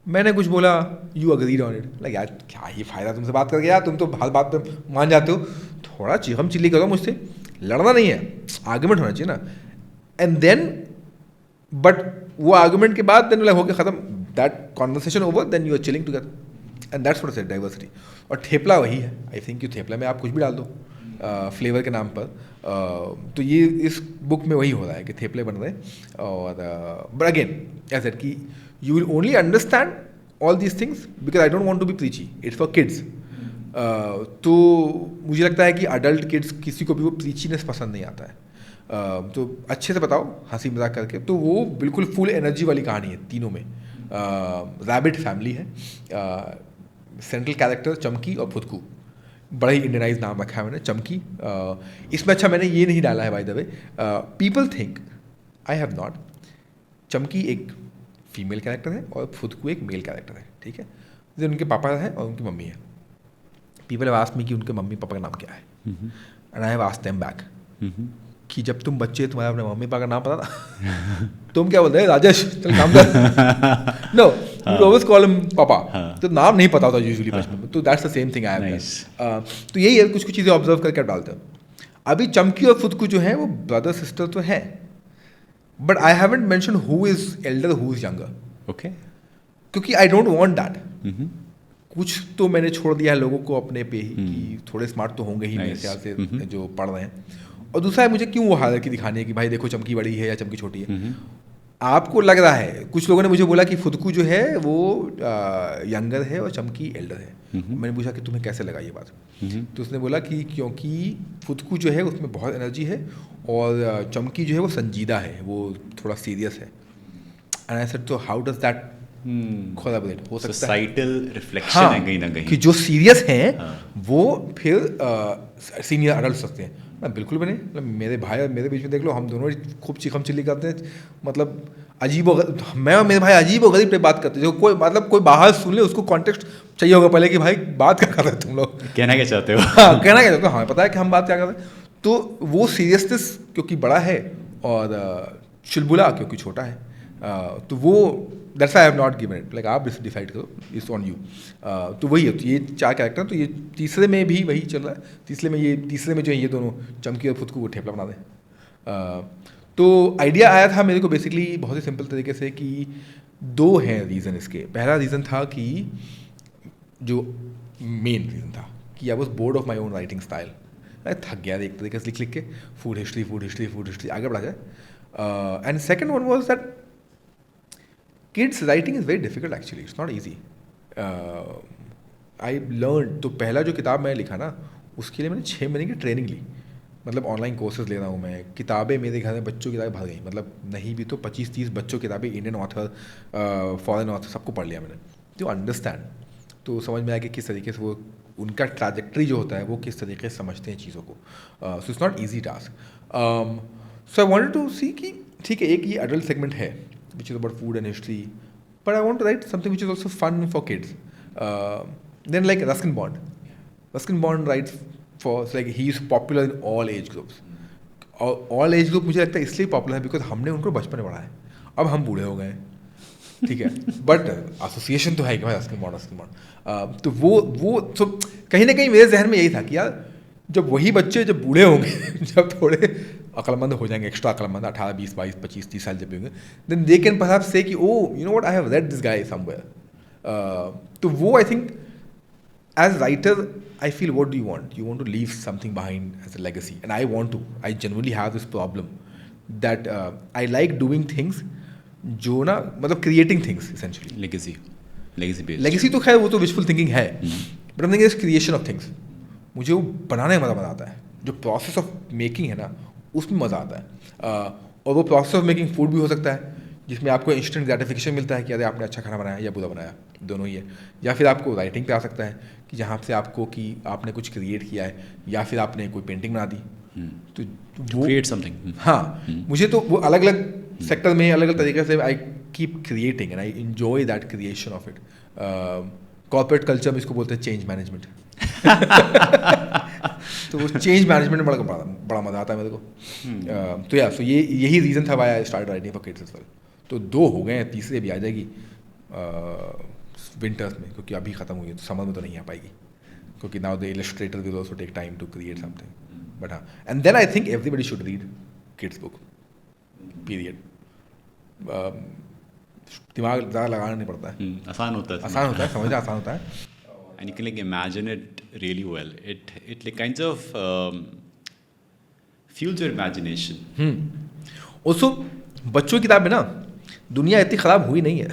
मैंने कुछ बोला, you agreed on it. Like यार क्या ही फ़ायदा तुमसे बात करके, यार तुम तो हर बात पे मान जाते हो. थोड़ा चिकम चिल्ली करो मुझसे, लड़ना नहीं है, आर्गुमेंट होना चाहिए ना. एंड देन बट वो आर्गुमेंट के बाद देन हो गया ख़त्म, that conversation over, then you are chilling together. And that's what is diversity. और ठेपला वही है. आई थिंक यू ठेपला में आप कुछ भी डाल दो फ्लेवर के नाम पर. तो ये इस बुक में वही हो रहा है कि ठेपले बन रहे हैं. और बट अगेन एज एट कि you will only understand all these things because I don't want to be preachy. It's for kids. तो मुझे लगता है कि अडल्ट किड्स किसी को भी वो प्रीचीनेस पसंद नहीं आता है. तो अच्छे से बताओ हंसी मजाक करके. तो वो बिल्कुल फुल एनर्जी वाली कहानी है तीनों में. रैबिट फैमिली है, सेंट्रल कैरेक्टर चमकी और फुदकू. बड़ा ही इंडियनाइज नाम रखा है मैंने, चमकी. इसमें अच्छा मैंने ये नहीं डाला है bye the way, people think I have not. चमकी एक फीमेल कैरेक्टर है और फुदकू एक मेल कैरेक्टर है. ठीक है, जो उनके पापा हैं और उनकी मम्मी है. पीपल हैव आस्क्ड मी कि उनके मम्मी पापा का नाम क्या है, and I have asked them back कि जब तुम बच्चे तुम्हारे अपने मम्मी पापा का नाम पता था तुम क्या बोलते हैं, राजेश चल काम कर. No, you always call him papa. तो नाम नहीं पता होता यूजुअली बचपन में. तो that's the same thing I have. तो यही है, कुछ कुछ चीज़ें ऑब्जर्व करके आप डालते हो. अभी चमकी और फुदकू जो है वो ब्रदर सिस्टर तो है, but I haven't mention who is Elder who is younger. Okay. क्योंकि आई डोंट वांट दैट. कुछ तो मैंने छोड़ दिया है लोगों को अपने पे ही कि थोड़े स्मार्ट तो होंगे ही मेरे ख्याल से जो पढ़ रहे हैं. और दूसरा है, मुझे क्यों वो हालांकि दिखानी है कि भाई देखो चमकी बड़ी है या चमकी छोटी है. आपको लग रहा है, कुछ लोगों ने मुझे बोला कि फुदकू जो है वो यंगर है और चमकी एल्डर है. मैंने पूछा कि तुम्हें कैसे लगा ये बात. तो उसने बोला कि क्योंकि फुदकू जो है उसमें बहुत एनर्जी है और चमकी जो है वो संजीदा है, वो थोड़ा सीरियस है. एंड आई सेड तो हाउ डज दैट कोलैबोरेट हो सकता है. सोसाइटल रिफ्लेक्शन है कहीं ना कहीं कि जो सीरियस हैं वो फिर सीनियर अडल्ट सकते हैं ना. बिल्कुल भी नहीं. मतलब मेरे भाई और मेरे बीच में देख लो, हम दोनों खूब चिकम चिल्ली करते हैं. मतलब अजीब मैं और मेरे भाई अजीब और गरीब पे बात करते हैं. जो कोई मतलब कोई बाहर सुन ले उसको कॉन्टेक्स्ट चाहिए होगा पहले कि भाई बात क्या कर रहे हो तुम लोग, कहना क्या चाहते हो. हाँ कहना क्या चाहते हो, हमें पता है कि हम बात क्या कर रहे हैं. तो वो सीरियसनेस क्योंकि बड़ा है और चुलबुला क्योंकि छोटा है, तो वो that's I have not given it. Like आप डिसाइड करो, इट्स ऑन यू. तो वही है. तो ये 4 कैरेक्टर. तो ये तीसरे में भी वही चल रहा है. तीसरे में जो है ये दोनों चमकी और फुदकू को ठेपला बना दें. तो आइडिया आया था मेरे को बेसिकली बहुत ही सिंपल तरीके से कि 2 हैं रीज़न इसके. पहला रीज़न था कि जो मेन रीज़न था कि I was bored of my own writing style. मैं थक गया एक तरीके से लिख के फूड हिस्ट्री आगे बढ़ा जाए. And second one was that kids writing is very difficult actually. It's not easy. I learn. तो पहला जो किताब मैंने लिखा ना उसके लिए मैंने 6 महीने की ट्रेनिंग ली. मतलब ऑनलाइन कोर्सेज ले रहा हूँ मैं. किताबें मेरे घर में बच्चों की किताबें भर गई. मतलब नहीं भी तो 25-30 बच्चों की किताबें, इंडियन ऑथर, फॉरेन ऑथर, सबको पढ़ लिया मैंने. तो अंडरस्टैंड. तो समझ में आया कि किस तरीके से वो उनका ट्रैजेक्टरी जो होता है वो किस तरीके से समझते हैं चीज़ों को. So it's not easy task. So I wanted to see कि ठीक है, एक ये अडल्ट सेगमेंट है which is about food and history, but I want to write something which is also fun for kids. Then like Ruskin Bond writes for like he is popular in all age groups. और all age group मुझे लगता है इसलिए popular है because हमने उनको बचपन में पढ़ा है, अब हम बूढ़े हो गए, ठीक है. बट एसोसिएशन तो है कि भाई रस्किन बॉन्ड. तो वो तो कहीं ना कहीं मेरे जहन में यही था कि यार जब वही बच्चे जब बूढ़े होंगे जब थोड़े अक्लमंद हो जाएंगे, एक्स्ट्रा अक्लमंद, 18, 20, 22, 25, 30 साल जब भी होंगे, then they can perhaps say कि oh you know what I have read this guy somewhere. तो वो I think as writer I feel what do you want to leave something behind as a legacy, and I generally have this problem that I like doing things जो ना मतलब creating things essentially. Legacy तो खैर वो तो wishful thinking है, but I think is creation of things. मुझे वो बनाने में मज़ा आता है, जो प्रोसेस ऑफ मेकिंग है ना उसमें मज़ा आता है. और वो प्रोसेस ऑफ मेकिंग फूड भी हो सकता है जिसमें आपको इंस्टेंट ग्रेटिफिकेशन मिलता है कि अरे आपने अच्छा खाना बनाया या बुरा बनाया, दोनों ही है. या फिर आपको राइटिंग पे आ सकता है कि जहाँ से आपको कि आपने कुछ क्रिएट किया है, या फिर आपने कोई पेंटिंग बना दी. तो वो क्रिएट समथिंग. हाँ, मुझे तो वो अलग अलग सेक्टर में अलग अलग तरीके से I keep creating and I enjoy that creation of it. Corporate culture में इसको बोलते हैं चेंज मैनेजमेंट. तो वो चेंज मैनेजमेंट में बड़ा मज़ा आता है मेरे को. तो या सो यही रीज़न था why I start writing for kids as well. तो 2 हो गए हैं, तीसरे भी आ जाएगी विंटर्स में, क्योंकि अभी ख़त्म हुई है तो समर में तो नहीं आ पाएगी, क्योंकि now the illustrator will also take time to create something. But हाँ, and then I think everybody should read kids book period. दिमाग ज़्यादा लगाना नहीं पड़ता है, आसान होता है, समझना आसान होता है. And you can like imagine it really well. It like kinds of fuels your imagination. Also बच्चों की किताब में ना दुनिया इतनी ख़राब हुई नहीं है.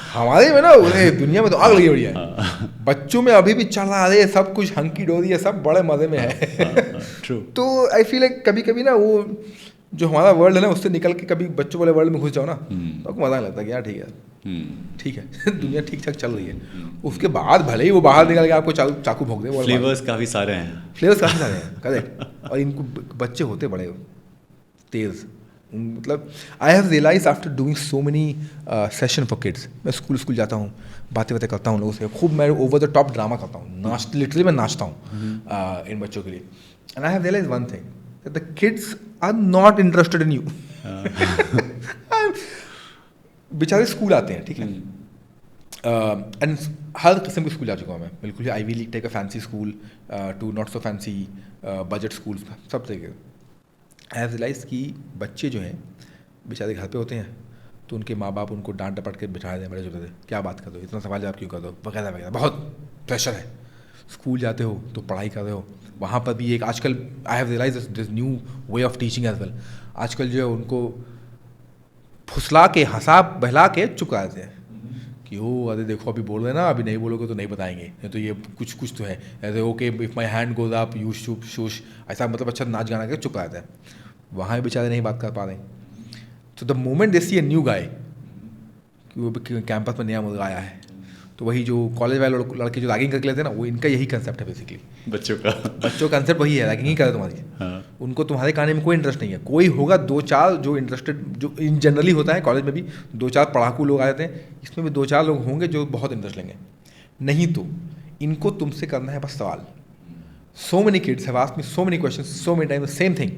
हमारे में ना दुनिया में तो आग लगी हुई है. बच्चों में अभी भी चल रहा है, सब कुछ हंकी डोरी है, सब बड़े मज़े में है. True. तो आई फील लाइक कभी कभी ना वो जो हमारा वर्ल्ड है ना उससे निकल के कभी बच्चों वाले वर्ल्ड में घुस जाओ ना, तो आपको मज़ा नहीं लगता कि यार ठीक है दुनिया ठीक ठाक चल रही है. उसके बाद भले ही वो बाहर निकल के आपको चाकू भोंक दे. फ्लेवर्स काफ़ी सारे हैं, करेक्ट. और इनको बच्चे होते बड़े तेज़. मतलब I have realise after doing so many session for kids, मैं स्कूल जाता हूँ, बातें करता हूँ लोगों से, खूब मैं ओवर द टॉप ड्रामा करता हूँ, लिटरली मैं नाचता हूँ इन बच्चों के लिए. And I have realise one thing, that the kids are not interested in you. बेचारे स्कूल आते हैं, ठीक है, एंड हर किस्म के स्कूल जा चुका हूँ मैं, बिल्कुल ही आईवी लीग टाइप का fancy school to not so fancy budget school, सब तरीके. आई हैव रियलाइज कि बच्चे जो हैं बेचारे घर पे होते हैं तो उनके माँ बाप उनको डांट डपट के बिठा दें, बड़े छोटे से, क्या बात कर दो, इतना सवाल जवाब क्यों कर दो, वगैरह वगैरह, बहुत प्रेशर है. स्कूल जाते हो तो पढ़ाई कर रहे हो, वहाँ पर भी एक आजकल I have realise this new way of teaching as well. आजकल जो है उनको फुसला के हंसा बहला के चुप करा देते हैं कि ओ अरे देखो अभी बोल रहे ना, अभी नहीं बोलोगे तो नहीं बताएंगे, तो ये कुछ तो है ऐसे. Okay if my hand goes up you शुप शूश, ऐसा मतलब अच्छा नाच गाना के चुप कराते हैं. वहाँ भी बेचारे नहीं बात कर पा रहे. तो the moment they see a new guy कि वो कैंपस में नया मुर्गा आया है, तो वही जो कॉलेज वाले लड़के जो रैगिंग करके लेते हैं ना, वो इनका यही कंसेप्ट है बेसिकली. बच्चों का कंसेप्ट वही है, रैगिंग ही करे तुम्हारी. हाँ. उनको तुम्हारे कहानी में कोई इंटरेस्ट नहीं है. कोई होगा 2-4 जो इंटरेस्टेड, जो इन जनरली होता है कॉलेज में भी 2-4 पढ़ाकू लोग आ जाते हैं, इसमें भी 2-4 लोग होंगे जो बहुत इंटरेस्ट लेंगे. नहीं तो इनको तुमसे करना है बस सवाल. So many kids have asked me so many questions so many time same thing,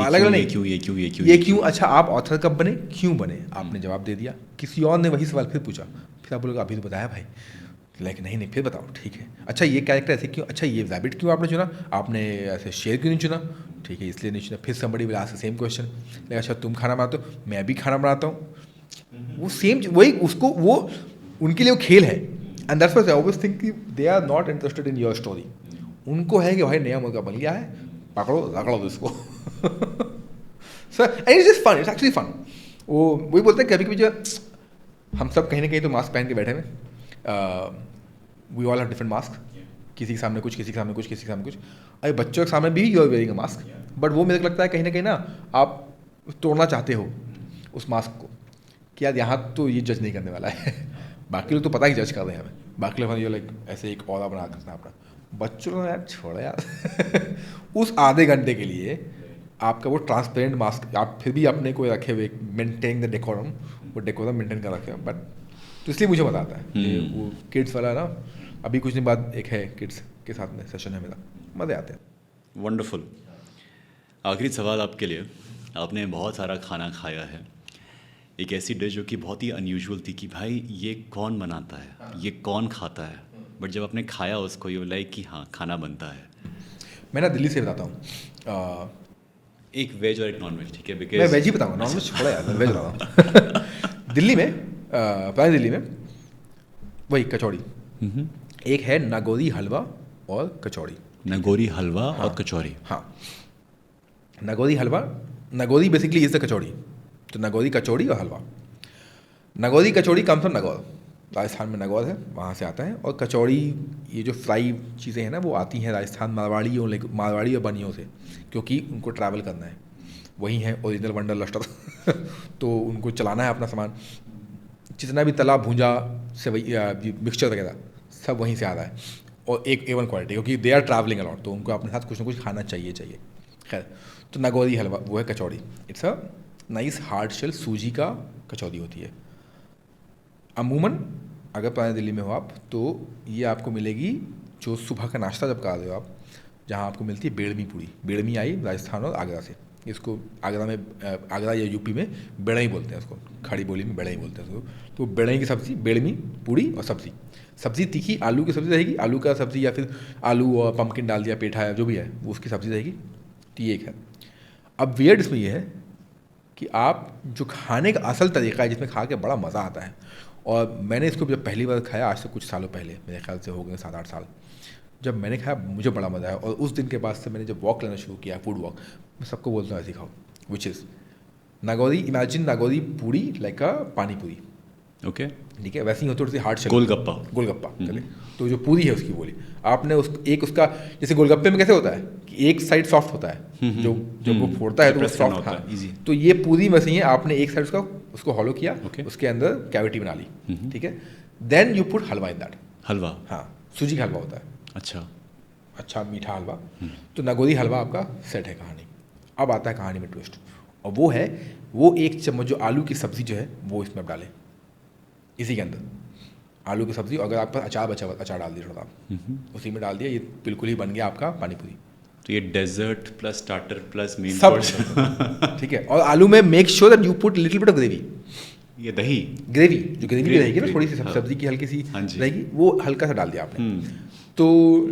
अलग अलग नहीं, ये क्यों, अच्छा आप ऑथर कब बने, क्यों बने, आपने जवाब दे दिया, किसी और ने वही सवाल फिर पूछा, फिर आप बोलोगे अभी तो बताया भाई, लाइक नहीं फिर बताओ, ठीक है, अच्छा ये कैरेक्टर ऐसे क्यों, अच्छा ये रैबिट क्यों आपने चुना, आपने ऐसे शेर क्यों नहीं चुना, ठीक है इसलिए नहीं चुना. फिर somebody will ask the same question, like अच्छा तुम खाना बनाते हो, मैं भी खाना बनाता हूँ, वो सेम वही उसको वो उनके लिए वो खेल है. And that's why I always think कि they are not interested in your story. उनको है कि भाई नया मुर्गा बन गया है, पकड़ो रगड़ो इसको. Sir and it's just fun, it's actually fun. वो वही बोलते हैं कभी कभी जो हम सब कहीं ना कहीं तो मास्क पहन के बैठे हुए, we all have different mask, किसी के सामने कुछ, किसी के सामने कुछ, किसी के सामने कुछ. अरे बच्चों के सामने भी you are wearing a mask, but वो मेरे को लगता है कहीं ना आप तोड़ना चाहते हो उस मास्क को कि यार यहाँ तो ये जज नहीं करने वाला है. बाकी लोग तो पता ही जज कर रहे हैं हमें, बाकी लोग ये लाइक ऐसे एक ऑरा बना करना अपना. बच्चों ने यार छोड़ो यार. उस आधे घंटे के लिए आपका वो ट्रांसपेरेंट मास्क, आप फिर भी अपने को रखे हुए मेंटेन द डेकोरम, वो डेकोरम मेंटेन कर रखे हो, बट तो इसलिए मुझे मज़ा आता है कि वो किड्स वाला ना, अभी कुछ दिन बाद एक है किड्स के साथ में सेशन है मेरा, मज़े आते हैं। वंडरफुल। आखिरी सवाल आपके लिए, आपने बहुत सारा खाना खाया है, एक ऐसी डिश जो कि बहुत ही अनयूजुअल थी कि भाई ये कौन बनाता है, ये कौन खाता है, बट जब आपने खाया उसको यू लाइक कि हाँ खाना बनता है। मैं ना दिल्ली से बताता हूँ, एक वेज और एक नॉन वेज, ठीक है? मैं बिकॉज वेज ही बताऊँगा, नॉन वेज छोड़ा यार, मैं वेज बताऊँ। दिल्ली में प्राय दिल्ली में वही कचौड़ी, एक है नागौरी हलवा और कचौड़ी। नगोरी हलवा और कचौरी। हाँ, नागौरी हलवा, नागौरी बेसिकली इज द कचौड़ी, तो नागौरी कचौड़ी और हलवा। नागौरी कचौड़ी कम फ्रॉम नागौर, राजस्थान में नागौर है, वहाँ से आता है। और कचौड़ी, ये जो फ्राई चीज़ें हैं ना, वो आती हैं राजस्थान मारवाड़ी और बनियों से, क्योंकि उनको ट्रैवल करना है, वही है ओरिजिनल वंडर लस्टर। तो उनको चलाना है अपना सामान, जितना भी तला भूंजा से वही मिक्सचर वगैरह सब वहीं से आ रहा है, और एक A1 क्वालिटी, क्योंकि दे आर ट्रैवलिंग अलॉट, तो उनको अपने साथ कुछ ना कुछ खाना चाहिए। खैर, तो नागौरी हलवा वो है kachori, it's a nice hard shell सूजी का कचौड़ी होती है। अमूमन अगर पुरानी दिल्ली में हो आप, तो ये आपको मिलेगी जो सुबह का नाश्ता जब कर रहे हो आप, जहाँ आपको मिलती है बेड़मी पूड़ी। बेड़मी आई राजस्थान और आगरा से, इसको आगरा या यूपी में बेड़ा ही बोलते हैं उसको, खड़ी बोली में बेड़ा ही बोलते हैं उसको। तो बेड़ई की सब्ज़ी, बेड़मी पूड़ी और सब्ज़ी तीखी आलू की सब्ज़ी रहेगी, आलू का सब्ज़ी या फिर आलू और पम्पकिन डाल दिया, पेठा है जो भी है वो उसकी सब्ज़ी रहेगी। तो ये एक है। अब वियर्ड इसमें ये है कि आप जो खाने का असल तरीका है जिसमें खा के बड़ा मज़ा आता है, और मैंने इसको जब पहली बार खाया आज से कुछ सालों पहले, मेरे ख्याल से हो गए 7-8 साल, जब मैंने खाया मुझे बड़ा मज़ा आया। और उस दिन के बाद से मैंने जब वॉक लेना शुरू किया, फूड वॉक, मैं सबको बोलता हूँ ऐसे खाओ, which is Nagauri, imagine Nagauri puri like a pani puri, okay, ठीक है, वैसे ही होती, थोड़ी सी हार्ड शेल, गोलगप्पा चले, तो जो पूरी है उसकी बोली आपने उसका जैसे गोलगप्पे में कैसे होता है कि एक साइड सॉफ्ट होता है, जो जब वो फोड़ता है तो वो सॉफ्ट, हाँ, तो ये पूरी वैसे ही है, आपने एक साइड उसको हॉलो किया, उसके अंदर कैविटी बना ली, ठीक है, then you put halwa in that. Halwa, हाँ, सूजी का हलवा होता है, अच्छा मीठा हलवा। तो नागौरी हलवा आपका सेट है कहानी। अब आता है कहानी में ट्विस्ट, और वो है वो 1 चम्मच जो आलू की सब्ज़ी जो है वो इसमें आप डालें, इसी के अंदर आलू की सब्ज़ी, अगर आपका अचार बचा हुआ अचार डाल दिया थोड़ा, उसी में डाल दिया, ये बिल्कुल ही बन गया आपका पानी पूरी। तो ये dessert plus starter plus main सब ठीक है। और आलू में make sure that you put little bit of gravy, ये दही ग्रेवी जो ग्रेवी भी रहेगी ना, थोड़ी सी सब्जी की हल्की सी रहेगी, वो हल्का सा डाल दिया आपने। तो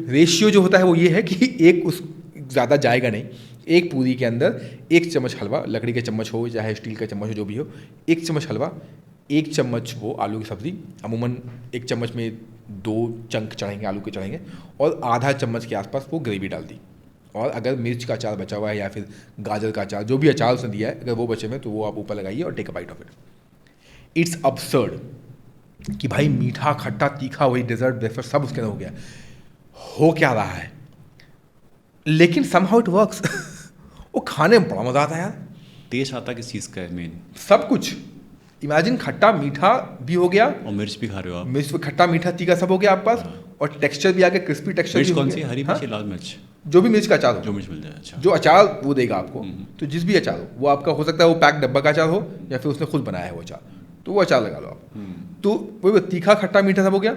रेशियो जो होता है वो ये है कि एक उस ज़्यादा जाएगा नहीं, एक पूरी के अंदर 1 चम्मच हलवा, लकड़ी का चम्मच हो चाहे स्टील का चम्मच हो, जो भी हो, 1 चम्मच हलवा, 1 चम्मच वो आलू की सब्ज़ी, अमूमन 1 चम्मच में 2 चंक चढ़ेंगे, आलू के चढ़ेंगे, और आधा चम्मच के आसपास वो ग्रेवी डाल दी। और अगर मिर्च का अचार बचा हुआ है या फिर गाजर का अचार, जो भी अचार उसने दिया है, अगर वो बचे में तो वो आप ऊपर लगाइए और take a bite of it. It's absurd कि भाई मीठा खट्टा तीखा वही डेजर्ट ब्रेकफास्ट सब उसके अंदर हो गया, हो क्या रहा है, लेकिन समहाउ इट वर्क्स। वो खाने में बड़ा मज़ा आता है यार। टेस्ट आता किस चीज़ का है मेन? सब कुछ, इमेजिन खट्टा मीठा भी हो गया, और मिर्च भी खा रहे हो आप, मिर्च खट्टा मीठा तीखा सब हो गया आपके पास, और टेक्सचर भी आ गया, क्रिस्पी टेक्सचर भी। कौन सी, हरी मिर्च या लाल मिर्च? जो भी मिर्च का अचार हो, जो मिर्च मिल जाए, अच्छा, जो अचार वो देगा आपको। तो जिस भी अचार हो वो आपका हो सकता है वो पैक डब्बा का अचार हो या फिर उसने खुद बनाया है वो अचार, तो वो अचार लगा लो आप। तो वो तीखा खट्टा मीठा सब हो गया।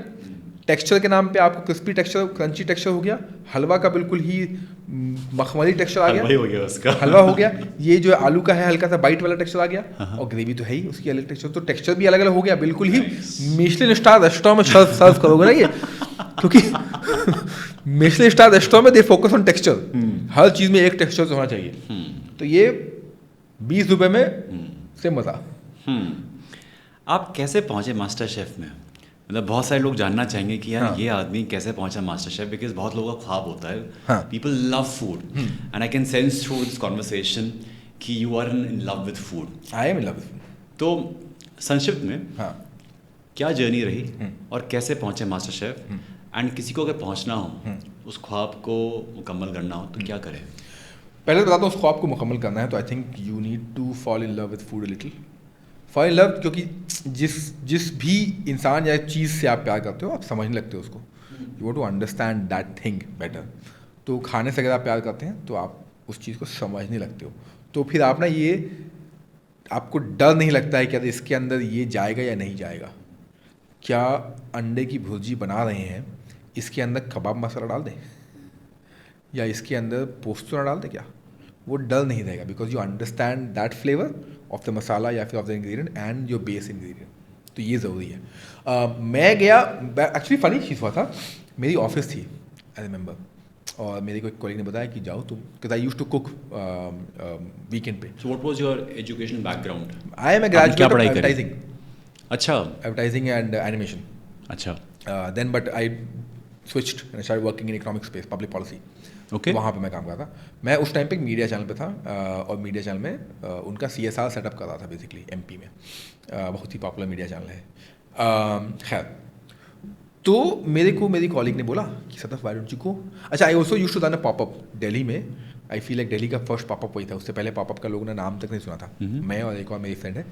टेक्सचर के नाम पे आपको क्रिस्पी टेक्सचर, क्रंची टेक्सचर हो गया, हलवा का बिल्कुल ही मखमली टेक्सचर आ गया, हो गया उसका हलवा हो गया। ये जो आलू का है हल्का सा बाइट वाला टेक्सचर आ गया, और ग्रेवी तो है ही उसकी अलग टेक्सचर, तो टेक्सचर भी अलग अलग हो गया, बिल्कुल ही मिशेलिन स्टार रेस्टोरेंट में सर्व करोगे ना ये, क्योंकि मिशेलिन स्टार रेस्टोरेंट में दे फोकस ऑन टेक्सचर, हर चीज़ में एक टेक्सचर होना चाहिए। तो ये 20 रुपये में से मज़ा। आप कैसे पहुँचे मास्टर शेफ़ में? मतलब बहुत सारे लोग जानना चाहेंगे कि यार ये आदमी कैसे पहुंचा मास्टर शेफ, बिकॉज बहुत लोगों का ख्वाब होता है, people love food, and I can sense through this conversation कि you are in love with food. I am in love with food. तो संक्षिप्त में क्या जर्नी रही और कैसे पहुंचे मास्टर शेफ, एंड किसी को अगर पहुंचना हो, उस ख्वाब को मुकम्मल करना हो तो क्या करें? पहले बताता हूँ, उस ख्वाब को मुकम्मल करना है तो I think you need to fall in love with food little. Fall in love, क्योंकि जिस भी इंसान या चीज़ से आप प्यार करते हो आप समझने लगते हो उसको, you want to understand that thing better. तो खाने से अगर आप प्यार करते हैं तो आप उस चीज़ को समझने लगते हो, तो फिर आप ना ये आपको डर नहीं लगता है कि अरे इसके अंदर ये जाएगा या नहीं जाएगा, क्या अंडे की भुर्जी बना रहे हैं इसके अंदर कबाब मसाला डाल दें या इसके अंदर पोस्तो ना डाल दें, क्या वो डर नहीं रहेगा, because you understand that flavour of the masala या फिर of the ingredient and your base ingredient. तो ये ज़रूरी है। मैं गया, एक्चुअली फ़नी चीज़ हुआ था, मेरी ऑफिस थी आई रिमेंबर, और मेरे को एक कॉलीग ने बताया कि जाओ तुम, because I used to cook weekend पे। So what was your education background? I am a graduate of advertising. अच्छा, एडवर्टाइजिंग एंड एनिमेशन। अच्छा, then but I switched and started working in economic space, public policy. Okay, वहाँ पे मैं काम करता था। मैं उस टाइम पे एक मीडिया चैनल पे था, और मीडिया चैनल में उनका CSR सेटअप कर रहा था बेसिकली MP में। बहुत ही पॉपुलर मीडिया चैनल है। खैर, तो मेरे को मेरी कॉलीग ने बोला कि Sadaf why don't you go. अच्छा, I also used to done a popup Delhi में। आई फील लाइक दिल्ली का फर्स्ट पॉपअप वही था, उससे पहले पॉपअप का लोगों ने नाम तक नहीं सुना था। मैं और एक और मेरी फ्रेंड है,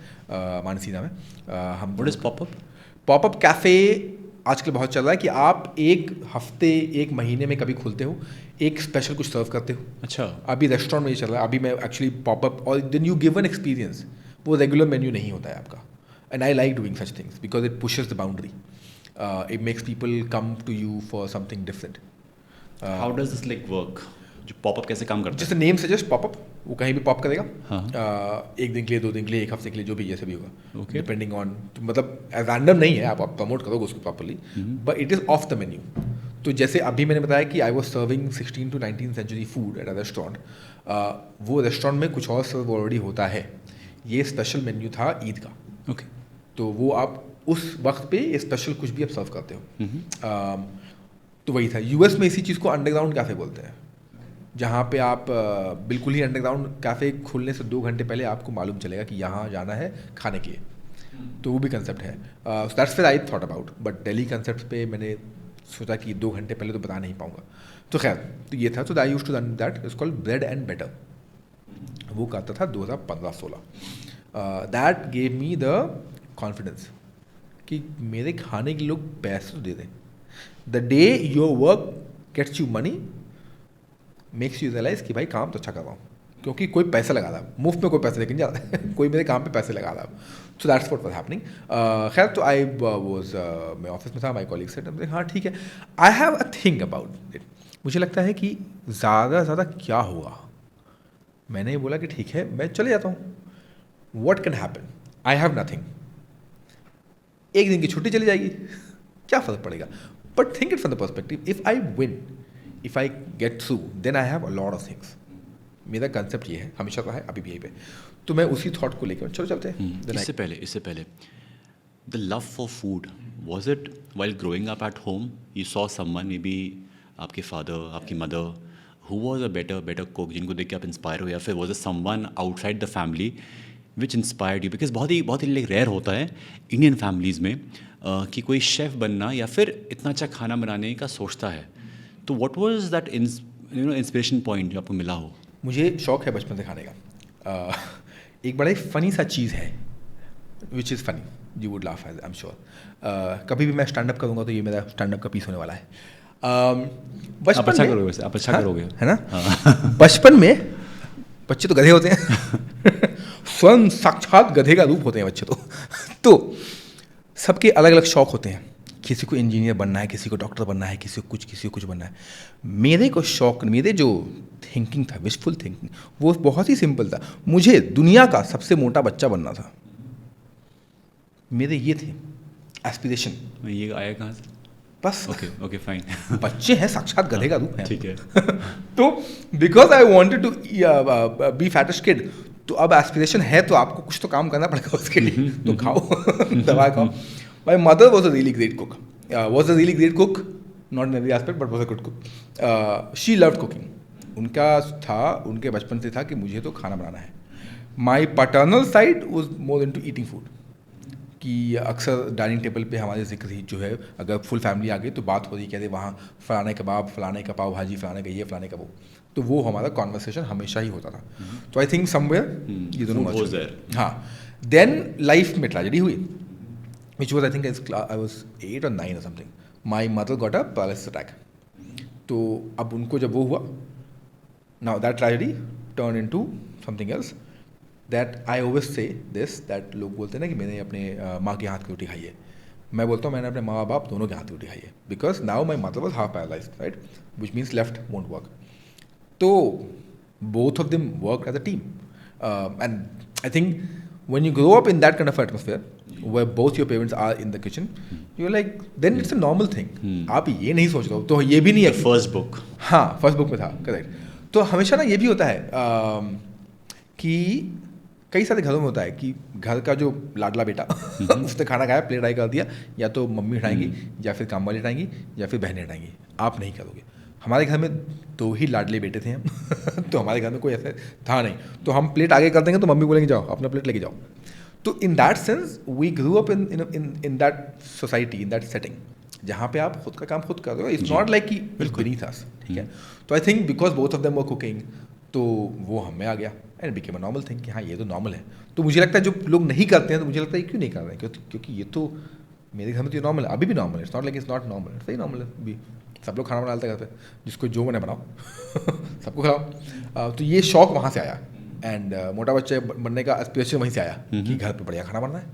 मानसी नाम है। हम what is popup? Popup cafe आजकल बहुत चल रहा है कि आप एक हफ्ते एक महीने में कभी खुलते हो, एक स्पेशल कुछ सर्व करते हो। अच्छा, अभी रेस्टोरेंट में ये चल रहा है। अभी मैं एक्चुअली पॉपअप, और then you give an experience, वो रेगुलर मेन्यू नहीं होता है आपका। And I like doing such things because it pushes the boundary, it makes people come to you for something different. How does this like work? जो popup कैसे काम करता है? जैसे नेम सजेस्ट पॉपअप, वो कहीं भी पॉप करेगा। हाँ। एक दिन के लिए, 2 दिन के लिए, एक हफ्ते के लिए, जो भी जैसे भी होगा, Okay. डिपेंडिंग ऑन, मतलब रैंडम नहीं है, आप प्रमोट करोगे उसको properly, but it is of the menu. तो जैसे अभी मैंने बताया कि I was serving 16 to 19th century food at a restaurant, वो रेस्टोरेंट में कुछ और सर्व ऑलरेडी होता है। ये स्पेशल मेन्यू था ईद का। ओके, तो वो आप उस वक्त पे ये स्पेशल कुछ भी आप सर्व करते हो। तो वही था। US में इसी चीज़ को अंडरग्राउंड कैफ़े बोलते हैं, जहाँ पे आप बिल्कुल ही अंडरग्राउंड कैफ़े खुलने से 2 घंटे पहले आपको मालूम चलेगा कि यहाँ जाना है खाने के लिए। तो वो भी कंसेप्ट है। दैट्स फिर I thought about, but Delhi concept पे मैंने सोचा कि 2 घंटे पहले तो बता नहीं पाऊँगा। तो खैर, तो ये था। तो I used to done that, it's called bread and better. वो करता था 2015-16। That gave me the confidence कि मेरे खाने के लोग पैसे तो दे दें। The day your work gets you money makes you realise कि भाई काम तो अच्छा कर रहा हूँ, क्योंकि कोई पैसा लगा रहा है, मुफ्त में कोई पैसे लेकिन जा रहा है कोई मेरे काम पे पैसे लगा रहा है। So that's what was happening. खैर, तो आई वाज, मैं ऑफिस में था, माई कॉलीग सेड हाँ ठीक है, आई have a thing about it. मुझे लगता है कि ज़्यादा से ज़्यादा क्या होगा। मैंने बोला कि ठीक है, मैं चले जाता हूँ, what can happen, I have nothing, एक दिन की छुट्टी चली जाएगी, क्या फ़र्क पड़ेगा। But think it from the perspective, if I win, if I get through, then I have a lot of things. मेरा कंसेप्ट ये है, हमेशा रहा है, अभी भी यही पे। तो मैं उसी थॉट को लेकर चलो चलते हैं। इससे पहले the love for food, was it while growing up at home? You saw someone, may be आपके फादर, आपकी mother, who was a better cook, जिनको देख के आप इंस्पायर हो, या फिर was it someone outside the family which inspired you? Because बहुत ही रेयर होता है इंडियन फैमिलीज़ में कि कोई शेफ़ बनना या फिर इतना अच्छा खाना बनाने का सोचता है। तो what was that inspiration point जो आपको मिला हो? मुझे शौक है बचपन से खाने का। एक बड़ा ही फ़नी सा चीज़ है, which is funny, you would laugh, I am sure. कभी भी मैं स्टैंड अप करूँगा तो ये मेरा स्टैंड अप का पीस होने वाला है। बचपन में करोगे वैसे, आप अच्छा करोगे, है ना। बचपन में बच्चे तो गधे होते हैं स्वयं साक्षात गधे का रूप होते हैं बच्चे तो सबके अलग अलग शौक होते हैं। किसी को इंजीनियर बनना है, किसी को डॉक्टर बनना है, किसी को कुछ बनना है। मेरे को शौक, मेरे जो थिंकिंग था, विशफुल थिंकिंग, वो बहुत ही सिंपल था। मुझे दुनिया का सबसे मोटा बच्चा बनना था। मेरे ये थे एस्पिरेशन। ये आया कहाँ से? बस ओके फाइन। बच्चे हैं, साक्षात गधे का रूप है। ठीक है। तो because I wanted to be fattest kid, तो अब एस्पिरेशन है तो आपको कुछ तो काम करना पड़ेगा उसके लिए। तो खाओ दवा खाओ। My mother was a really great cook. Not in every aspect, but was a good cook. She loved cooking. उनके बचपन से था कि मुझे तो खाना बनाना है। My paternal side was more into eating food. कि अक्सर डाइनिंग टेबल पे हमारे जिक्र ही जो है, अगर फुल फैमिली आ गई तो बात हो रही, कहते वहाँ फलाने कबाब, फलाने का पाव भाजी, फलाने का ये, फलाने का वो। तो वो हमारा कॉन्वर्सेशन हमेशा ही होता था। तो आई थिंक समवेयर ये दोनों। हाँ, देन लाइफ में ट्रेजेडी हुई, which was I think I was 8 or 9 or something. My mother got a paralysis attack. तो अब उनको जब वो हुआ now that tragedy turn into something else that I always say this, that लोग बोलते हैं ना कि मैंने अपने माँ के हाथ की रोटी खाई है, मैं बोलता हूँ मैंने अपने माँ बाप दोनों के हाथ की रोटी खाई है, because now my mother was half paralyse, right, which means left won't work. तो both of them worked as a team, and I think when you grow up in that kind of atmosphere where both your parents are in the kitchen, you're like, then it's a normal thing. आप ये नहीं सोच रहे हो, तो ये भी नहीं है फर्स्ट बुक. हाँ, फर्स्ट बुक में था, करेक्ट. तो हमेशा ना ये भी होता है कि कई सारे घरों में होता है कि घर का जो लाडला बेटा उसने खाना खाया, प्लेट आई कर दिया, या तो मम्मी उठाएंगी या फिर काम वाली उठाएंगी या फिर बहनें उठाएंगी, आप नहीं करोगे. हमारे घर में 2 ही लाडले बेटे थे हम तो हमारे घर में कोई ऐसा था नहीं, तो हम प्लेट आगे कर देंगे तो मम्मी बोलेंगे जाओ अपना प्लेट लेके जाओ. तो in that sense we grew up in that society, in that setting, जहाँ पे आप खुद का काम खुद कर रहे हो. इट्स नॉट लाइक कि बिल्कुल नहीं था, ठीक है. तो I think because both of them were cooking, तो वो हमें आ गया and became a normal thing कि हाँ ये तो नॉर्मल है. तो मुझे लगता है जो लोग नहीं करते हैं तो मुझे लगता है क्यों नहीं कर रहे हैं, क्योंकि ये तो मेरे घर में तो ये नॉर्मल है, अभी भी नॉर्मल है. It's not like it's not normal, सही नॉर्मल है भी. सब लोग खाना बना लेते हैं घर पे, जिसको जो बने बनाओ सबको खिलाओ. तो ये शौक वहाँ से आया एंड मोटा बच्चे बनने का एस्पिरेशन वहीं से आया कि घर पे बढ़िया खाना बनना है.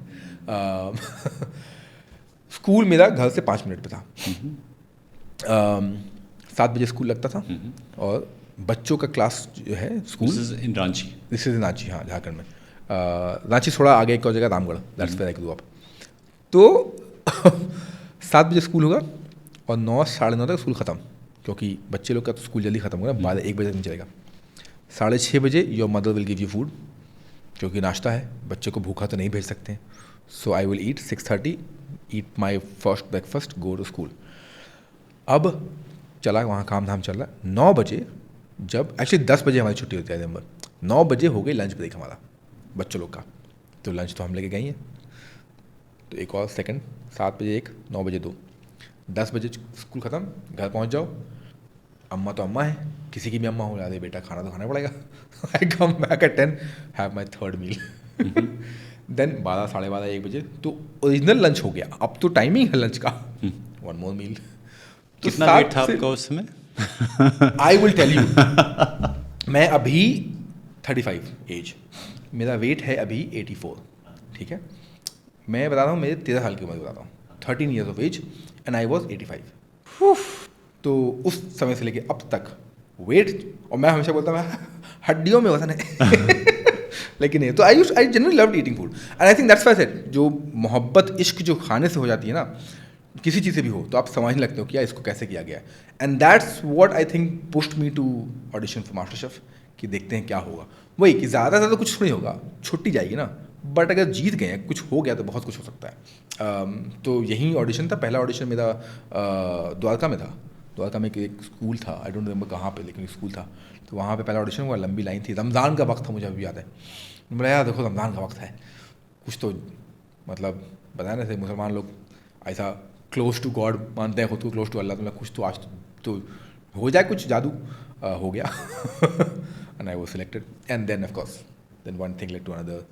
स्कूल मेरा घर से 5 मिनट पे था. 7 बजे स्कूल लगता था और बच्चों का क्लास जो है school, this is in Ranchi. This is in Ranchi, हाँ, झारखंड में. रांची थोड़ा आगे एक और जगह Ramgarh, that's where I grew up. तो 7 बजे स्कूल होगा और 9 साढ़े 9 तक स्कूल ख़त्म, क्योंकि बच्चे लोग का तो स्कूल जल्दी ख़त्म होगा, 12-1 बजे तक नहीं चलेगा. 6:30 बजे your mother will give you food, क्योंकि नाश्ता है, बच्चे को भूखा तो नहीं भेज सकते. So I will eat 6:30, eat my first breakfast, go to school. अब चला वहाँ काम धाम चल रहा है. 9 बजे जब एक्चुअली 10 बजे हमारी छुट्टी होती है नंबर, 9 बजे हो गई लंच ब्रेक हमारा बच्चों लोग का. तो लंच तो हम लेके गए हैं, तो एक और सेकंड, 7 बजे 1, 9 बजे 2, 10 बजे स्कूल ख़त्म, घर पहुंच जाओ. अम्मा तो अम्मा है, किसी की भी अम्मा हो, अरे बेटा खाना तो खाना पड़ेगा. I come back at 10, have my third meal. Then 12, साढ़े 12, 1 बजे तो ओरिजिनल लंच हो गया. अब तो टाइमिंग है लंच का, 1 मोर मील. कितना वेट था आपका उस समय? आई विल टेल यू, मैं अभी 35 एज, मेरा वेट है अभी 84, ठीक है. मैं बता रहा हूँ मेरे 13 साल की उम्र बता रहा हूँ, 13 years of age and I was 85. तो उस समय से लेके अब तक वेट, और मैं हमेशा बोलता हूँ हड्डियों में वजन है लेकिन नहीं. तो I generally loved eating food and I think that's why I said, जो मोहब्बत इश्क जो खाने से हो जाती है ना, किसी चीज़ से भी हो, तो आप समझने लगते हो कि यार इसको कैसे किया गया है. And that's what I think pushed me to audition for MasterChef, कि देखते हैं क्या होगा. वही कि ज़्यादा ज़्यादा कुछ नहीं होगा, छुट्टी जाएगी ना, बट अगर जीत गए, कुछ हो गया तो बहुत कुछ हो सकता है. तो यही ऑडिशन था. पहला ऑडिशन मेरा द्वारका में था. द्वारका में एक स्कूल था, आई डोंट रिमेंबर कहाँ पे, लेकिन स्कूल था. तो वहाँ पे पहला ऑडिशन हुआ, लंबी लाइन थी, रमज़ान का वक्त था, मुझे अभी याद है. बोला यार देखो रमज़ान का वक्त है, कुछ तो मतलब बताया ना, थे मुसलमान लोग ऐसा क्लोज टू गॉड मानते हैं खुद को, क्लोज टू अल्लाह. तो कुछ तो आज तो हो जाए, कुछ जादू हो गया. And I was selected and then of course then one thing led to another.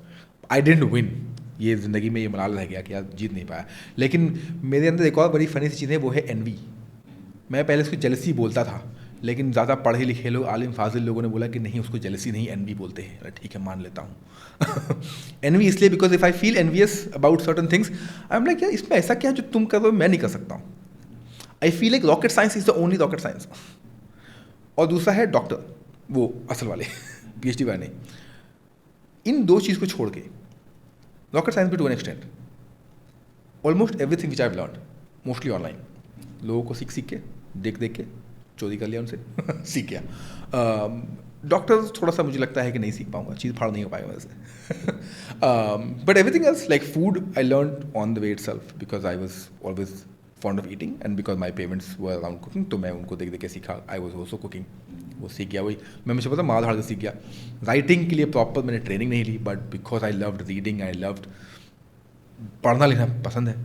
I didn't win. ये ज़िंदगी में ये मलाल रह गया कि यार जीत नहीं पाया. लेकिन मेरे अंदर एक और बड़ी फ़नी सी चीज़ है, वो है एनवी. मैं पहले उसको जेलसी बोलता था, लेकिन ज़्यादा पढ़े लिखे लोग, आलिम फाजिल लोगों ने बोला कि नहीं, उसको जेलसी नहीं एनवी बोलते हैं. ठीक है, मान लेता हूँ. एनवी इसलिए because if I feel envious about certain things, I am like यार इसमें ऐसा क्या जो तुम कर रहे हो मैं नहीं कर सकता हूँ. आई feel like rocket science is the only rocket science. और दूसरा है डॉक्टर, वो असल वाले PhD वाले. इन दो चीज़ को छोड़ के रॉकेट साइंस भी to an extent, almost everything which I have learned mostly online, लोगों को सीख के, देख के चोरी कर लिया उनसे सीख गया. डॉक्टर थोड़ा सा मुझे लगता है कि नहीं सीख पाऊंगा, चीज़ फाड़ नहीं हो पाएगा वैसे. But everything else like food I learn on the way itself, because I was always fond of eating and because my parents were around cooking, तो मैं उनको देख के सीखा. आई वॉज ऑल्सो कुकिंग, वो सीख गया. वही मैं मुझे पता मार धाड़ के सीख गया. राइटिंग के लिए प्रॉपर मैंने ट्रेनिंग नहीं ली, but because I loved reading, I loved पढ़ना लिखना पसंद है.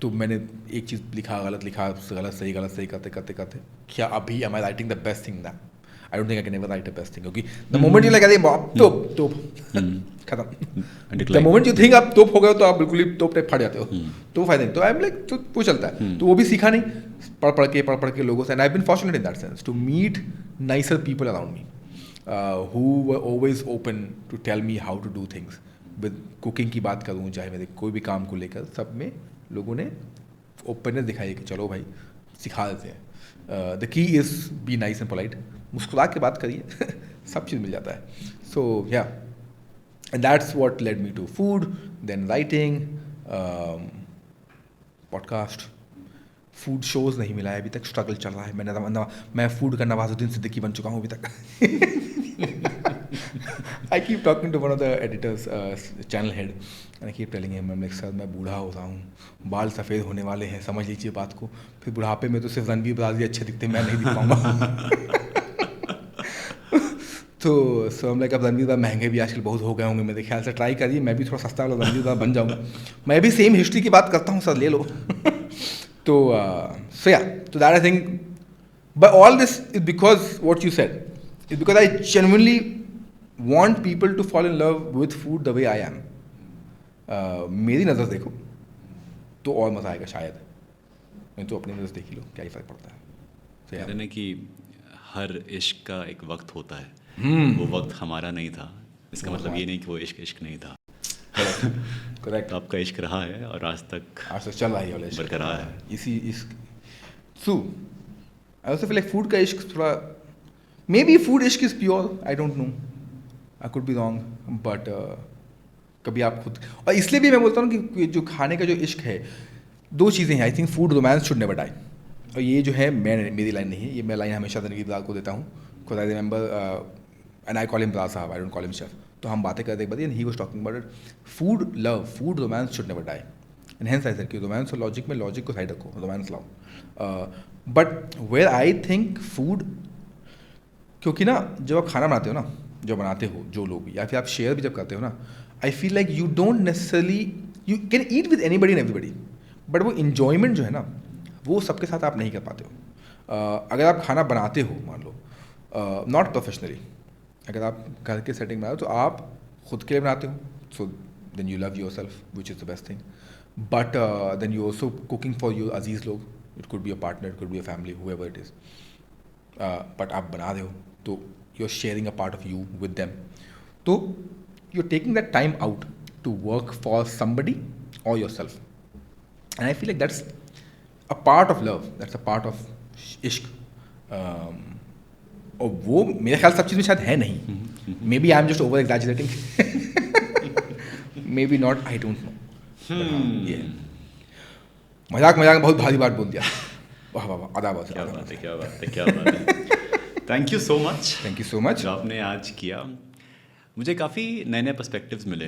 तो मैंने एक चीज़ लिखा, गलत लिखा, गलत सही करते क्या अभी am I writing the best thing now? I don't think I can ever write the best thing, क्योंकि the moment you like अरे तोप खत्म. The moment you think आप तोप हो गए तो आप बिल्कुल ही तोप टाइप फट जाते हो. तो वो फायदा नहीं. तो आई एम लाइक तो वो चलता है. तो वो भी सीखा नहीं, पढ़ के लोगों से. And I been fortunate in that sense to meet nicer people around me. who were always open to tell me how to do things. With cooking की बात करूँ, चाहे मेरे कोई भी काम को लेकर, सब में लोगों ने ओपननेस दिखाई कि चलो भाई सिखा देते हैं. The key is be nice and polite. मुस्कुरा के बात करिए सब चीज़ मिल जाता है. So yeah, and that's what led me to food, then writing, podcast. Food shows नहीं मिला है अभी तक, स्ट्रगल चल रहा है. मैं फूड का नवाजुद्दीन सिद्दीकी बन चुका हूँ अभी तक. I keep talking to one of the editors, channel head, and I keep telling him, I'm like, sir मैं बूढ़ा हो रहा हूँ, बाल सफ़ेद होने वाले हैं, समझ लीजिए बात को. फिर बुढ़ापे में तो सिर्फ रणबीर बराजी अच्छे दिखते, मैं नहीं दिख पाऊँगा. तो सो हम लाइक, अब रणबीर महंगे भी आजकल बहुत हो गए होंगे मेरे ख्याल से, ट्राई करिए, मैं भी थोड़ा सस्ता वाला रणबीर बन जाऊँगा. मैं भी सेम हिस्ट्री की बात करता हूँ सर, ले लो. तो सो या, तो that I think, but all this is because what you said, is because I genuinely want people to fall in love with food the way I am. मेरी नज़र देखो तो और मज़ा आएगा शायद, नहीं तो अपनी नज़र देख ही लो, क्या ही फ़र्क पड़ता है. कहते हैं कि हर इश्क का एक वक्त होता है, वो वक्त हमारा नहीं था, इसका मतलब ये नहीं कि वो इश्क नहीं था. करेक्ट. आपका इश्क रहा है और आज तक चल रहा है, बरकरार है. इसी इश्क so I also feel like food का इश्क थोड़ा, maybe food ishq is pure, I don't know, I could be wrong, but कभी आप खुद, और इसलिए भी मैं बोलता हूँ कि जो खाने का जो इश्क है, दो चीज़ें हैं. I think food romance should never die. और ये जो है मेरी लाइन नहीं है, ये मैं लाइन हमेशा रणवीर बरार को देता हूँ. Because I remember, and I call him Brar sahab, I don't call him chef. तो हम बातें करते एक बार, and he was talking about it, food love, food romance should never die. And hence I said कि रोमांस और लॉजिक में logic को साइड रखो, रोमांस लाओ. But where I think food, क्योंकि ना जब आप खाना बनाते हो ना, जो बनाते हो जो लोग, या फिर आप शेयर भी जब करते हो ना, आई feel like you don't necessarily, you can eat with anybody and everybody, but वो इन्जॉयमेंट जो है ना, वो सबके साथ आप नहीं कर पाते हो. अगर आप खाना बनाते हो, मान लो नॉट प्रोफेशनली, अगर आप घर के सेटिंग में आओ तो आप खुद के लिए बनाते हो, so then you love yourself, which is the best thing. But then you also cooking for your अजीज़ लोग, it could be a partner, it could be a family, however it is. But आप बना रहे हो तो you're sharing a part of you with them. So you're taking that time out to work for somebody or yourself. And I feel like that's a part of love, that's a part of ishq. और वो मेरे ख्याल सब चीज़ में शायद है नहीं. Maybe I'm just over exaggerating. Maybe not, I don't know. Yeah. मजाक में बहुत भारी बात बोल दिया. वाह वाह वाह, आधा बात. क्या बात है. थैंक यू सो मच जो आपने आज किया. मुझे काफ़ी नए नए पर्सपेक्टिव्स मिले.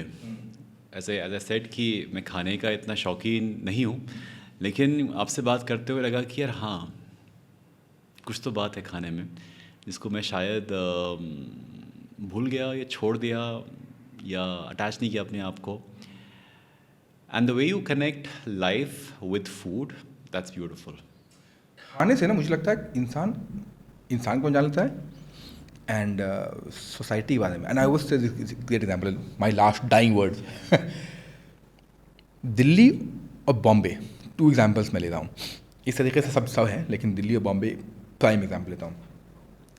ऐसे एज आई सेड कि मैं खाने का इतना शौकीन नहीं हूँ, लेकिन आपसे बात करते हुए लगा कि यार हाँ, कुछ तो बात है खाने में जिसको मैं शायद भूल गया या छोड़ दिया या अटैच नहीं किया अपने आप को. And the way you connect life with food, that's beautiful. खाने से ना मुझे लगता है इंसान को जान लेता है, एंड सोसाइटी के बारे में. And I was great example, my last dying words. Delhi और बॉम्बे, 2 एग्जाम्पल्स मैं ले रहा हूँ. इस तरीके से सब है, लेकिन दिल्ली और बॉम्बे प्राइम एग्जाम्पल लेता हूँ.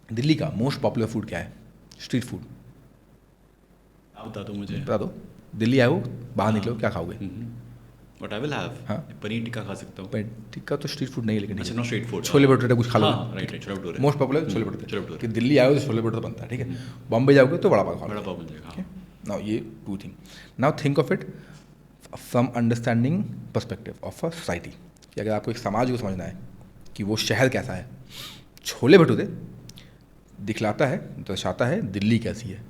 दिल्ली का मोस्ट पॉपुलर फूड क्या है? Street food. आप बता दो मुझे. बता दो. दिल्ली आओ, बाहर निकलो, क्या खाओगे? What I will have? हाँ, पनीर टिक्का खा सकता हूँ. पनीर टिक्का तो स्ट्रीट फूड नहीं है, लेकिन अच्छा, no street food. Chole bhature कुछ खा लो. Right, chole bhature most popular chole bhature. Chole bhature कि दिल्ली आओ तो छोले भटूरे बनता है, ठीक है. बॉम्बे जाओगे तो वड़ा पाव खाओ. बड़ा पाव मिल जाएगा. नाउ ये 2 thing. Now think of it from understanding perspective of a society, कि अगर आपको एक समाज को समझना है कि वो शहर कैसा है, छोले भटूरे दिखलाता है, दर्शाता है दिल्ली कैसी है.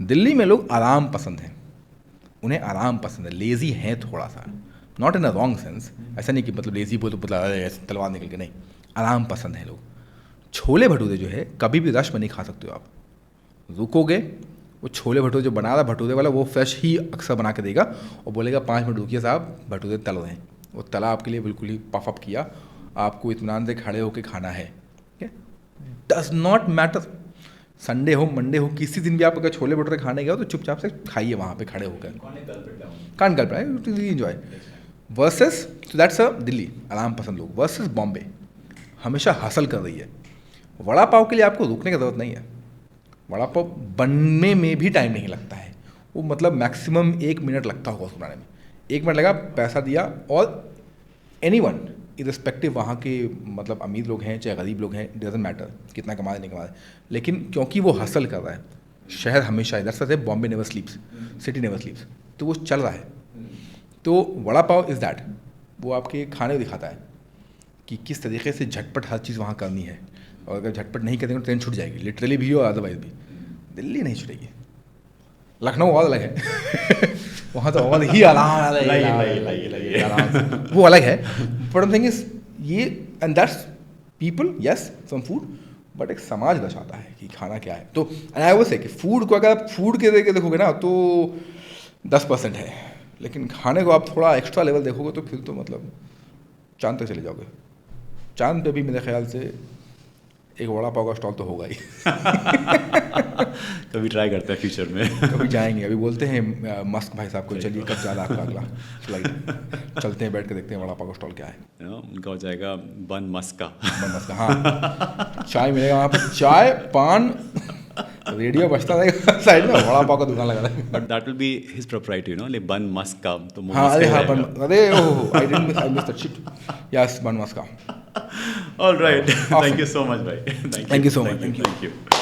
दिल्ली में लोग आराम पसंद हैं, उन्हें आराम पसंद है, लेज़ी हैं थोड़ा सा, not in a wrong sense. ऐसा नहीं कि मतलब लेज़ी बोल तो मतलब तलवार निकल के, नहीं, आराम पसंद है लोग. छोले भटूरे जो है कभी भी रश में नहीं खा सकते हो आप. रुकोगे, वो छोले भटूरे जो बना रहा भटूरे वाला, वो फ्रेश ही अक्सर बना के देगा और बोलेगा 5 मिनट रुकिए साहब, भटूरे तल रहे हैं. वो तला आपके लिए बिल्कुल ही पफ अप किया, आपको इत्मीनान से खड़े होकर खाना है. डज नॉट मैटर संडे हो मंडे हो, किसी दिन भी आप अगर छोले भटूरे खाने गए तो चुपचाप से खाइए वहाँ पे खड़े होकर. Can't gulp right, to enjoy. Versus, so that's a Delhi, आराम पसंद लोग. वर्सेस बॉम्बे, हमेशा हासिल कर रही है. वड़ा पाव के लिए आपको रुकने की ज़रूरत नहीं है. वड़ा पाव बनने में भी टाइम नहीं लगता है, वो मतलब मैक्सिमम 1 मिनट लगता होगा उसको बनाने में। 1 मिनट लगा, पैसा दिया, और एनीवन इररिस्पेक्टिव वहाँ के मतलब अमीर लोग हैं चाहे गरीब लोग हैं, डजंट मैटर कितना कमा रहे नहीं कमा रहे, लेकिन क्योंकि वो हसल कर रहा है, शहर हमेशा इधर से बॉम्बे नेवर स्लीप्स, सिटी नेवर स्लीप्स, तो वो चल रहा है। तो वड़ा पाव इज़ दैट, वो आपके खाने को दिखाता है कि किस तरीके से झटपट हर चीज़ वहाँ करनी है, और अगर झटपट नहीं करेंगे तो ट्रेन छूट जाएगी, लिटरली भी और अदरवाइज भी। दिल्ली नहीं छूटेगी, लखनऊ और अलग है वहाँ तो और ही आराम वो अलग है। बट थिंग इज ये, and that's people, yes some food, but एक समाज दर्शाता है कि खाना क्या है। तो आई वो से कि फूड को अगर आप फूड के देख के देखोगे ना तो 10% है, लेकिन खाने को आप थोड़ा एक्स्ट्रा लेवल देखोगे तो फिर तो मतलब चांद तक चले जाओगे। चांद पे भी मेरे ख्याल से एक वड़ा पाव का स्टॉल तो होगा ही कभी ट्राई करते हैं फ्यूचर में कभी जाएंगे। अभी बोलते हैं मस्क भाई साहब को, चलिए कब जा रहा है आपका अगला फ्लाइट, चलते हैं बैठ के देखते हैं वड़ा पाव का स्टॉल क्या है। उनका हो जाएगा बन मस्का। बन मस्क, हाँ चाय मिलेगा वहाँ पर, चाय पान रेडियो बजता रहेगा साइड में, वड़ा पाव का दुकान लगा है। But that will be his propriety, you know, like bun maska. तो हाँ अरे हाँ बन, अरे oh I miss that shit, yes bun maska. All right. Thank you so much, bhai. Thank you so much. Thank you.